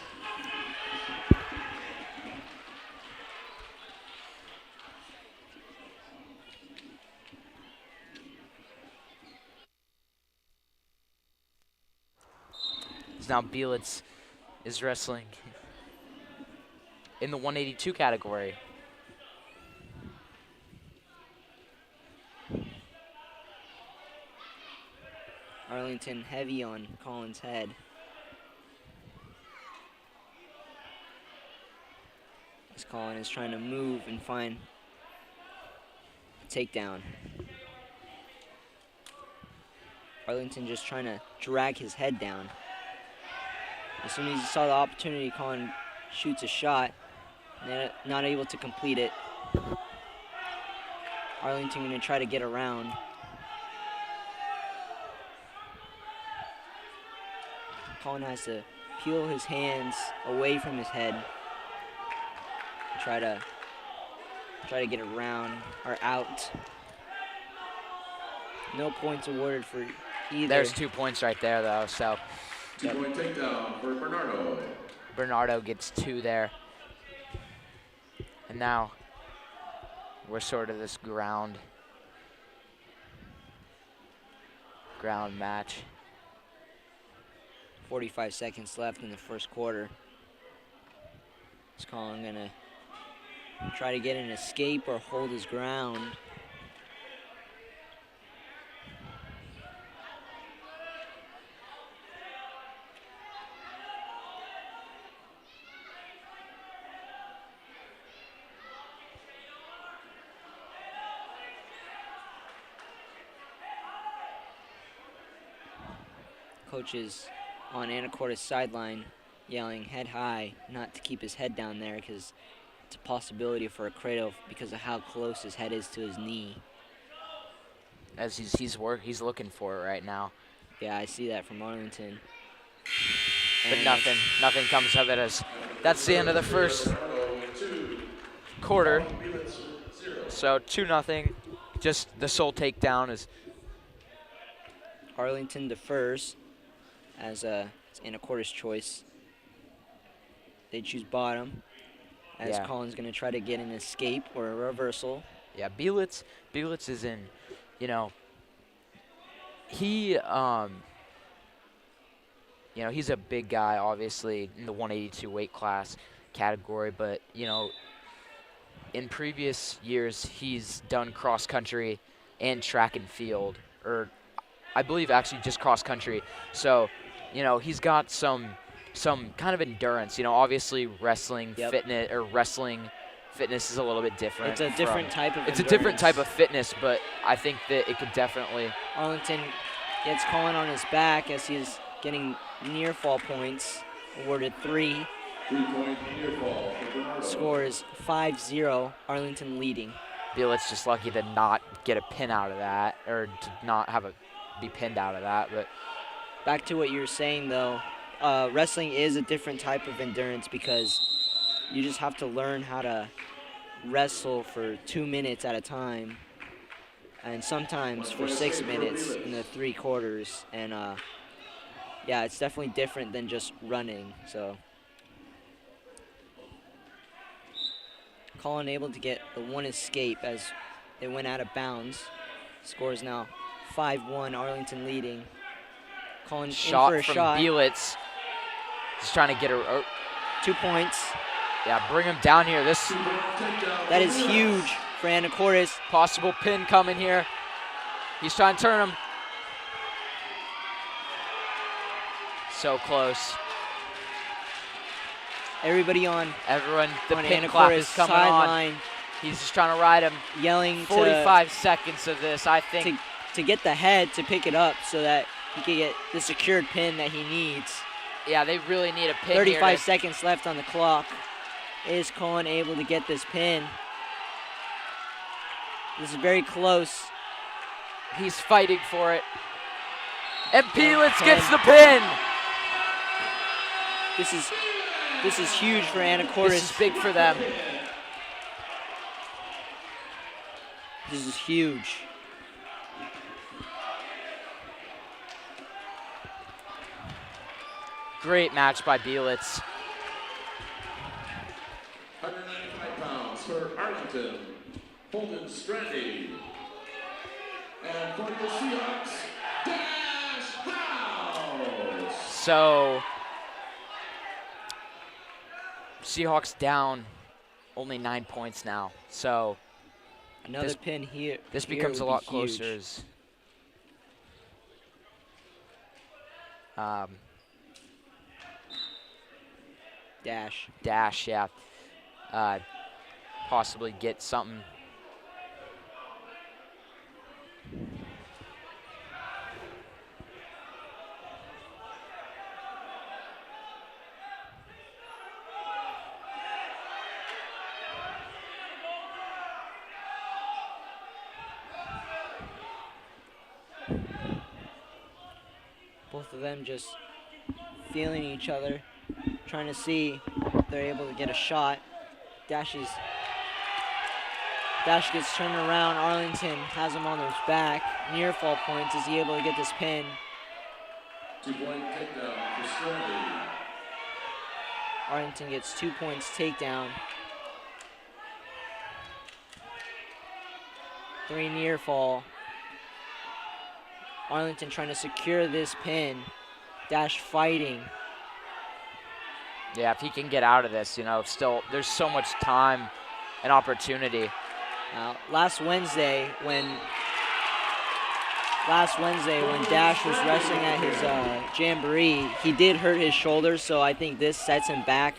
Now Bielitz is wrestling in the 182 category. Arlington heavy on Colin's head. As Colin is trying to move and find a takedown. Arlington just trying to drag his head down. As soon as he saw the opportunity, Colin shoots a shot, not able to complete it. Arlington going to try to get around. Colin has to peel his hands away from his head. Try to get around or out. No points awarded for either. There's 2 points right there, though. So 2-point takedown for Bernardo. Bernardo gets 2 there. And now we're sort of this ground match. 45 seconds left in the first quarter. Is Colin gonna try to get an escape or hold his ground? Coaches on Anacortes' sideline yelling head high, not to keep his head down there because it's a possibility for a cradle because of how close his head is to his knee. As he's looking for it right now. Yeah, I see that from Arlington. But nothing comes of it, as that's the end of the first quarter. So 2-0. Just the sole takedown is Arlington defers as it's Anacortes' choice. They choose bottom as Colin's going to try to get an escape or a reversal. Yeah, Bielitz is in, he, he's a big guy, obviously, in the 182 weight class category, but, in previous years, he's done cross country and track and field, or I believe actually just cross country. So, he's got some kind of endurance. Obviously wrestling fitness is a little bit different. It's a different type of It's a different type of fitness, but I think that it could definitely. Arlington gets Colin on his back as he's getting near fall points, awarded 3. 3-point near fall for Bernardo. Score is 5-0, Arlington leading. Bielitz just lucky to not get a pin out of that, or to not be pinned out of that. But back to what you were saying, though, wrestling is a different type of endurance because you just have to learn how to wrestle for 2 minutes at a time, and sometimes for 6 minutes in the 3 quarters. And yeah, it's definitely different than just running. So Colin able to get the 1 escape as they went out of bounds. Score is now 5-1, Arlington leading. Colin shot in for a from shot. Bielitz. He's trying to get a 2 points. Yeah, bring him down here. That is huge for Anacortes. Possible pin coming here. He's trying to turn him. So close. Everybody on. Everyone, the on pin clap is coming sideline. On. He's just trying to ride him. Yelling 45 seconds of this, I think. To get the head to pick it up so that he can get the secured pin that he needs. Yeah, they really need a pin 35 seconds left on the clock. Is Colin able to get this pin? This is very close. He's fighting for it. And Bielitz gets the pin. This is huge for Anacortes. This is big for them. This is huge. Great match by Bielitz. 195 pounds for Arlington, Holden Strandy. And for the Seahawks, Dash House. So, Seahawks down only 9 points now. So, another pin here. This becomes a lot closer. Huge. Dash, yeah. Possibly get something. Both of them just feeling each other, trying to see if they're able to get a shot. Dash gets turned around. Arlington has him on his back. Near fall points. Is he able to get this pin? 2-point takedown for Strandy. Arlington gets 2 points takedown. 3 near fall. Arlington trying to secure this pin. Dash fighting. Yeah, if he can get out of this, still there's so much time and opportunity. Last Wednesday when Dash was wrestling at his jamboree, he did hurt his shoulder, so I think this sets him back.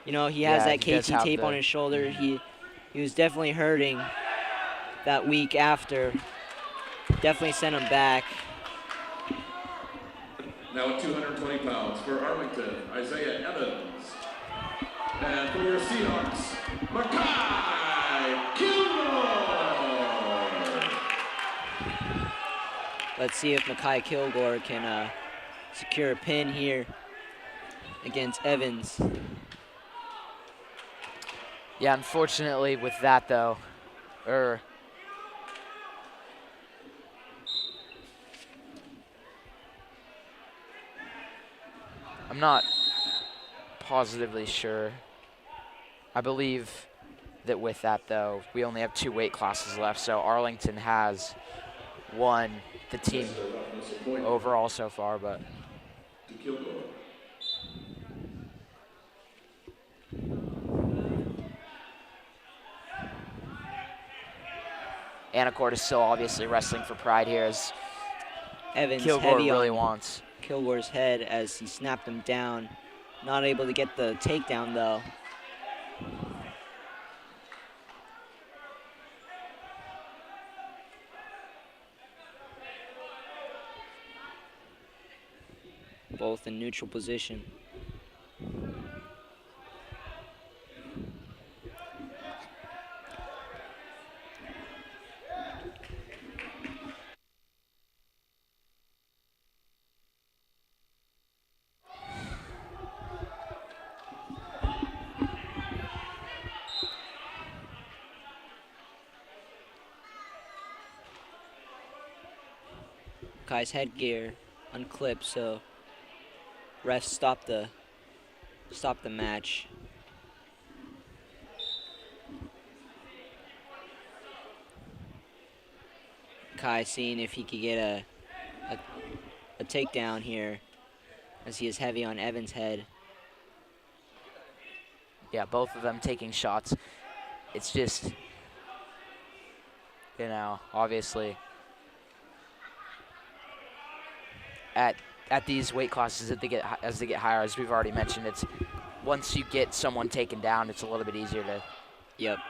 He has that KT tape on his shoulder. He was definitely hurting that week after. Definitely sent him back. Now at 220 pounds for Arlington, Isaiah Evans. And for your Seahawks, Makai Kilgore. Let's see if Makai Kilgore can secure a pin here against Evans. Yeah, unfortunately with that though, I'm not positively sure. I believe that with that, though, we only have 2 weight classes left, so Arlington has won the team overall so far, but... Anacortes is still obviously wrestling for pride here, as Evans Kilgore heavy really on wants. Kilgore's head as he snapped him down. Not able to get the takedown though. Both in neutral position. Kai's headgear unclipped, so refs stopped the match. Kai seeing if he could get a takedown here, as he is heavy on Evans' head. Yeah, both of them taking shots. It's just, obviously at these weight classes as they get higher, as we've already mentioned, it's once you get someone taken down, it's a little bit easier to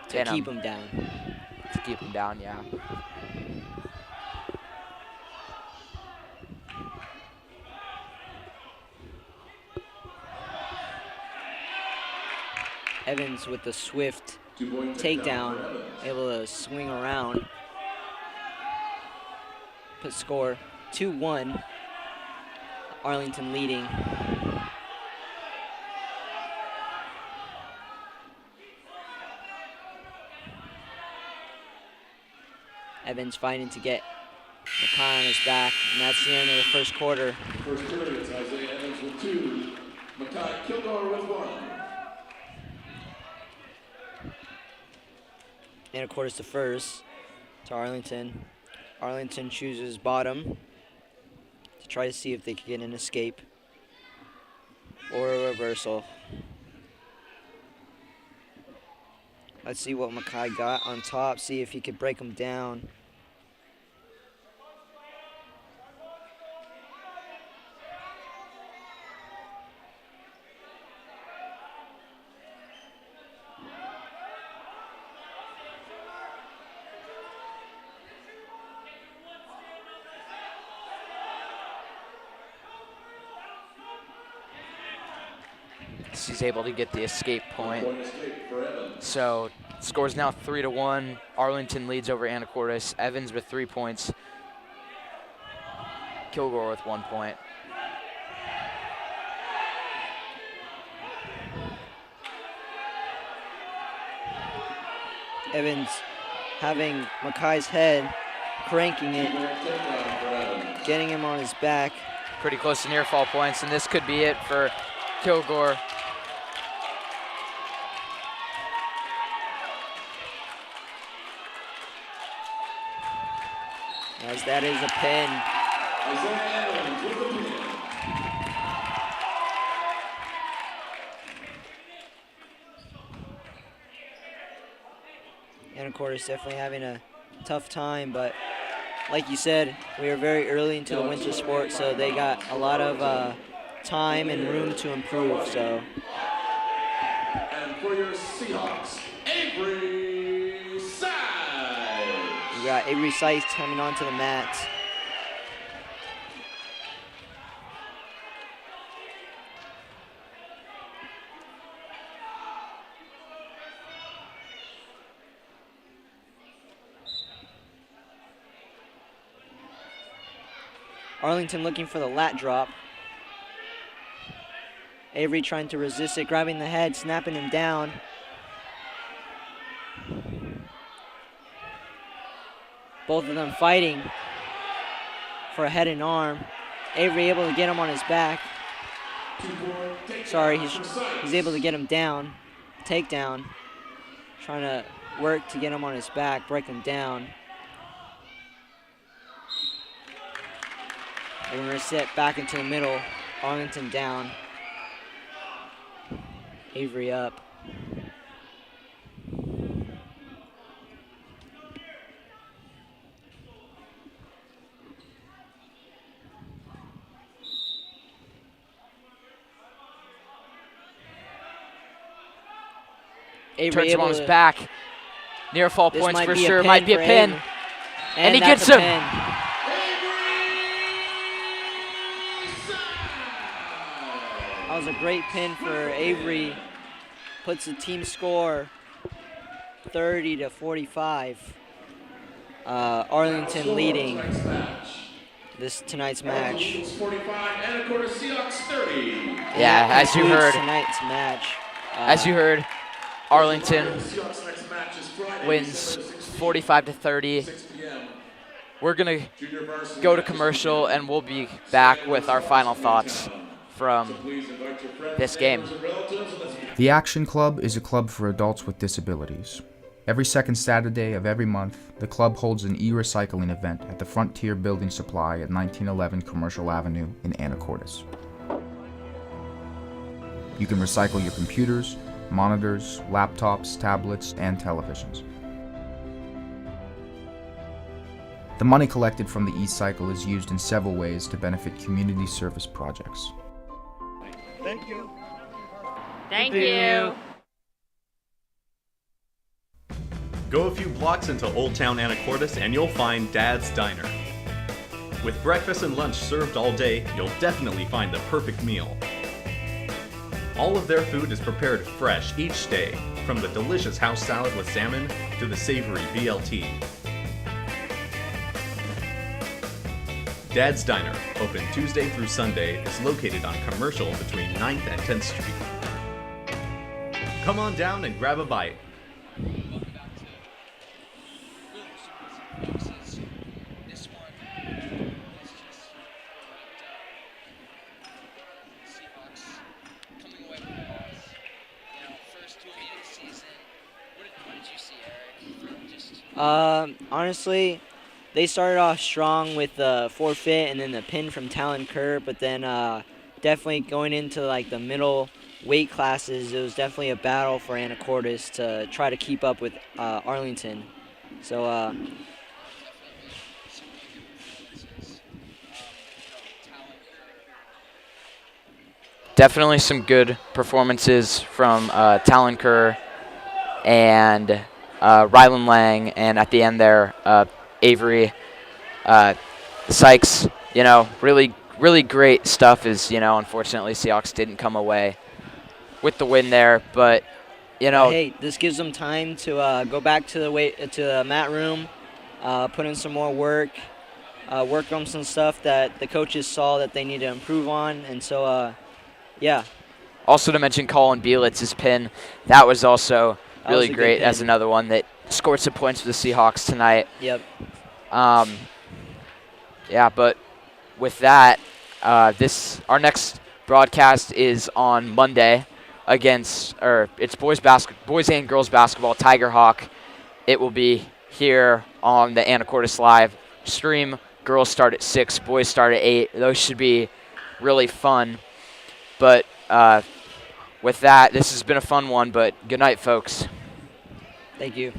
keep them down. To keep them down, yeah. Evans with the swift takedown, able to swing around. Put score 2-1. Arlington leading. Evans fighting to get Makai on his back, and that's the end of the first quarter. First period, Isaiah Evans with 2, Makai Kilgore with 1. Anacortes to first to Arlington. Arlington chooses bottom to try to see if they can get an escape or a reversal. Let's see what Makai got on top, see if he could break them down. He's able to get the escape point. So score's now 3-1. Arlington leads over Anacortes. Evans with 3 points. Kilgore with 1 point. Evans having Makai's head, cranking it, getting him on his back. Pretty close to near fall points, and this could be it for Kilgore. As that is a pin. Anacortes definitely having a tough time, but like you said, we are very early into the winter sport, so they got a lot of time and room to improve. So. And for your Seahawks, Avery Sides. We got Avery Sides coming onto the mat. Arlington looking for the lat drop. Avery trying to resist it, grabbing the head, snapping him down. Both of them fighting for a head and arm. Avery able to get him on his back. Sorry, he's able to get him down. Takedown. Trying to work to get him on his back, break him down. They're going to sit back into the middle. Arlington down. Avery up. Avery turns him on his back. Near fall points for sure. Might be a pin. And he gets him. That was a great pin for Avery. Puts the team score 30-45. Arlington leading tonight's match. Yeah, as you heard. Tonight's match. As you heard, Arlington wins 45-30. We're gonna go to commercial, and we'll be back with our final thoughts from this game. The Action Club is a club for adults with disabilities. Every second Saturday of every month, the club holds an e-recycling event at the Frontier Building Supply at 1911 Commercial Avenue in Anacortes. You can recycle your computers, monitors, laptops, tablets, and televisions. The money collected from the e-cycle is used in several ways to benefit community service projects. Thank you. Thank you. Go a few blocks into Old Town Anacortes and you'll find Dad's Diner. With breakfast and lunch served all day, you'll definitely find the perfect meal. All of their food is prepared fresh each day, from the delicious house salad with salmon to the savory BLT. Dad's Diner, open Tuesday through Sunday, is located on Commercial between 9th and 10th Street. Come on down and grab a bite. Honestly, they started off strong with the forfeit and then the pin from Talon Kerr, but then definitely going into like the middle weight classes, it was definitely a battle for Anacortes to try to keep up with Arlington. So definitely some good performances from Talon Kerr and Rylan Lang, and at the end there, Avery Sykes. Really great stuff. Unfortunately, Seahawks didn't come away with the win there, but hey, this gives them time to go back to the mat room, put in some more work, work on some stuff that the coaches saw that they need to improve on, and so yeah. Also to mention Colin Bielitz's pin, that was also really great as another one that scored some points for the Seahawks tonight. Yep. Yeah, but with that, our next broadcast is on Monday it's boys and girls basketball, Tiger Hawk. It will be here on the Anacortes Live stream. Girls start at 6, boys start at 8. Those should be really fun. But with that, this has been a fun one, but good night, folks. Thank you.